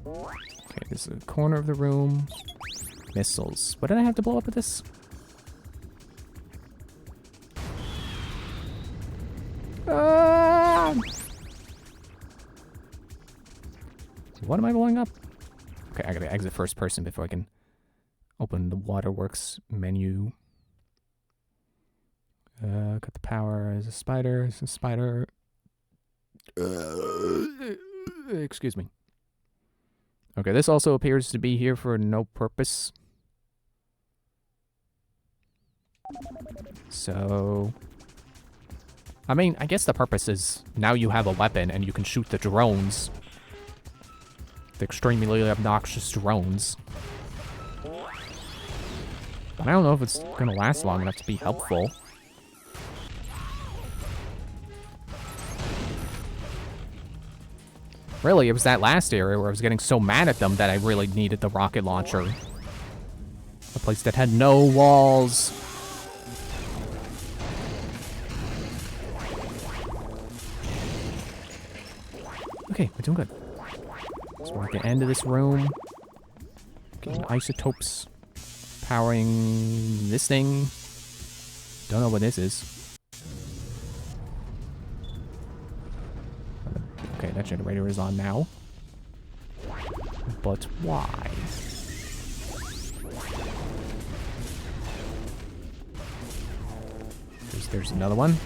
Okay, this is a corner of the room. Missiles. What did I have to blow up with this? Ah! What am I blowing up? Okay, I gotta exit first person before I can open the waterworks menu. Cut the power as a spider. It's a spider. Excuse me. Okay, this also appears to be here for no purpose. So... I mean, I guess the purpose is now you have a weapon and you can shoot the drones. The extremely obnoxious drones. But I don't know if it's gonna last long enough to be helpful. Really, it was that last area where I was getting so mad at them that I really needed the rocket launcher. A place that had no walls. Okay, we're doing good. So we're at the end of this room. Getting isotopes. Powering this thing. Don't know what this is. Okay, that generator is on now. But why? There's another one.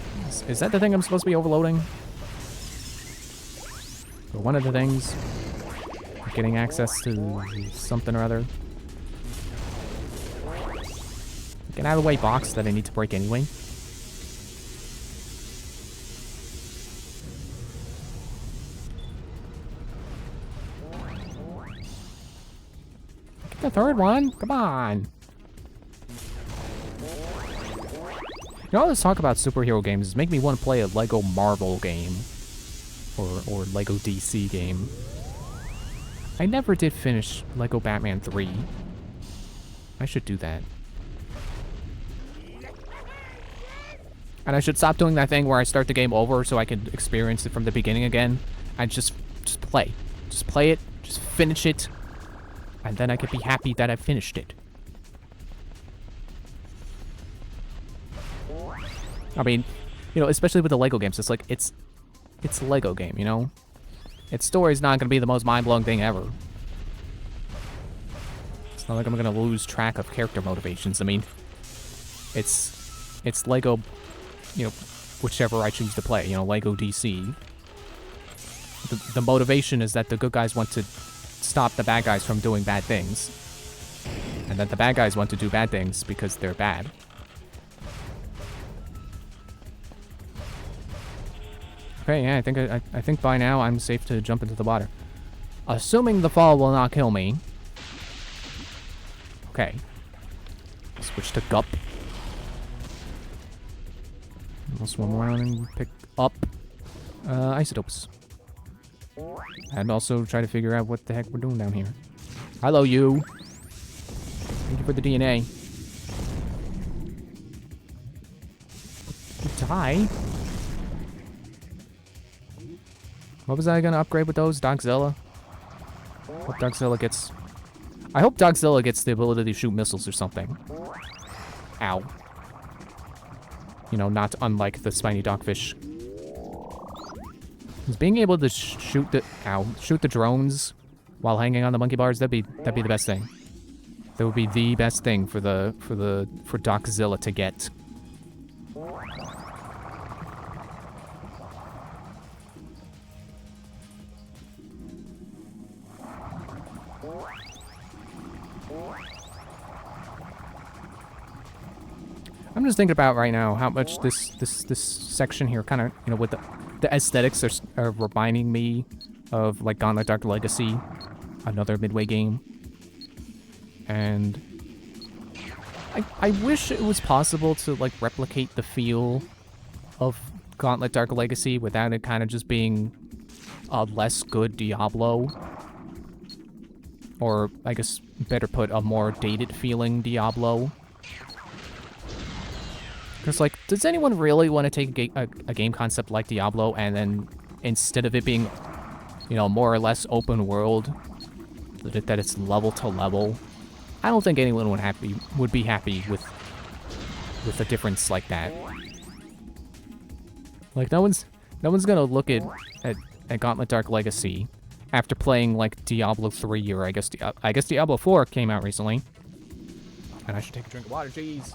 Is that the thing I'm supposed to be overloading? Or one of the things? Getting access to something or other. Get out of the way, box that I need to break anyway. Get the third one. Come on. You know, all this talk about superhero games make me want to play a Lego Marvel game. Or Lego DC game. I never did finish Lego Batman 3. I should do that. And I should stop doing that thing where I start the game over so I can experience it from the beginning again. I just play. Just play it, just finish it, and then I could be happy that I finished it. I mean, you know, especially with the Lego games, it's like, it's a Lego game, you know? Its story's not gonna be the most mind-blowing thing ever. It's not like I'm gonna lose track of character motivations. I mean, it's Lego, you know, whichever I choose to play, you know, Lego DC. The motivation is that the good guys want to stop the bad guys from doing bad things. And that the bad guys want to do bad things because they're bad. Okay, yeah, I think by now I'm safe to jump into the water. Assuming the fall will not kill me. Okay. Switch to Gup. We'll swim around and pick up isotopes. And also try to figure out what the heck we're doing down here. Hello, you. Thank you for the DNA. Die. What was I gonna upgrade with those? Dogzilla? Hope Dogzilla gets... I hope Dogzilla gets the ability to shoot missiles or something. Ow. You know, not unlike the spiny dogfish. Is being able to shoot the drones while hanging on the monkey bars, that'd be the best thing. That would be the best thing for Dogzilla to get. I'm just thinking about right now how much this section here kind of, you know, with the aesthetics are reminding me of like Gauntlet Dark Legacy, another Midway game. And I wish it was possible to like replicate the feel of Gauntlet Dark Legacy without it kind of just being a less good Diablo. Or, I guess, better put, a more dated feeling Diablo. Because, like, does anyone really want to take a game concept like Diablo and then, instead of it being, you know, more or less open world, that it's level to level? I don't think anyone would be happy with a difference like that. Like, no one's gonna look at Gauntlet Dark Legacy after playing like Diablo 3 or I guess Diablo 4 came out recently. And I should take a drink of water, jeez.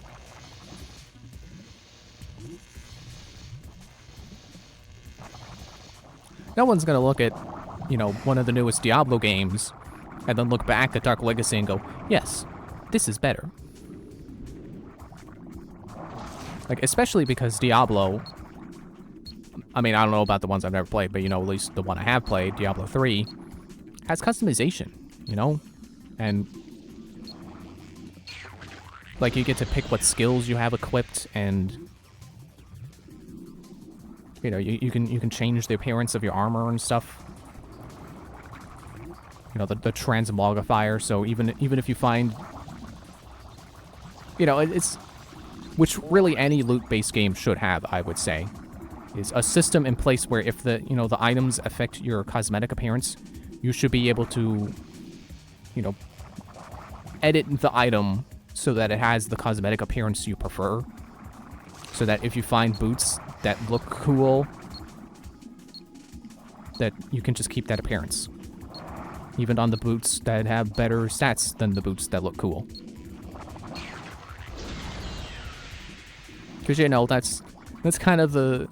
No one's gonna look at, you know, one of the newest Diablo games and then look back at Dark Legacy and go, yes, this is better. Like, especially because Diablo, I mean, I don't know about the ones I've never played, but, you know, at least the one I have played, Diablo 3, has customization, you know? And, like, you get to pick what skills you have equipped, and, you know, you can change the appearance of your armor and stuff. You know, the transmogrifier, so even if you find, you know, it's, which really any loot-based game should have, I would say, is a system in place where if the, you know, the items affect your cosmetic appearance, you should be able to, you know, edit the item so that it has the cosmetic appearance you prefer. So that if you find boots that look cool, that you can just keep that appearance. Even on the boots that have better stats than the boots that look cool. Because, you know, that's kind of the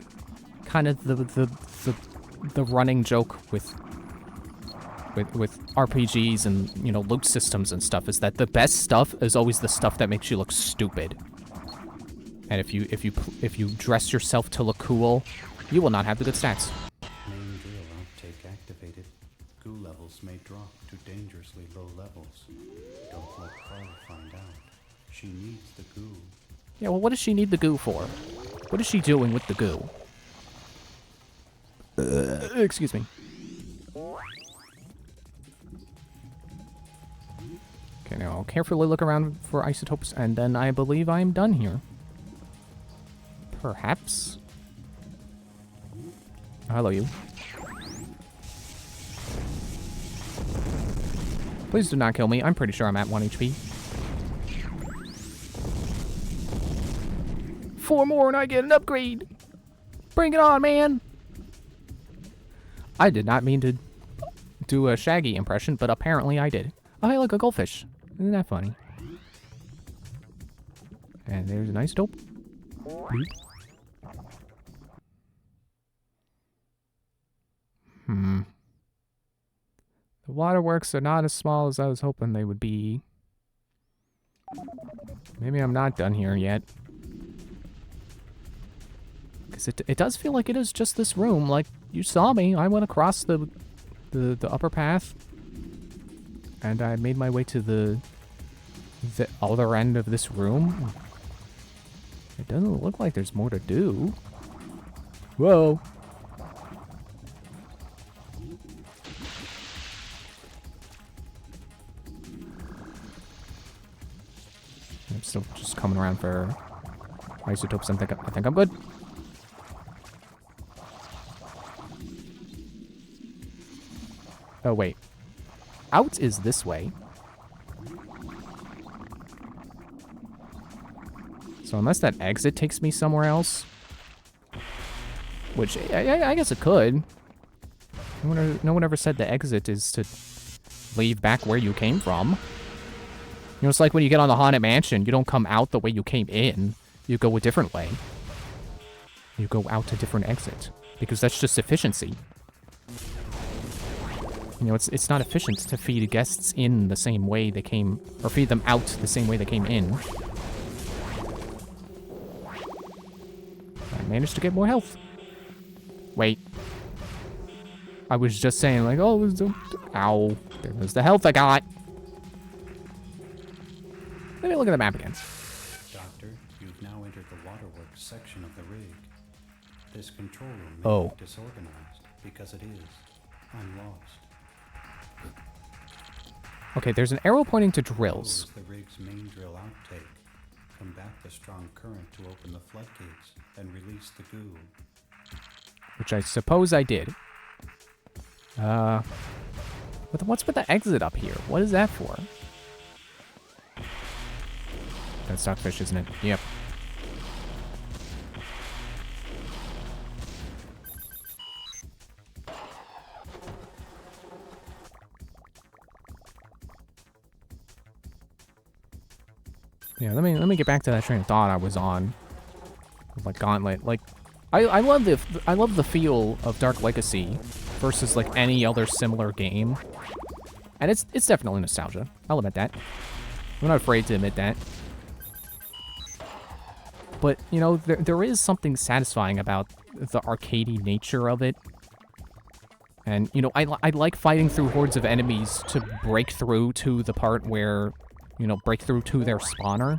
running joke with RPGs and, you know, loot systems and stuff, is that the best stuff is always the stuff that makes you look stupid. And if you dress yourself to look cool, you will not have the good stats. Main drill outtake activated. Goo levels may drop to dangerously low levels. Don't let Carl find out. She needs the goo. Yeah, well, what does she need the goo for? What is she doing with the goo? Excuse me. Okay, now I'll carefully look around for isotopes, and then I believe I'm done here. Perhaps? Oh, hello, you. Please do not kill me. I'm pretty sure I'm at 1 HP. 4 more and I get an upgrade! Bring it on, man! I did not mean to do a Shaggy impression, but apparently I did. Oh, hey, look, a goldfish. Isn't that funny? And there's a nice dope. Bloop. The waterworks are not as small as I was hoping they would be. Maybe I'm not done here yet. Because it does feel like it is just this room. Like, you saw me. I went across the upper path. And I made my way to the other end of this room. It doesn't look like there's more to do. Whoa. I'm still just coming around for isotopes. I think I'm good. Oh, wait. Out is this way. So unless that exit takes me somewhere else, which I guess it could. No one ever said the exit is to leave back where you came from. You know, it's like when you get on the Haunted Mansion, you don't come out the way you came in. You go a different way. You go out a different exit. Because that's just efficiency. You know, it's not efficient to feed guests in the same way they came, or feed them out the same way they came in. I managed to get more health. Wait. I was just saying, like, oh, ow. There goes the health I got. Let me look at the map again. Doctor, you've now entered the waterworks section of the rig. This control room may Oh. look disorganized, because it is. I'm lost. Okay, there's an arrow pointing to drills. Close the rig's main drill outtake. Combat the strong current to open the floodgates and release the goo. Which I suppose I did. What's with the exit up here? What is that for? That's stockfish, isn't it? Yep. Yeah, let me get back to that train of thought I was on. Like Gauntlet. Like I love the feel of Dark Legacy versus like any other similar game. And it's definitely nostalgia. I'll admit that. I'm not afraid to admit that. But, you know, there is something satisfying about the arcadey nature of it. And, you know, I like fighting through hordes of enemies to break through to the part where, you know, break through to their spawner.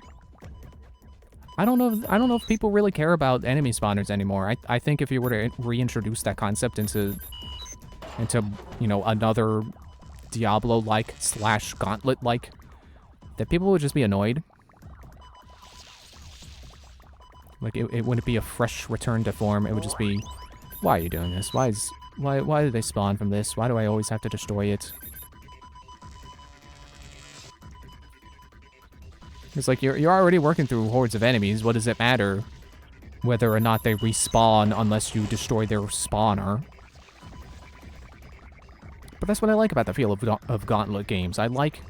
I don't know if people really care about enemy spawners anymore. I think if you were to reintroduce that concept into you know, another Diablo-like / Gauntlet-like, that people would just be annoyed. Like, it wouldn't be a fresh return to form. It would just be, why are you doing this? Why do they spawn from this? Why do I always have to destroy it? It's like, you're already working through hordes of enemies. What does it matter whether or not they respawn unless you destroy their spawner? But that's what I like about the feel of Gauntlet games. I like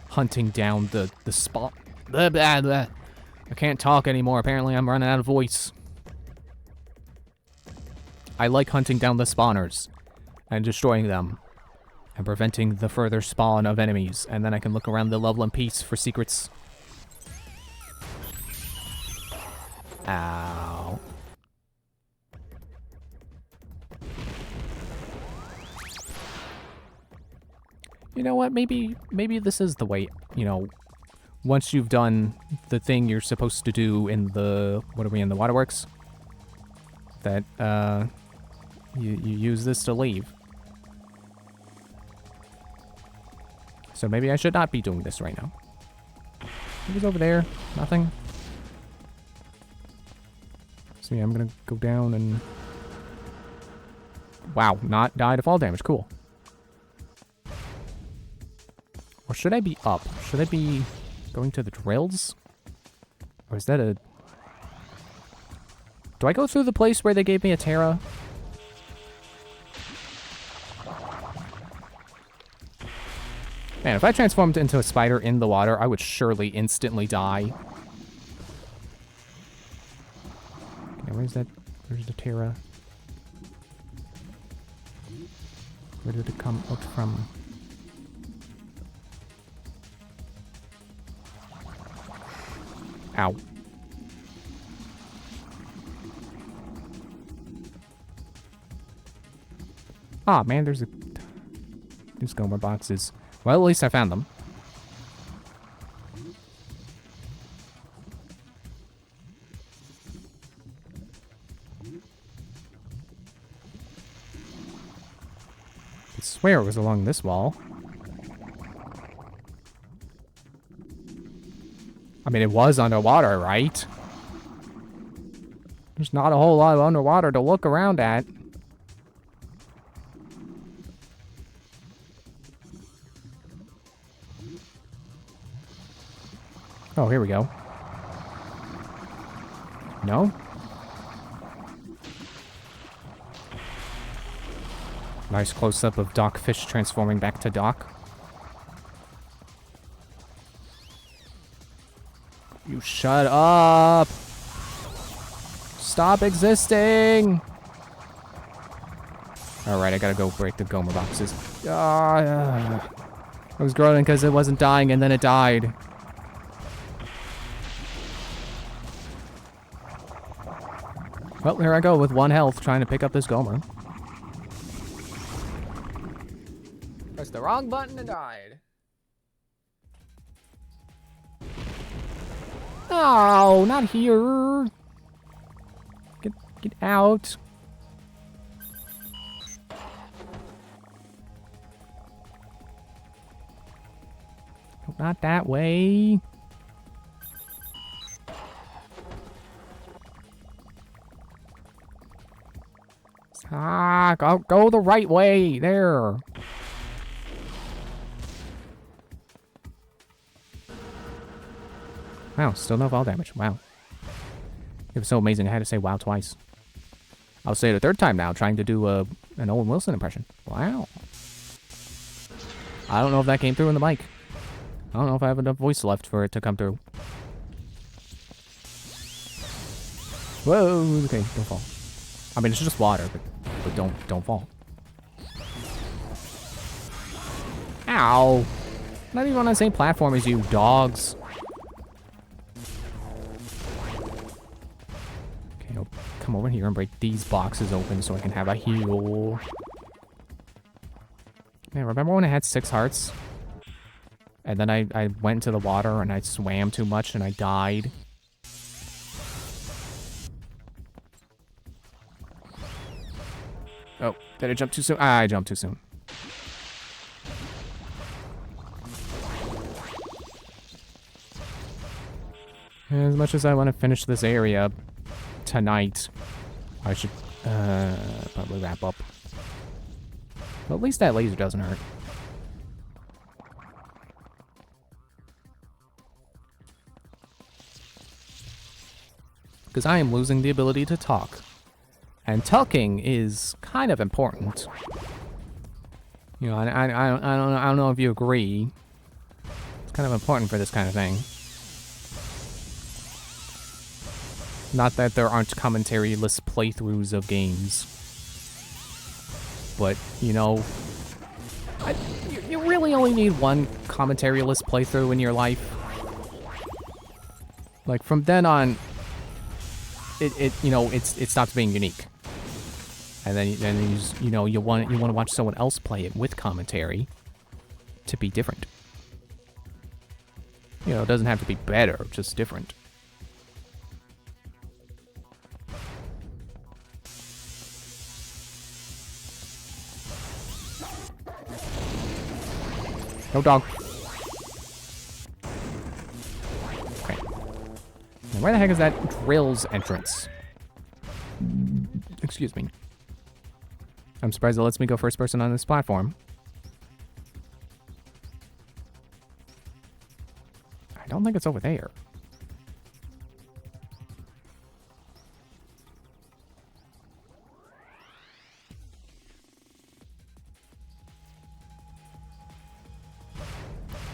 hunting down the spawn... Blah, blah, blah. I can't talk anymore. Apparently I'm running out of voice. I like hunting down the spawners and destroying them and preventing the further spawn of enemies. And then I can look around the level in peace for secrets. Ow. You know what? Maybe this is the way, you know, once you've done the thing you're supposed to do in the, what are we in, the waterworks? That, you use this to leave. So maybe I should not be doing this right now. It was over there. Nothing. So yeah, I'm gonna go down and... Wow, not die to fall damage. Cool. Or should I be up? Should I be going to the drills? Or is that a... Do I go through the place where they gave me a Terra? Man, if I transformed into a spider in the water, I would surely instantly die. Okay, where's that? Where's the Terra? Where did it come out from? Ow. Ah, man, there's Gomer boxes. Well, at least I found them. I swear it was along this wall. I mean, it was underwater, right? There's not a whole lot of underwater to look around at. Oh, here we go. No? Nice close-up of Doc Fish transforming back to Doc. You shut up! Stop existing! Alright, I gotta go break the Gomer boxes. I was groaning because it wasn't dying and then it died. Well, here I go with 1 health trying to pick up this Gomer. the wrong button and died. No, not here. Get out. Not that way. Ah, go the right way. There. Wow, still no fall damage. Wow. It was so amazing I had to say wow twice. I'll say it a third time now, trying to do an Owen Wilson impression. Wow. I don't know if that came through in the mic. I don't know if I have enough voice left for it to come through. Whoa, okay, don't fall. I mean, it's just water, but don't fall. Ow. Not even on the same platform as you, dogs. Okay, I'll come over here and break these boxes open so I can have a heal. Man, remember when I had 6 hearts? And then I went into the water and I swam too much and I died. Oh, did I jump too soon? Ah, I jumped too soon. As much as I want to finish this area tonight, I should probably wrap up. But at least that laser doesn't hurt. Because I am losing the ability to talk. And talking is kind of important. You know, I don't know if you agree. It's kind of important for this kind of thing. Not that there aren't commentary-less playthroughs of games. But, you know, you really only need one commentary-less playthrough in your life. Like, from then on, it stops being unique. And then you just, you want to watch someone else play it with commentary to be different. You know, it doesn't have to be better, just different. No dog. Okay. Now where the heck is that drill's entrance? Excuse me. I'm surprised it lets me go first person on this platform. I don't think it's over there.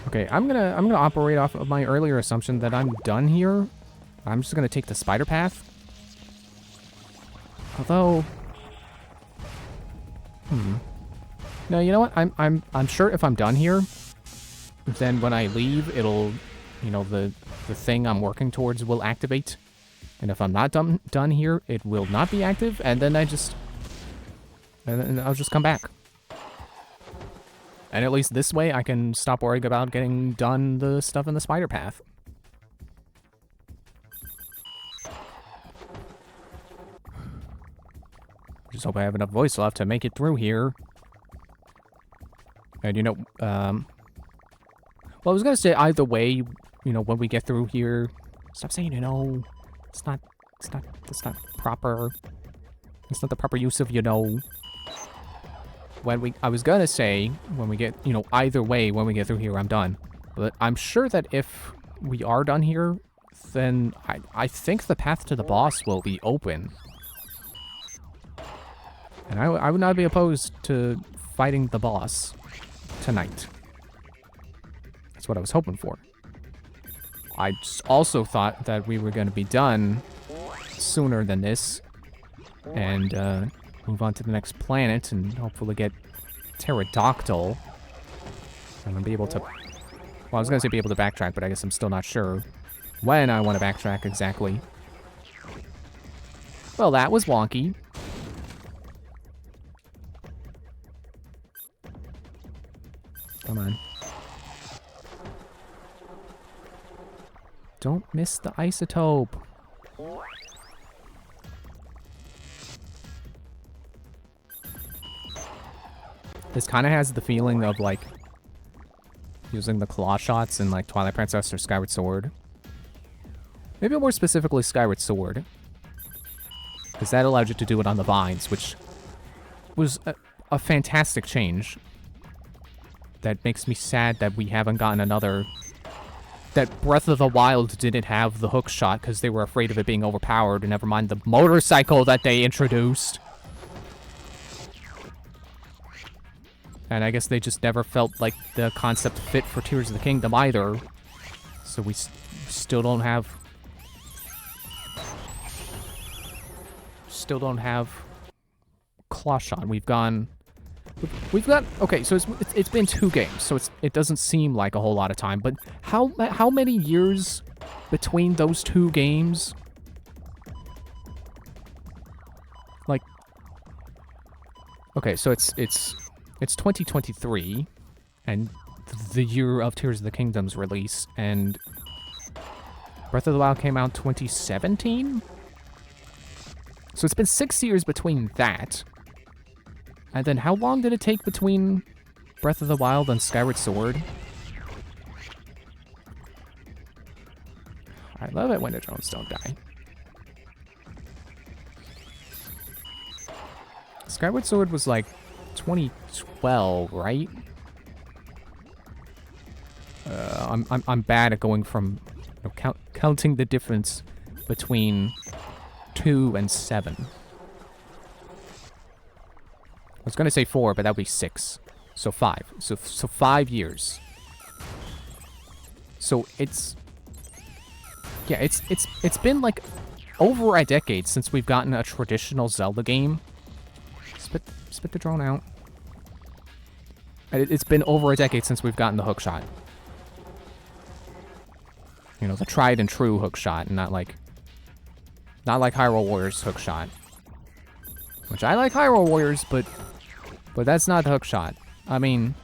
Okay, I'm gonna operate off of my earlier assumption that I'm done here. I'm just gonna take the spider path. Although, no, you know what? I'm sure if I'm done here, then when I leave, it'll, the thing I'm working towards will activate. And if I'm not done here, it will not be active, and then I'll just come back. And at least this way, I can stop worrying about getting done the stuff in the spider path. Just hope I have enough voice left to make it through here. And well, I was gonna say either way, when we get through here, stop saying it's not proper. It's not the proper use of I was gonna say, when we get, either way, when we get through here, I'm done. But I'm sure that if we are done here, then I think the path to the boss will be open. And I would not be opposed to fighting the boss tonight. That's what I was hoping for. I also thought that we were going to be done sooner than this. And move on to the next planet and hopefully get Pterodactyl. I'm going to be able to... Well, I was going to say be able to backtrack, but I guess I'm still not sure when I want to backtrack exactly. Well, that was wonky. Don't miss the isotope. This kind of has the feeling of, like, using the claw shots in, like, Twilight Princess or Skyward Sword. Maybe more specifically Skyward Sword. Because that allowed you to do it on the vines, which was a fantastic change. That makes me sad that we haven't gotten another... That Breath of the Wild didn't have the hook shot because they were afraid of it being overpowered, and never mind the motorcycle that they introduced. And I guess they just never felt like the concept fit for Tears of the Kingdom either. So we still don't have... Still don't have claw shot. We've got... Okay, so it's been 2 games, so it doesn't seem like a whole lot of time. But how many years between those 2 games? Like... Okay, so it's 2023, and the year of Tears of the Kingdom's release, and Breath of the Wild came out 2017? So it's been 6 years between that. And then how long did it take between Breath of the Wild and Skyward Sword? I love it when the drones don't die. Skyward Sword was like 2012, right? I'm bad at going from counting the difference between 2 and 7. I was gonna say 4, but that would be 6. So 5. So 5 years. So it's... Yeah, it's been like over a decade since we've gotten a traditional Zelda game. Spit the drone out. It's been over a decade since we've gotten the hookshot. You know, the tried and true hookshot, and not like Hyrule Warriors hookshot. Which I like Hyrule Warriors, but that's not the hookshot. I mean,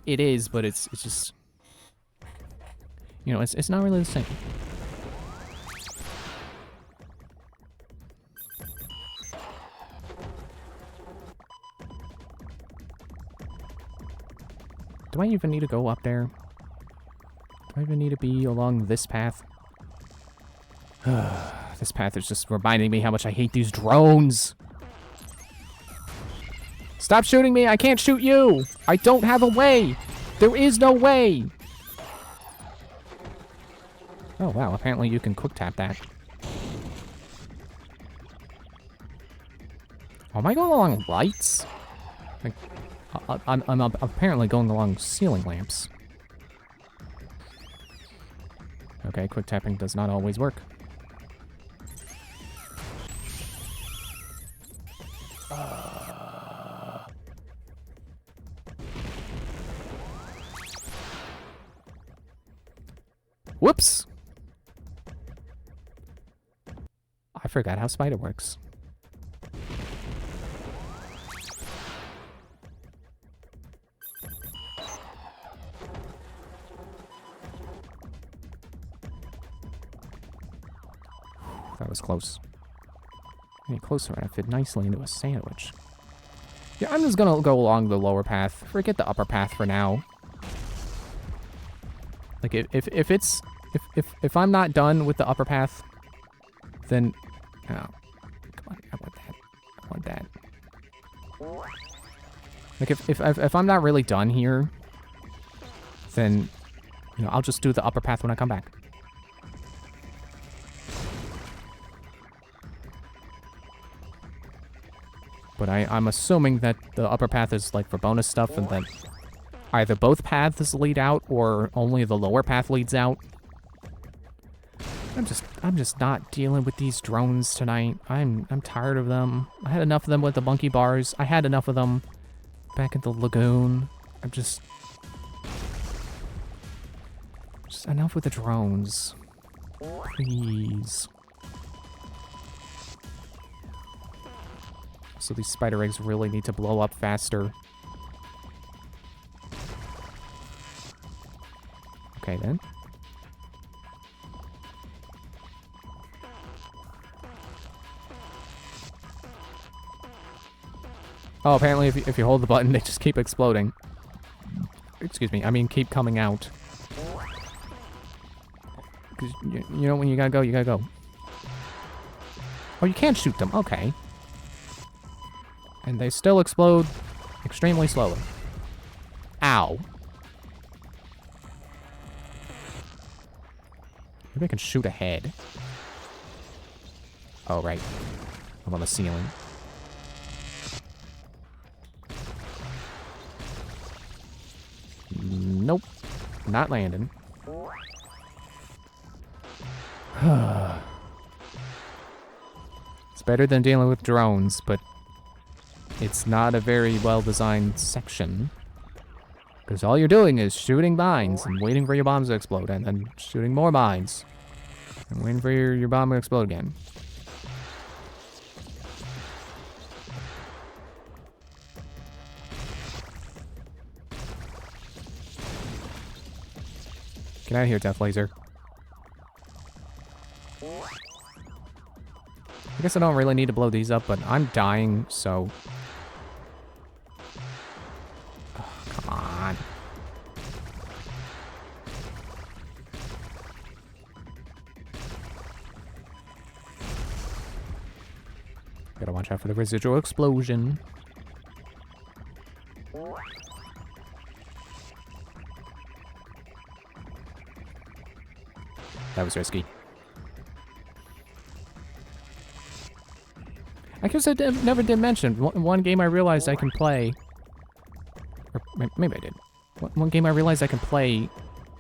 it is, but it's just, you know, it's not really the same. Do I even need to go up there? Do I even need to be along this path? This path is just reminding me how much I hate these drones. Stop shooting me! I can't shoot you! I don't have a way! There is no way! Oh wow, apparently you can quick tap that. Oh, am I going along lights? Like, I'm apparently going along ceiling lamps. Okay, quick tapping does not always work. Whoops! I forgot how spider works. That was close. Any closer, and I fit nicely into a sandwich. Yeah, I'm just gonna go along the lower path. Forget the upper path for now. Like, if I'm not done with the upper path, then... Oh, come on, I want that. I want that. Like, if I'm not really done here, then, you know, I'll just do the upper path when I come back. But I'm assuming that the upper path is, like, for bonus stuff, and that either both paths lead out, or only the lower path leads out. I'm just not dealing with these drones tonight. I'm tired of them. I had enough of them with the monkey bars. I had enough of them back at the lagoon. I'm just enough with the drones. Please. So these spider eggs really need to blow up faster. Okay then. Oh, apparently if you hold the button, they just keep exploding. Excuse me, I mean keep coming out. 'Cause you know when you gotta go, you gotta go. Oh, you can't shoot them. Okay. And they still explode extremely slowly. Ow. Maybe I can shoot ahead. Oh, right. I'm on the ceiling. Nope. Not landing. It's better than dealing with drones, but it's not a very well-designed section. Because all you're doing is shooting mines and waiting for your bombs to explode, and then shooting more mines. And waiting for your bomb to explode again. Get out of here, Death Laser. I guess I don't really need to blow these up, but I'm dying, so... Oh, come on. Gotta watch out for the residual explosion. That was risky. I guess I never did mention one game I realized I can play. Or maybe I did. One game I realized I can play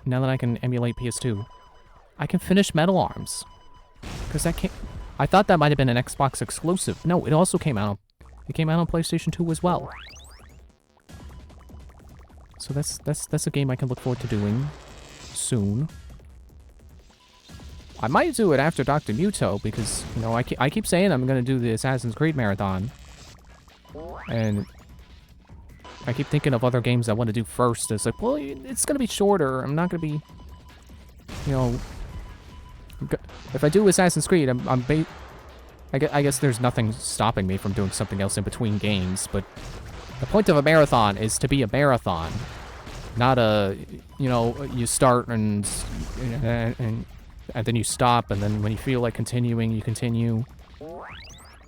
now that I can emulate PS2. I can finish Metal Arms. Because that came... I thought that might have been an Xbox exclusive. No, it also came out. It came out on PlayStation 2 as well. So that's a game I can look forward to doing soon. I might do it after Dr. Muto, because, you know, I keep saying I'm going to do the Assassin's Creed marathon. And I keep thinking of other games I want to do first. It's like, well, it's going to be shorter. I'm not going to be, you know... If I do Assassin's Creed, I guess there's nothing stopping me from doing something else in between games, but the point of a marathon is to be a marathon. Not a, you know, you start and then you stop, and then when you feel like continuing, you continue.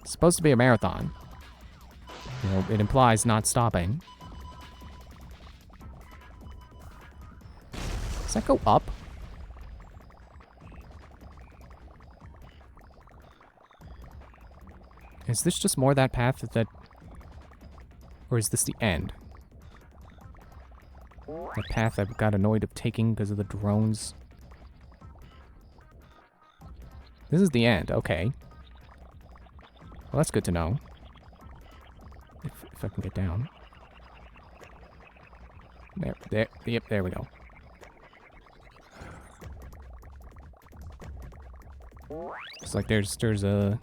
It's supposed to be a marathon. You know, it implies not stopping. Does that go up? Is this just more that path that... Or is this the end? The path I got annoyed of taking because of the drones. This is the end, okay. Well, that's good to know. If I can get down. There, yep, there we go. It's like there's a...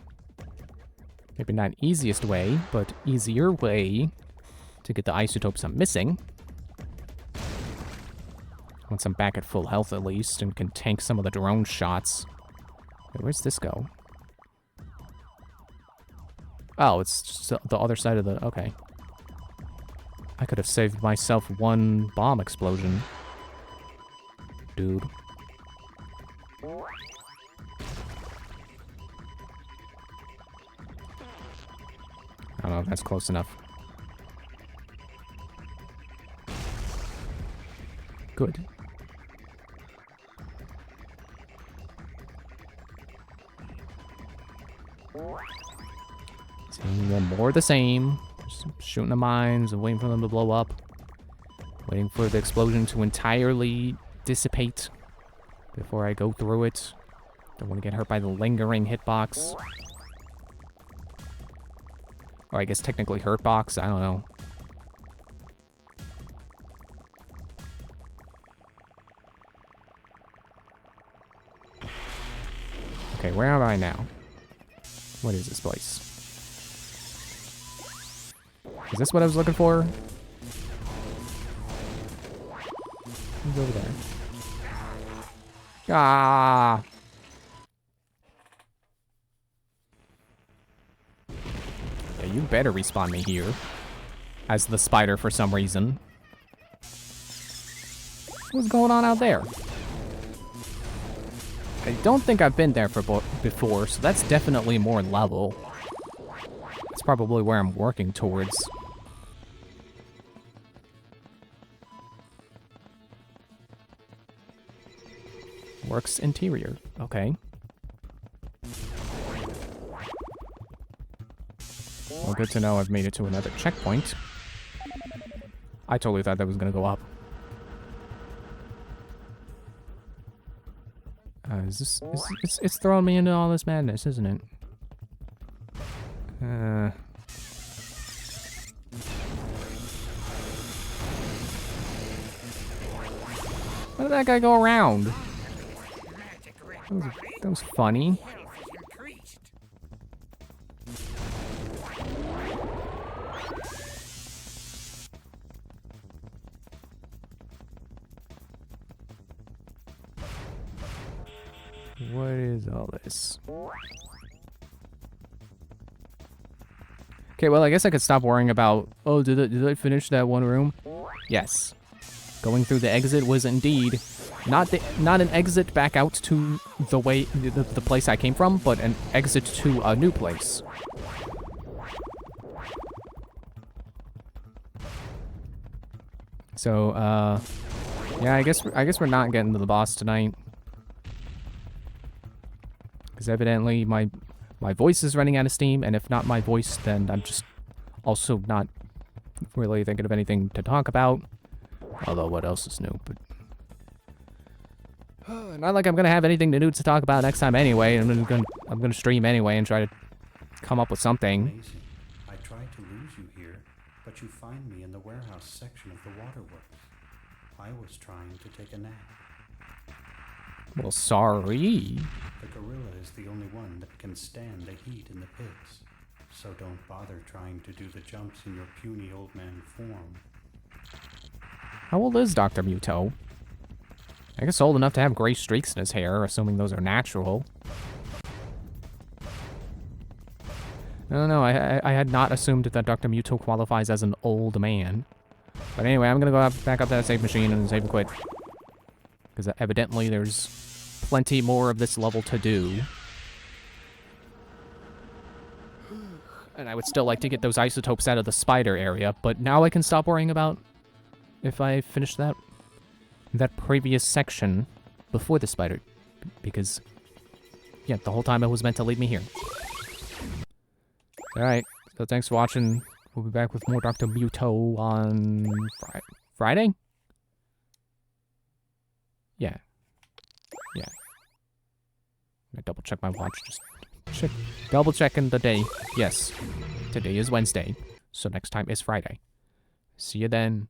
Maybe not easiest way, but easier way to get the isotopes I'm missing. Once I'm back at full health at least, and can tank some of the drone shots. Wait, where's this go? Oh, it's just the other side of the... Okay. I could have saved myself one bomb explosion. Dude. I don't know if that's close enough. Good. Seeing more of the same. Just shooting the mines and waiting for them to blow up. Waiting for the explosion to entirely dissipate before I go through it. Don't want to get hurt by the lingering hitbox. Or I guess technically hurtbox, I don't know. Okay, where am I now? What is this place? Is this what I was looking for? Who's over there? Ah! Yeah, you better respawn me here. as the spider for some reason. What's going on out there? I don't think I've been there before, so that's definitely more level. That's probably where I'm working towards. Works interior. Okay. Well, good to know I've made it to another checkpoint. I totally thought that was gonna go up. It's throwing me into all this madness, isn't it? Why did that guy go around? That was funny. What is all this? Okay, well, I guess I could stop worrying about, oh, did I finish that one room? Yes. Going through the exit was indeed not an exit back out to the place I came from, but an exit to a new place. So, yeah, I guess we're not getting to the boss tonight. Because evidently my voice is running out of steam, and if not my voice, then I'm just also not really thinking of anything to talk about. Although, what else is new? But not like I'm gonna have anything new to talk about next time anyway. I'm gonna stream anyway and try to come up with something. Amazing. I tried to lose you here, but you find me in the warehouse section of the waterworks. I was trying to take a nap. Well, sorry. The gorilla is the only one that can stand the heat in the pits. So don't bother trying to do the jumps in your puny old man form. How old is Dr. Muto? I guess old enough to have gray streaks in his hair, assuming those are natural. I don't know, I had not assumed that Dr. Muto qualifies as an old man. But anyway, I'm gonna go back up to that save machine and save and quit. Because evidently there's plenty more of this level to do. And I would still like to get those isotopes out of the spider area, but now I can stop worrying about if I finish that previous section before the spider, because yeah, the whole time it was meant to lead me here. Alright, so thanks for watching. We'll be back with more Dr. Muto on Friday? Yeah. I double check my watch, just double checking the day. Yes, today is Wednesday, so next time is Friday. See you then.